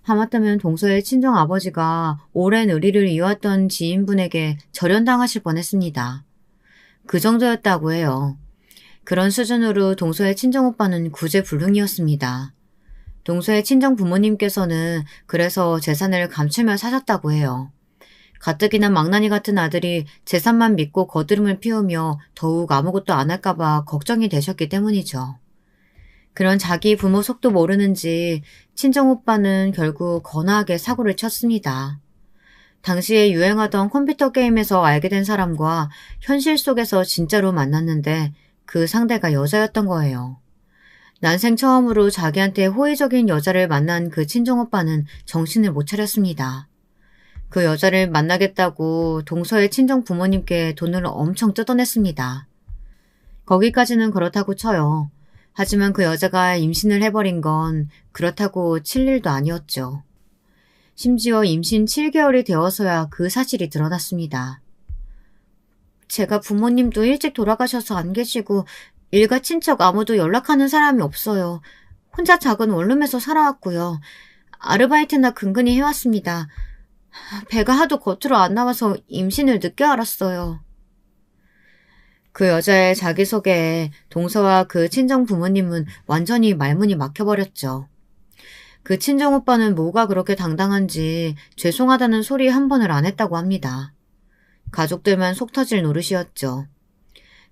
하마터면 동서의 친정아버지가 오랜 의리를 이어왔던 지인분에게 절연당하실 뻔했습니다. 그 정도였다고 해요. 그런 수준으로 동서의 친정오빠는 구제불능이었습니다. 동서의 친정 부모님께서는 그래서 재산을 감추며 사셨다고 해요. 가뜩이나 망나니 같은 아들이 재산만 믿고 거드름을 피우며 더욱 아무것도 안 할까봐 걱정이 되셨기 때문이죠. 그런 자기 부모 속도 모르는지 친정오빠는 결국 거나하게 사고를 쳤습니다. 당시에 유행하던 컴퓨터 게임에서 알게 된 사람과 현실 속에서 진짜로 만났는데 그 상대가 여자였던 거예요. 난생 처음으로 자기한테 호의적인 여자를 만난 그 친정오빠는 정신을 못 차렸습니다. 그 여자를 만나겠다고 동서의 친정 부모님께 돈을 엄청 뜯어냈습니다. 거기까지는 그렇다고 쳐요. 하지만 그 여자가 임신을 해버린 건 그렇다고 칠 일도 아니었죠. 심지어 임신 7개월이 되어서야 그 사실이 드러났습니다. 제가 부모님도 일찍 돌아가셔서 안 계시고 일가 친척 아무도 연락하는 사람이 없어요. 혼자 작은 원룸에서 살아왔고요. 아르바이트나 근근히 해왔습니다. 배가 하도 겉으로 안 나와서 임신을 늦게 알았어요. 그 여자의 자기소개에 동서와 그 친정 부모님은 완전히 말문이 막혀버렸죠. 그 친정오빠는 뭐가 그렇게 당당한지 죄송하다는 소리 한 번을 안 했다고 합니다. 가족들만 속 터질 노릇이었죠.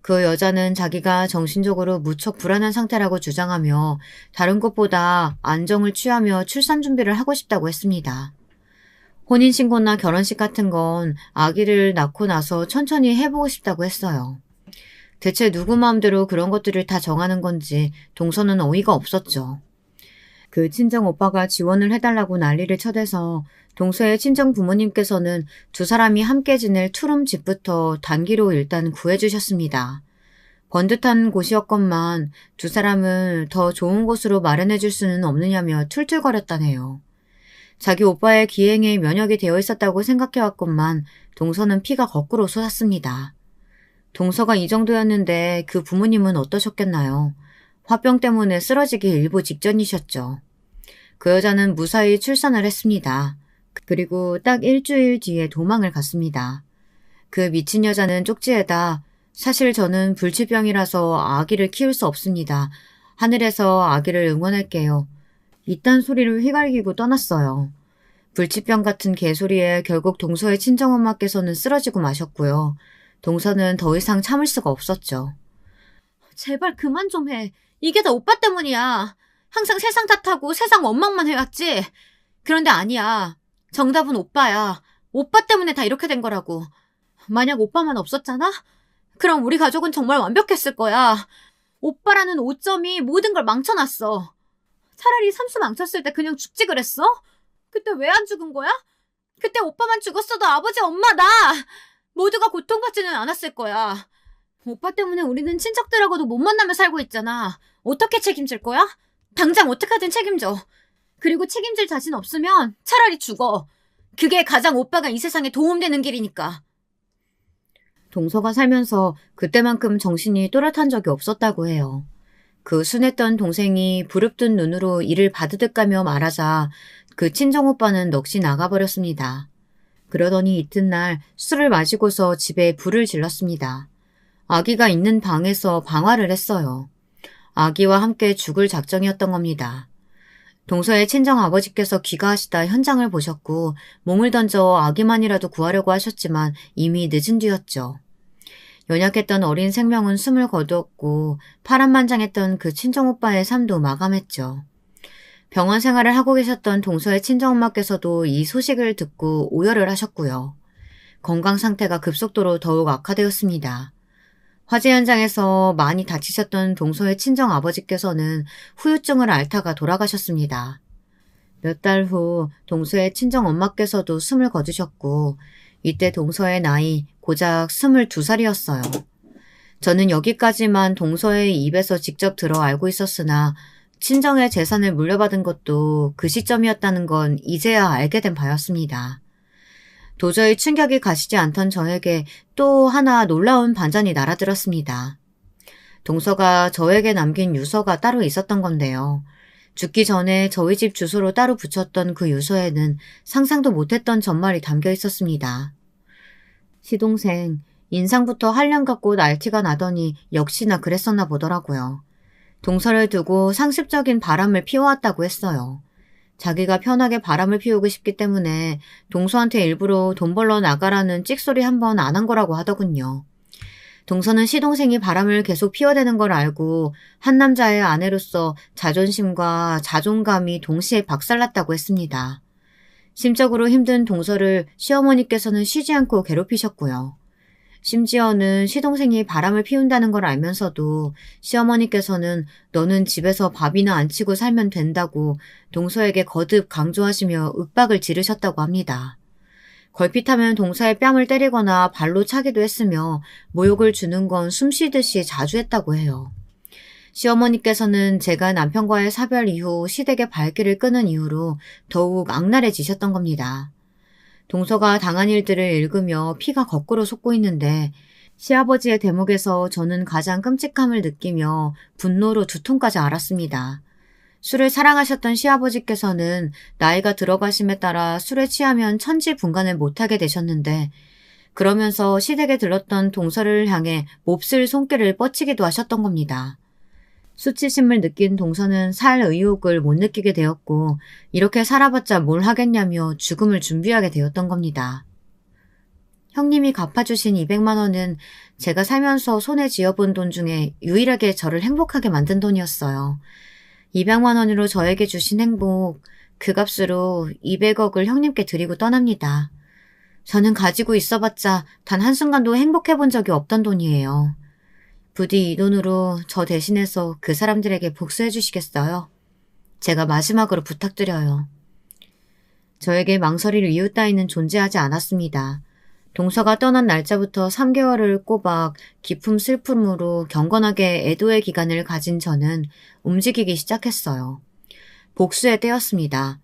그 여자는 자기가 정신적으로 무척 불안한 상태라고 주장하며 다른 것보다 안정을 취하며 출산 준비를 하고 싶다고 했습니다. 혼인신고나 결혼식 같은 건 아기를 낳고 나서 천천히 해보고 싶다고 했어요. 대체 누구 마음대로 그런 것들을 다 정하는 건지 동서는 어이가 없었죠. 그 친정 오빠가 지원을 해달라고 난리를 쳐대서 동서의 친정 부모님께서는 두 사람이 함께 지낼 투룸 집부터 단기로 일단 구해주셨습니다. 번듯한 곳이었건만 두 사람을 더 좋은 곳으로 마련해줄 수는 없느냐며 툴툴거렸다네요. 자기 오빠의 기행에 면역이 되어 있었다고 생각해왔건만 동서는 피가 거꾸로 솟았습니다. 동서가 이 정도였는데 그 부모님은 어떠셨겠나요? 화병 때문에 쓰러지기 일보 직전이셨죠. 그 여자는 무사히 출산을 했습니다. 그리고 딱 일주일 뒤에 도망을 갔습니다. 그 미친 여자는 쪽지에다 사실 저는 불치병이라서 아기를 키울 수 없습니다. 하늘에서 아기를 응원할게요. 이딴 소리를 휘갈기고 떠났어요. 불치병 같은 개소리에 결국 동서의 친정엄마께서는 쓰러지고 마셨고요. 동서는 더 이상 참을 수가 없었죠. 제발 그만 좀 해. 이게 다 오빠 때문이야. 항상 세상 탓하고 세상 원망만 해왔지. 그런데 아니야. 정답은 오빠야. 오빠 때문에 다 이렇게 된 거라고. 만약 오빠만 없었잖아? 그럼 우리 가족은 정말 완벽했을 거야. 오빠라는 오점이 모든 걸 망쳐놨어. 차라리 삼수 망쳤을 때 그냥 죽지 그랬어? 그때 왜 안 죽은 거야? 그때 오빠만 죽었어도 아버지, 엄마, 나 모두가 고통받지는 않았을 거야. 오빠 때문에 우리는 친척들하고도 못 만나며 살고 있잖아. 어떻게 책임질 거야? 당장 어떻게든 책임져. 그리고 책임질 자신 없으면 차라리 죽어. 그게 가장 오빠가 이 세상에 도움되는 길이니까. 동서가 살면서 그때만큼 정신이 또렷한 적이 없었다고 해요. 그 순했던 동생이 부릅뜬 눈으로 이를 바드득 가며 말하자 그 친정오빠는 넋이 나가버렸습니다. 그러더니 이튿날 술을 마시고서 집에 불을 질렀습니다. 아기가 있는 방에서 방화를 했어요. 아기와 함께 죽을 작정이었던 겁니다. 동서의 친정아버지께서 귀가하시다 현장을 보셨고 몸을 던져 아기만이라도 구하려고 하셨지만 이미 늦은 뒤였죠. 연약했던 어린 생명은 숨을 거두었고 파란만장했던 그 친정오빠의 삶도 마감했죠. 병원 생활을 하고 계셨던 동서의 친정엄마께서도 이 소식을 듣고 오열을 하셨고요. 건강 상태가 급속도로 더욱 악화되었습니다. 화재 현장에서 많이 다치셨던 동서의 친정아버지께서는 후유증을 앓다가 돌아가셨습니다. 몇 달 후 동서의 친정엄마께서도 숨을 거두셨고 이때 동서의 나이 고작 22살이었어요. 저는 여기까지만 동서의 입에서 직접 들어 알고 있었으나 친정의 재산을 물려받은 것도 그 시점이었다는 건 이제야 알게 된 바였습니다. 도저히 충격이 가시지 않던 저에게 또 하나 놀라운 반전이 날아들었습니다. 동서가 저에게 남긴 유서가 따로 있었던 건데요. 죽기 전에 저희 집 주소로 따로 붙였던 그 유서에는 상상도 못했던 전말이 담겨 있었습니다. 시동생, 인상부터 한량 같고 날티가 나더니 역시나 그랬었나 보더라고요. 동서를 두고 상습적인 바람을 피워왔다고 했어요. 자기가 편하게 바람을 피우고 싶기 때문에 동서한테 일부러 돈 벌러 나가라는 찍소리 한 번 안 한 거라고 하더군요. 동서는 시동생이 바람을 계속 피워대는 걸 알고 한 남자의 아내로서 자존심과 자존감이 동시에 박살났다고 했습니다. 심적으로 힘든 동서를 시어머니께서는 쉬지 않고 괴롭히셨고요. 심지어는 시동생이 바람을 피운다는 걸 알면서도 시어머니께서는 너는 집에서 밥이나 안 치고 살면 된다고 동서에게 거듭 강조하시며 윽박을 지르셨다고 합니다. 걸핏하면 동서의 뺨을 때리거나 발로 차기도 했으며 모욕을 주는 건 숨쉬듯이 자주 했다고 해요. 시어머니께서는 제가 남편과의 사별 이후 시댁의 발길을 끄는 이유로 더욱 악랄해지셨던 겁니다. 동서가 당한 일들을 읽으며 피가 거꾸로 솟고 있는데 시아버지의 대목에서 저는 가장 끔찍함을 느끼며 분노로 두통까지 앓았습니다. 술을 사랑하셨던 시아버지께서는 나이가 들어가심에 따라 술에 취하면 천지분간을 못하게 되셨는데 그러면서 시댁에 들렀던 동서를 향해 몹쓸 손길을 뻗치기도 하셨던 겁니다. 수치심을 느낀 동서는 살 의욕을 못 느끼게 되었고 이렇게 살아봤자 뭘 하겠냐며 죽음을 준비하게 되었던 겁니다. 형님이 갚아주신 200만 원은 제가 살면서 손에 쥐어본 돈 중에 유일하게 저를 행복하게 만든 돈이었어요. 200만 원으로 저에게 주신 행복, 그 값으로 200억을 형님께 드리고 떠납니다. 저는 가지고 있어봤자 단 한순간도 행복해본 적이 없던 돈이에요. 부디 이 돈으로 저 대신해서 그 사람들에게 복수해 주시겠어요? 제가 마지막으로 부탁드려요. 저에게 망설일 이유 따위는 존재하지 않았습니다. 동서가 떠난 날짜부터 3개월을 꼬박 깊은 슬픔으로 경건하게 애도의 기간을 가진 저는 움직이기 시작했어요. 복수의 때였습니다.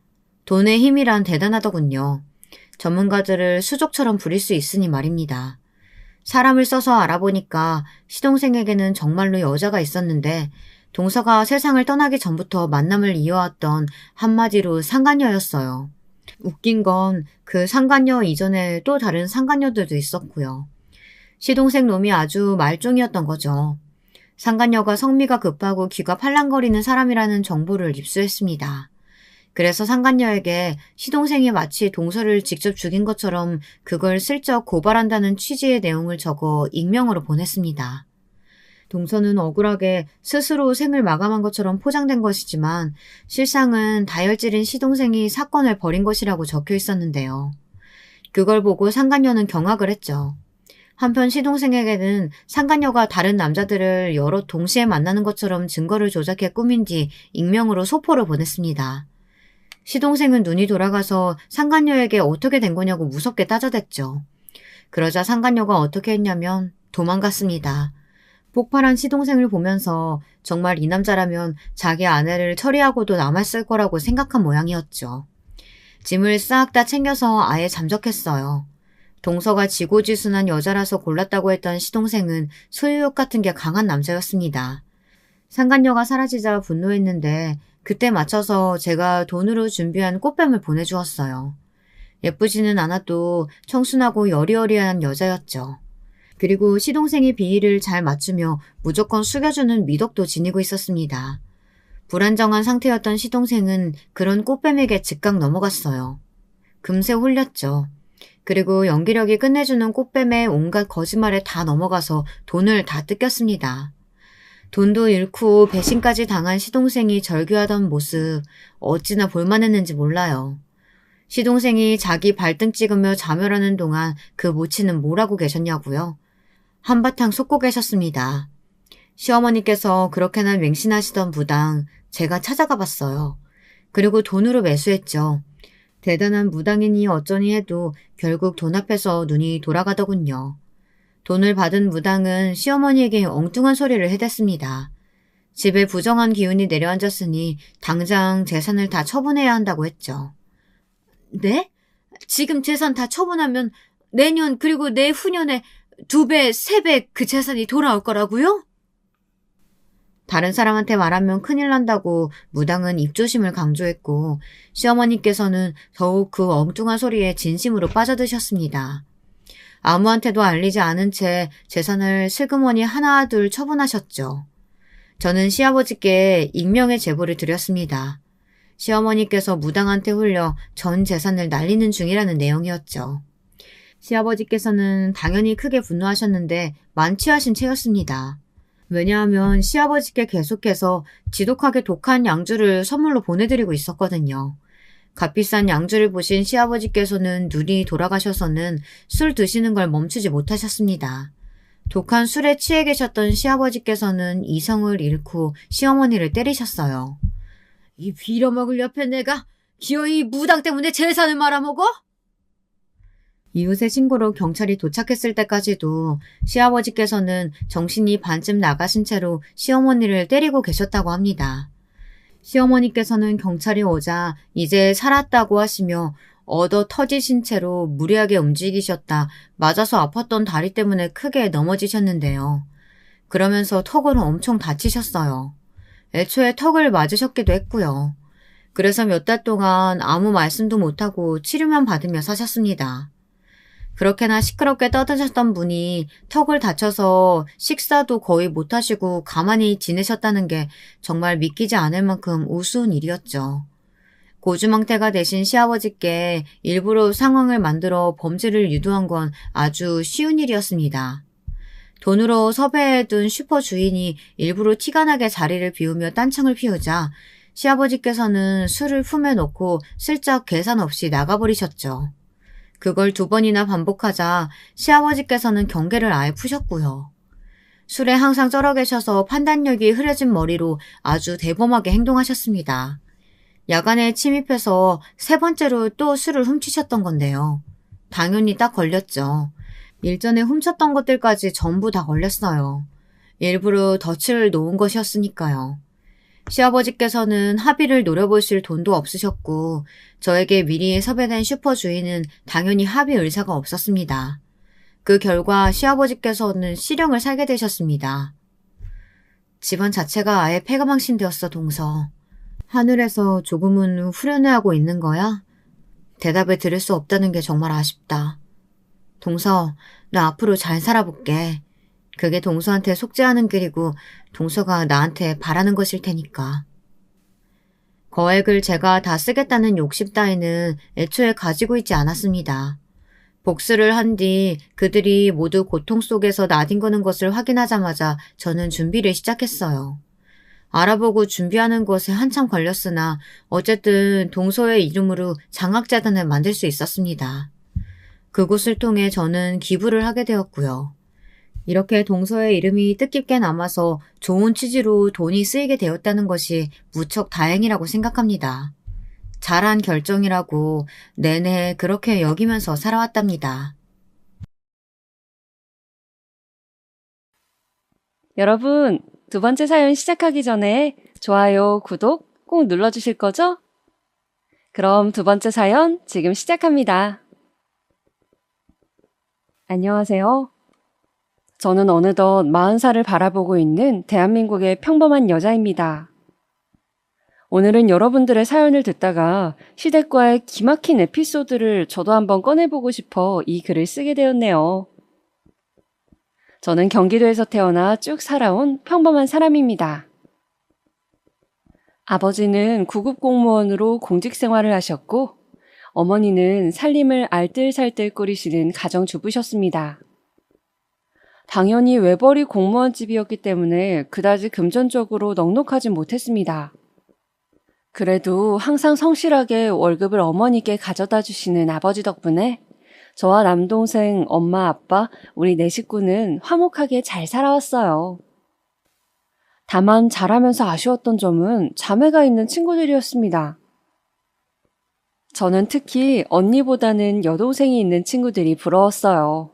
돈의 힘이란 대단하더군요. 전문가들을 수족처럼 부릴 수 있으니 말입니다. 사람을 써서 알아보니까 시동생에게는 정말로 여자가 있었는데 동서가 세상을 떠나기 전부터 만남을 이어왔던 한마디로 상간녀였어요. 웃긴 건 그 상간녀 이전에 또 다른 상간녀들도 있었고요. 시동생 놈이 아주 말종이었던 거죠. 상간녀가 성미가 급하고 귀가 팔랑거리는 사람이라는 정보를 입수했습니다. 그래서 상간녀에게 시동생이 마치 동서를 직접 죽인 것처럼 그걸 슬쩍 고발한다는 취지의 내용을 적어 익명으로 보냈습니다. 동서는 억울하게 스스로 생을 마감한 것처럼 포장된 것이지만 실상은 다혈질인 시동생이 사건을 벌인 것이라고 적혀 있었는데요. 그걸 보고 상간녀는 경악을 했죠. 한편 시동생에게는 상간녀가 다른 남자들을 여럿 동시에 만나는 것처럼 증거를 조작해 꾸민 뒤 익명으로 소포를 보냈습니다. 시동생은 눈이 돌아가서 상간녀에게 어떻게 된 거냐고 무섭게 따져댔죠. 그러자 상간녀가 어떻게 했냐면 도망갔습니다. 폭발한 시동생을 보면서 정말 이 남자라면 자기 아내를 처리하고도 남았을 거라고 생각한 모양이었죠. 짐을 싹 다 챙겨서 아예 잠적했어요. 동서가 지고지순한 여자라서 골랐다고 했던 시동생은 소유욕 같은 게 강한 남자였습니다. 상간녀가 사라지자 분노했는데 그때 맞춰서 제가 돈으로 준비한 꽃뱀을 보내주었어요. 예쁘지는 않아도 청순하고 여리여리한 여자였죠. 그리고 시동생의 비위를 잘 맞추며 무조건 숙여주는 미덕도 지니고 있었습니다. 불안정한 상태였던 시동생은 그런 꽃뱀에게 즉각 넘어갔어요. 금세 홀렸죠. 그리고 연기력이 끝내주는 꽃뱀의 온갖 거짓말에 다 넘어가서 돈을 다 뜯겼습니다. 돈도 잃고 배신까지 당한 시동생이 절규하던 모습 어찌나 볼만했는지 몰라요. 시동생이 자기 발등 찍으며 자멸하는 동안 그 모치는 뭘 하고 계셨냐고요? 한바탕 솟고 계셨습니다. 시어머니께서 그렇게나 맹신하시던 무당 제가 찾아가 봤어요. 그리고 돈으로 매수했죠. 대단한 무당이니 어쩌니 해도 결국 돈 앞에서 눈이 돌아가더군요. 돈을 받은 무당은 시어머니에게 엉뚱한 소리를 해댔습니다. 집에 부정한 기운이 내려앉았으니 당장 재산을 다 처분해야 한다고 했죠. 네? 지금 재산 다 처분하면 내년 그리고 내후년에 2배, 3배 그 재산이 돌아올 거라고요? 다른 사람한테 말하면 큰일 난다고 무당은 입조심을 강조했고 시어머니께서는 더욱 그 엉뚱한 소리에 진심으로 빠져드셨습니다. 아무한테도 알리지 않은 채 재산을 슬그머니 하나 둘 처분하셨죠. 저는 시아버지께 익명의 제보를 드렸습니다. 시어머니께서 무당한테 홀려 전 재산을 날리는 중이라는 내용이었죠. 시아버지께서는 당연히 크게 분노하셨는데 만취하신 채였습니다. 왜냐하면 시아버지께 계속해서 지독하게 독한 양주를 선물로 보내드리고 있었거든요. 값비싼 양주를 보신 시아버지께서는 눈이 돌아가셔서는 술 드시는 걸 멈추지 못하셨습니다. 독한 술에 취해 계셨던 시아버지께서는 이성을 잃고 시어머니를 때리셨어요. 이 빌어먹을 옆에 내가 기어이 무당 때문에 재산을 말아먹어? 이웃의 신고로 경찰이 도착했을 때까지도 시아버지께서는 정신이 반쯤 나가신 채로 시어머니를 때리고 계셨다고 합니다. 시어머니께서는 경찰이 오자 이제 살았다고 하시며 얻어 터지신 채로 무리하게 움직이셨다 맞아서 아팠던 다리 때문에 크게 넘어지셨는데요. 그러면서 턱을 엄청 다치셨어요. 애초에 턱을 맞으셨기도 했고요. 그래서 몇 달 동안 아무 말씀도 못하고 치료만 받으며 사셨습니다. 그렇게나 시끄럽게 떠드셨던 분이 턱을 다쳐서 식사도 거의 못하시고 가만히 지내셨다는 게 정말 믿기지 않을 만큼 우스운 일이었죠. 고주망태가 되신 시아버지께 일부러 상황을 만들어 범죄를 유도한 건 아주 쉬운 일이었습니다. 돈으로 섭외해둔 슈퍼 주인이 일부러 티가 나게 자리를 비우며 딴청을 피우자 시아버지께서는 술을 품에 넣고 슬쩍 계산 없이 나가버리셨죠. 그걸 2번이나 반복하자 시아버지께서는 경계를 아예 푸셨고요. 술에 항상 쩔어 계셔서 판단력이 흐려진 머리로 아주 대범하게 행동하셨습니다. 야간에 침입해서 3번째로 또 술을 훔치셨던 건데요. 당연히 딱 걸렸죠. 일전에 훔쳤던 것들까지 전부 다 걸렸어요. 일부러 덫을 놓은 것이었으니까요. 시아버지께서는 합의를 노려보실 돈도 없으셨고 저에게 미리 섭외된 슈퍼 주인은 당연히 합의 의사가 없었습니다. 그 결과 시아버지께서는 실형을 살게 되셨습니다. 집안 자체가 아예 폐가망신되었어, 동서. 하늘에서 조금은 후련해하고 있는 거야? 대답을 들을 수 없다는 게 정말 아쉽다. 동서, 나 앞으로 잘 살아볼게. 그게 동서한테 속죄하는 길이고 동서가 나한테 바라는 것일 테니까. 거액을 제가 다 쓰겠다는 욕심 따위는 애초에 가지고 있지 않았습니다. 복수를 한 뒤 그들이 모두 고통 속에서 나뒹구는 것을 확인하자마자 저는 준비를 시작했어요. 알아보고 준비하는 것에 한참 걸렸으나 어쨌든 동서의 이름으로 장학재단을 만들 수 있었습니다. 그곳을 통해 저는 기부를 하게 되었고요. 이렇게 동서의 이름이 뜻깊게 남아서 좋은 취지로 돈이 쓰이게 되었다는 것이 무척 다행이라고 생각합니다. 잘한 결정이라고 내내 그렇게 여기면서 살아왔답니다. 여러분, 2번째 사연 시작하기 전에 좋아요, 구독 꼭 눌러주실 거죠? 그럼 2번째 사연 지금 시작합니다. 안녕하세요. 저는 어느덧 40살을 바라보고 있는 대한민국의 평범한 여자입니다. 오늘은 여러분들의 사연을 듣다가 시댁과의 기막힌 에피소드를 저도 한번 꺼내보고 싶어 이 글을 쓰게 되었네요. 저는 경기도에서 태어나 쭉 살아온 평범한 사람입니다. 아버지는 구급 공무원으로 공직 생활을 하셨고, 어머니는 살림을 알뜰살뜰 꾸리시는 가정주부셨습니다. 당연히 외벌이 공무원 집이었기 때문에 그다지 금전적으로 넉넉하지 못했습니다. 그래도 항상 성실하게 월급을 어머니께 가져다 주시는 아버지 덕분에 저와 남동생, 엄마, 아빠, 우리 네 식구는 화목하게 잘 살아왔어요. 다만 잘하면서 아쉬웠던 점은 자매가 있는 친구들이었습니다. 저는 특히 언니보다는 여동생이 있는 친구들이 부러웠어요.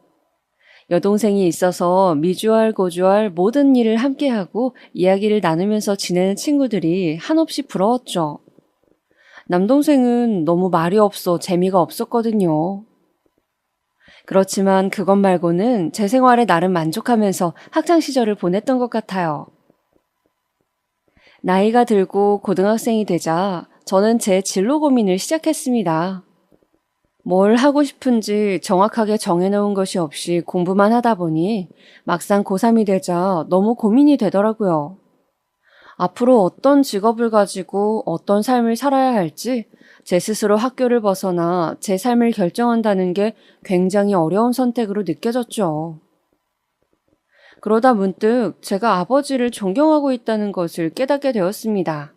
여동생이 있어서 미주알 고주알 모든 일을 함께하고 이야기를 나누면서 지내는 친구들이 한없이 부러웠죠. 남동생은 너무 말이 없어 재미가 없었거든요. 그렇지만 그것 말고는 제 생활에 나름 만족하면서 학창 시절을 보냈던 것 같아요. 나이가 들고 고등학생이 되자 저는 제 진로 고민을 시작했습니다. 뭘 하고 싶은지 정확하게 정해놓은 것이 없이 공부만 하다 보니 막상 고3이 되자 너무 고민이 되더라고요. 앞으로 어떤 직업을 가지고 어떤 삶을 살아야 할지 제 스스로 학교를 벗어나 제 삶을 결정한다는 게 굉장히 어려운 선택으로 느껴졌죠. 그러다 문득 제가 아버지를 존경하고 있다는 것을 깨닫게 되었습니다.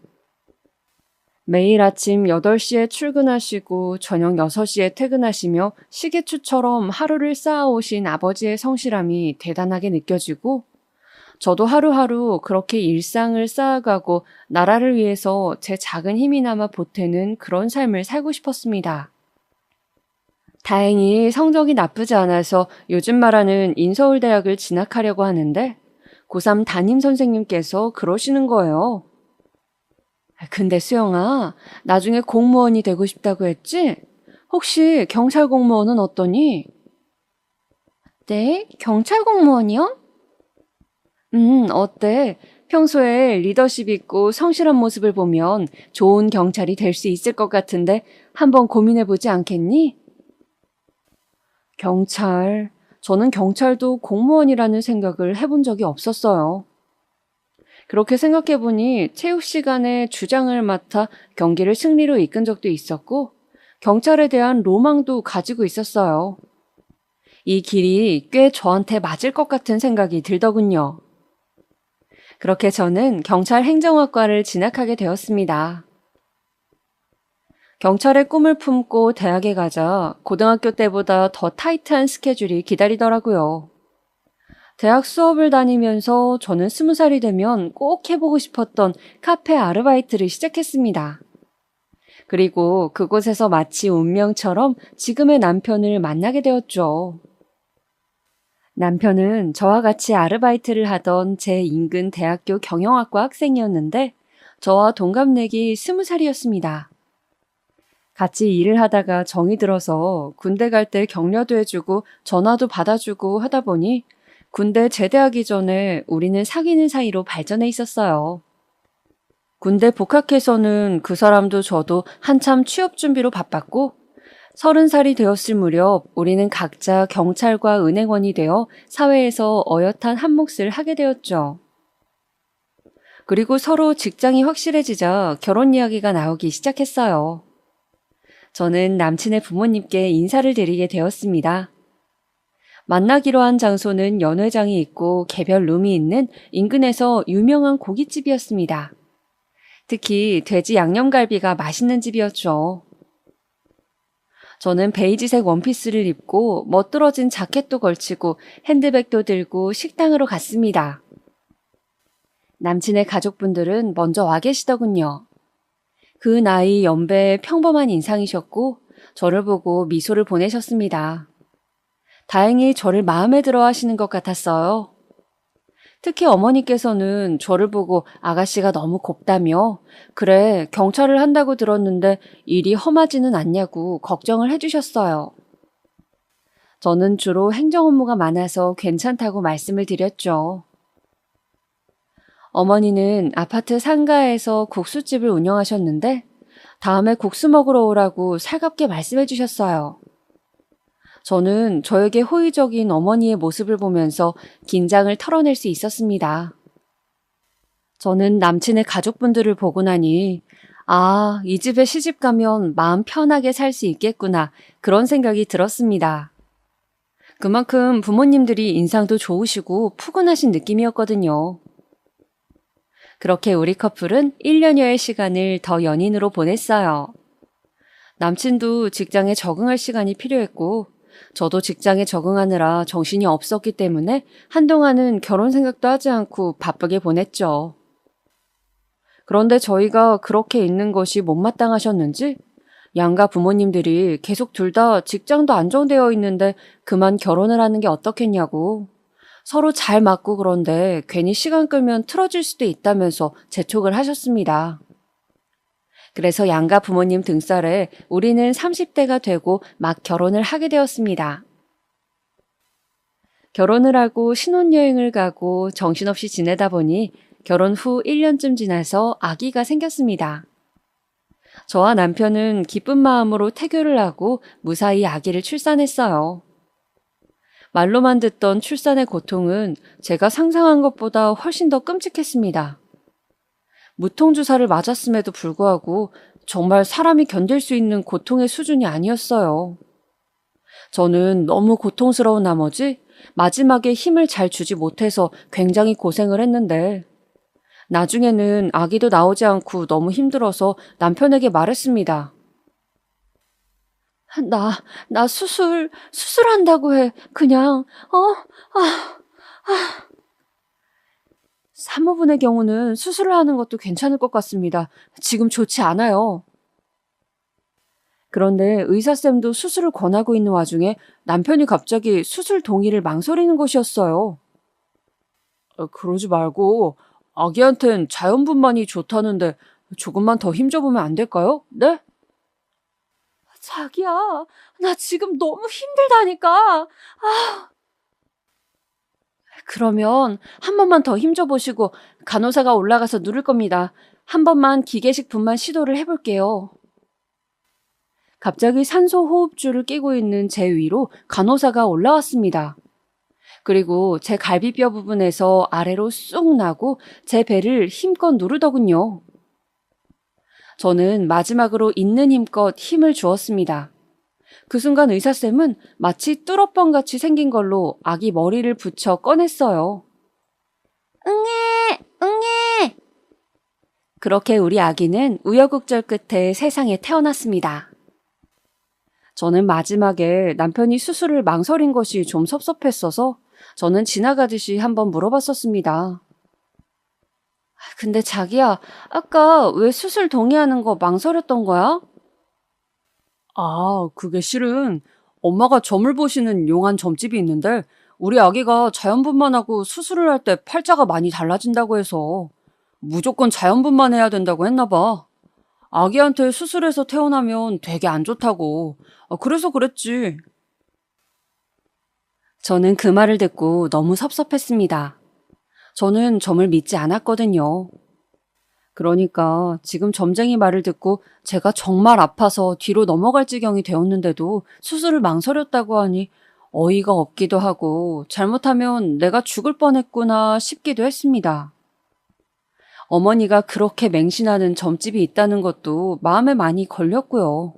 매일 아침 8시에 출근하시고 저녁 6시에 퇴근하시며 시계추처럼 하루를 쌓아오신 아버지의 성실함이 대단하게 느껴지고 저도 하루하루 그렇게 일상을 쌓아가고 나라를 위해서 제 작은 힘이나마 보태는 그런 삶을 살고 싶었습니다. 다행히 성적이 나쁘지 않아서 요즘 말하는 인서울대학을 진학하려고 하는데 고3 담임 선생님께서 그러시는 거예요. 근데 수영아, 나중에 공무원이 되고 싶다고 했지? 혹시 경찰 공무원은 어떠니? 네? 경찰 공무원이요? 어때? 평소에 리더십 있고 성실한 모습을 보면 좋은 경찰이 될 수 있을 것 같은데 한번 고민해보지 않겠니? 경찰. 저는 경찰도 공무원이라는 생각을 해본 적이 없었어요. 그렇게 생각해보니 체육 시간에 주장을 맡아 경기를 승리로 이끈 적도 있었고 경찰에 대한 로망도 가지고 있었어요. 이 길이 꽤 저한테 맞을 것 같은 생각이 들더군요. 그렇게 저는 경찰 행정학과를 진학하게 되었습니다. 경찰의 꿈을 품고 대학에 가자 고등학교 때보다 더 타이트한 스케줄이 기다리더라고요. 대학 수업을 다니면서 저는 20살이 되면 꼭 해보고 싶었던 카페 아르바이트를 시작했습니다. 그리고 그곳에서 마치 운명처럼 지금의 남편을 만나게 되었죠. 남편은 저와 같이 아르바이트를 하던 제 인근 대학교 경영학과 학생이었는데 저와 동갑내기 20살이었습니다. 같이 일을 하다가 정이 들어서 군대 갈 때 격려도 해주고 전화도 받아주고 하다 보니 군대 제대하기 전에 우리는 사귀는 사이로 발전해 있었어요. 군대 복학해서는 그 사람도 저도 한참 취업 준비로 바빴고 30살이 되었을 무렵 우리는 각자 경찰과 은행원이 되어 사회에서 어엿한 한 몫을 하게 되었죠. 그리고 서로 직장이 확실해지자 결혼 이야기가 나오기 시작했어요. 저는 남친의 부모님께 인사를 드리게 되었습니다. 만나기로 한 장소는 연회장이 있고 개별 룸이 있는 인근에서 유명한 고깃집이었습니다. 특히 돼지 양념갈비가 맛있는 집이었죠. 저는 베이지색 원피스를 입고 멋들어진 자켓도 걸치고 핸드백도 들고 식당으로 갔습니다. 남친의 가족분들은 먼저 와 계시더군요. 그 나이 연배의 평범한 인상이셨고 저를 보고 미소를 보내셨습니다. 다행히 저를 마음에 들어 하시는 것 같았어요. 특히 어머니께서는 저를 보고 아가씨가 너무 곱다며 그래 경찰을 한다고 들었는데 일이 험하지는 않냐고 걱정을 해주셨어요. 저는 주로 행정 업무가 많아서 괜찮다고 말씀을 드렸죠. 어머니는 아파트 상가에서 국수집을 운영하셨는데 다음에 국수 먹으러 오라고 살갑게 말씀해 주셨어요. 저는 저에게 호의적인 어머니의 모습을 보면서 긴장을 털어낼 수 있었습니다. 저는 남친의 가족분들을 보고 나니 아, 이 집에 시집 가면 마음 편하게 살 수 있겠구나 그런 생각이 들었습니다. 그만큼 부모님들이 인상도 좋으시고 푸근하신 느낌이었거든요. 그렇게 우리 커플은 1년여의 시간을 더 연인으로 보냈어요. 남친도 직장에 적응할 시간이 필요했고 저도 직장에 적응하느라 정신이 없었기 때문에 한동안은 결혼 생각도 하지 않고 바쁘게 보냈죠. 그런데 저희가 그렇게 있는 것이 못마땅하셨는지 양가 부모님들이 계속 둘 다 직장도 안정되어 있는데 그만 결혼을 하는 게 어떻겠냐고 서로 잘 맞고 그런데 괜히 시간 끌면 틀어질 수도 있다면서 재촉을 하셨습니다. 그래서 양가 부모님 등살에 우리는 30대가 되고 막 결혼을 하게 되었습니다. 결혼을 하고 신혼여행을 가고 정신없이 지내다 보니 결혼 후 1년쯤 지나서 아기가 생겼습니다. 저와 남편은 기쁜 마음으로 태교를 하고 무사히 아기를 출산했어요. 말로만 듣던 출산의 고통은 제가 상상한 것보다 훨씬 더 끔찍했습니다. 무통주사를 맞았음에도 불구하고 정말 사람이 견딜 수 있는 고통의 수준이 아니었어요. 저는 너무 고통스러운 나머지 마지막에 힘을 잘 주지 못해서 굉장히 고생을 했는데 나중에는 아기도 나오지 않고 너무 힘들어서 남편에게 말했습니다. 나 수술한다고 해. 그냥, 사모분의 경우는 수술을 하는 것도 괜찮을 것 같습니다. 지금 좋지 않아요. 그런데 의사쌤도 수술을 권하고 있는 와중에 남편이 갑자기 수술 동의를 망설이는 것이었어요. 그러지 말고 아기한텐 자연분만이 좋다는데 조금만 더 힘줘보면 안 될까요? 네? 자기야, 나 지금 너무 힘들다니까. 그러면 한 번만 더 힘줘보시고 간호사가 올라가서 누를 겁니다. 한 번만 기계식 분만 시도를 해볼게요. 갑자기 산소 호흡줄을 끼고 있는 제 위로 간호사가 올라왔습니다. 그리고 제 갈비뼈 부분에서 아래로 쑥 나고 제 배를 힘껏 누르더군요. 저는 마지막으로 있는 힘껏 힘을 주었습니다. 그 순간 의사쌤은 마치 뚫어뻥같이 생긴 걸로 아기 머리를 붙여 꺼냈어요. 응애! 그렇게 우리 아기는 우여곡절 끝에 세상에 태어났습니다. 저는 마지막에 남편이 수술을 망설인 것이 좀 섭섭했어서 저는 지나가듯이 한번 물어봤었습니다. 근데 자기야, 아까 왜 수술 동의하는 거 망설였던 거야? 그게 실은 엄마가 점을 보시는 용한 점집이 있는데 우리 아기가 자연분만하고 수술을 할 때 팔자가 많이 달라진다고 해서 무조건 자연분만해야 된다고 했나 봐. 아기한테 수술해서 태어나면 되게 안 좋다고. 그래서 그랬지. 저는 그 말을 듣고 너무 섭섭했습니다. 저는 점을 믿지 않았거든요. 그러니까 지금 점쟁이 말을 듣고 제가 정말 아파서 뒤로 넘어갈 지경이 되었는데도 수술을 망설였다고 하니 어이가 없기도 하고 잘못하면 내가 죽을 뻔했구나 싶기도 했습니다. 어머니가 그렇게 맹신하는 점집이 있다는 것도 마음에 많이 걸렸고요.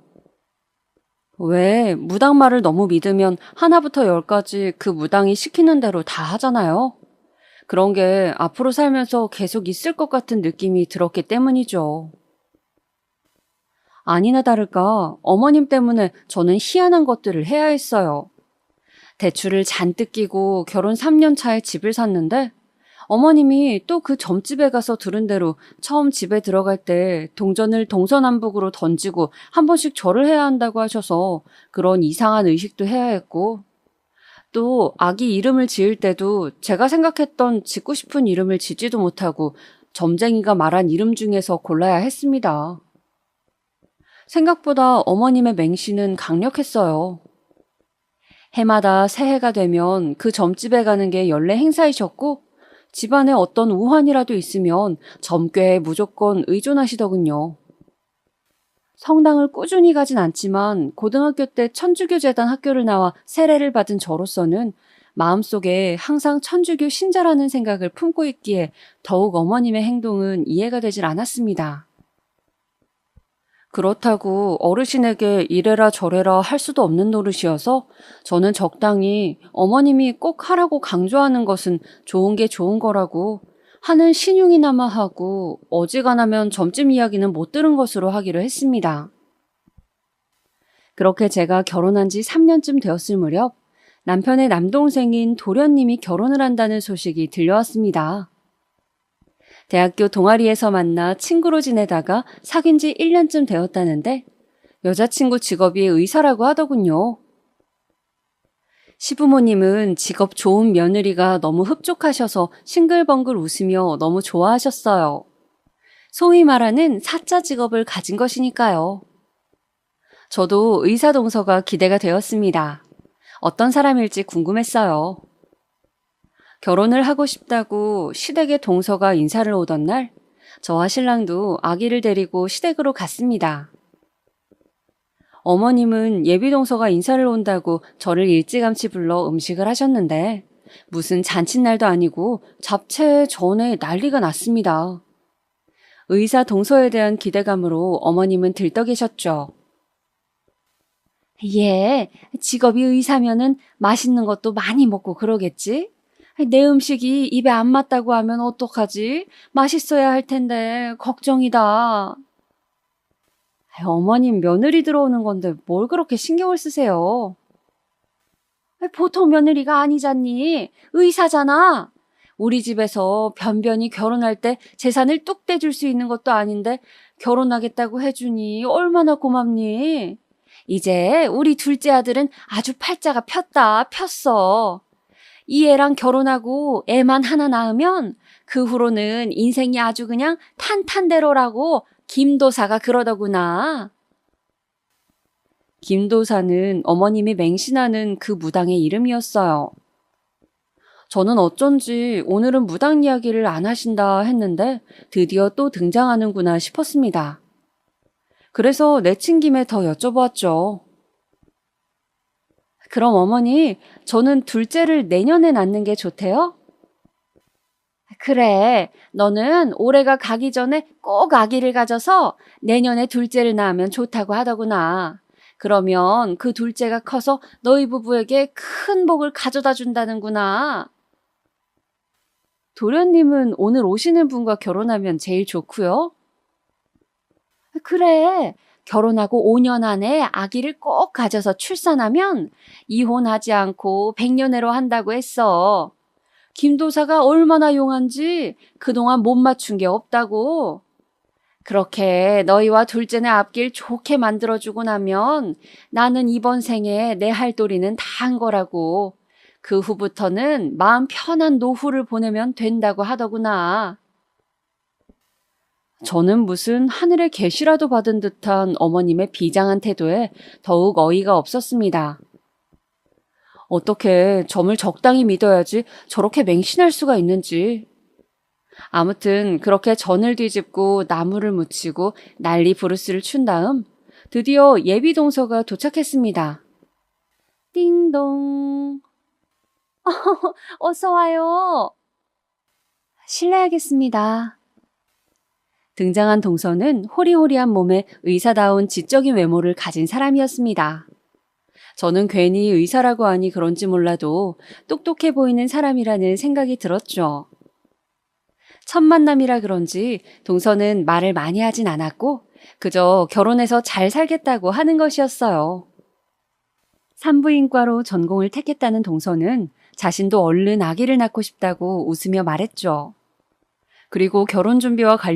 왜 무당말을 너무 믿으면 하나부터 열까지 그 무당이 시키는 대로 다 하잖아요. 그런 게 앞으로 살면서 계속 있을 것 같은 느낌이 들었기 때문이죠. 아니나 다를까 어머님 때문에 저는 희한한 것들을 해야 했어요. 대출을 잔뜩 끼고 결혼 3년 차에 집을 샀는데 어머님이 또 그 점집에 가서 들은 대로 처음 집에 들어갈 때 동전을 동서남북으로 던지고 한 번씩 절을 해야 한다고 하셔서 그런 이상한 의식도 해야 했고 또 아기 이름을 지을 때도 제가 생각했던 짓고 싶은 이름을 짓지도 못하고 점쟁이가 말한 이름 중에서 골라야 했습니다. 생각보다 어머님의 맹신은 강력했어요. 해마다 새해가 되면 그 점집에 가는 게 연례 행사이셨고 집안에 어떤 우환이라도 있으면 점괘에 무조건 의존하시더군요. 성당을 꾸준히 가진 않지만 고등학교 때 천주교재단 학교를 나와 세례를 받은 저로서는 마음속에 항상 천주교 신자라는 생각을 품고 있기에 더욱 어머님의 행동은 이해가 되질 않았습니다. 그렇다고 어르신에게 이래라 저래라 할 수도 없는 노릇이어서 저는 적당히 어머님이 꼭 하라고 강조하는 것은 좋은 게 좋은 거라고 하는 신용이나마 하고 어지간하면 점집 이야기는 못 들은 것으로 하기로 했습니다. 그렇게 제가 결혼한 지 3년쯤 되었을 무렵 남편의 남동생인 도련님이 결혼을 한다는 소식이 들려왔습니다. 대학교 동아리에서 만나 친구로 지내다가 사귄 지 1년쯤 되었다는데 여자친구 직업이 의사라고 하더군요. 시부모님은 직업 좋은 며느리가 너무 흡족하셔서 싱글벙글 웃으며 너무 좋아하셨어요. 소위 말하는 사자 직업을 가진 것이니까요. 저도 의사 동서가 기대가 되었습니다. 어떤 사람일지 궁금했어요. 결혼을 하고 싶다고 시댁의 동서가 인사를 오던 날, 저와 신랑도 아기를 데리고 시댁으로 갔습니다. 어머님은 예비 동서가 인사를 온다고 저를 일찌감치 불러 음식을 하셨는데 무슨 잔칫날도 아니고 잡채 전에 난리가 났습니다. 의사 동서에 대한 기대감으로 어머님은 들떠 계셨죠. 예, 직업이 의사면은 맛있는 것도 많이 먹고 그러겠지? 내 음식이 입에 안 맞다고 하면 어떡하지? 맛있어야 할 텐데 걱정이다. 어머님 며느리 들어오는 건데 뭘 그렇게 신경을 쓰세요? 보통 며느리가 아니잖니. 의사잖아. 우리 집에서 변변히 결혼할 때 재산을 뚝 떼줄 수 있는 것도 아닌데 결혼하겠다고 해주니 얼마나 고맙니? 이제 우리 둘째 아들은 아주 팔자가 폈어. 이 애랑 결혼하고 애만 하나 낳으면 그 후로는 인생이 아주 그냥 탄탄대로라고 김도사가 그러더구나. 김도사는 어머님이 맹신하는 그 무당의 이름이었어요. 저는 어쩐지 오늘은 무당 이야기를 안 하신다 했는데 드디어 또 등장하는구나 싶었습니다. 그래서 내친 김에 더 여쭤보았죠. 그럼 어머니, 저는 둘째를 내년에 낳는 게 좋대요? 그래, 너는 올해가 가기 전에 꼭 아기를 가져서 내년에 둘째를 낳으면 좋다고 하더구나. 그러면 그 둘째가 커서 너희 부부에게 큰 복을 가져다 준다는구나. 도련님은 오늘 오시는 분과 결혼하면 제일 좋고요. 그래, 결혼하고 5년 안에 아기를 꼭 가져서 출산하면 이혼하지 않고 100년애로 한다고 했어. 김도사가 얼마나 용한지 그동안 못 맞춘 게 없다고. 그렇게 너희와 둘째네 앞길 좋게 만들어주고 나면 나는 이번 생에 내 할 도리는 다 한 거라고. 그 후부터는 마음 편한 노후를 보내면 된다고 하더구나. 저는 무슨 하늘의 계시라도 받은 듯한 어머님의 비장한 태도에 더욱 어이가 없었습니다. 어떻게 점을 적당히 믿어야지 저렇게 맹신할 수가 있는지. 아무튼 그렇게 전을 뒤집고 나무를 묻히고 난리 부르스를 춘 다음 드디어 예비 동서가 도착했습니다. 띵동. 어서 와요. 실례하겠습니다. 등장한 동서는 호리호리한 몸에 의사다운 지적인 외모를 가진 사람이었습니다. 저는 괜히 의사라고 하니 그런지 몰라도 똑똑해 보이는 사람이라는 생각이 들었죠. 첫 만남이라 그런지 동서는 말을 많이 하진 않았고 그저 결혼해서 잘 살겠다고 하는 것이었어요. 산부인과로 전공을 택했다는 동서는 자신도 얼른 아기를 낳고 싶다고 웃으며 말했죠. 그리고 결혼 준비와 관련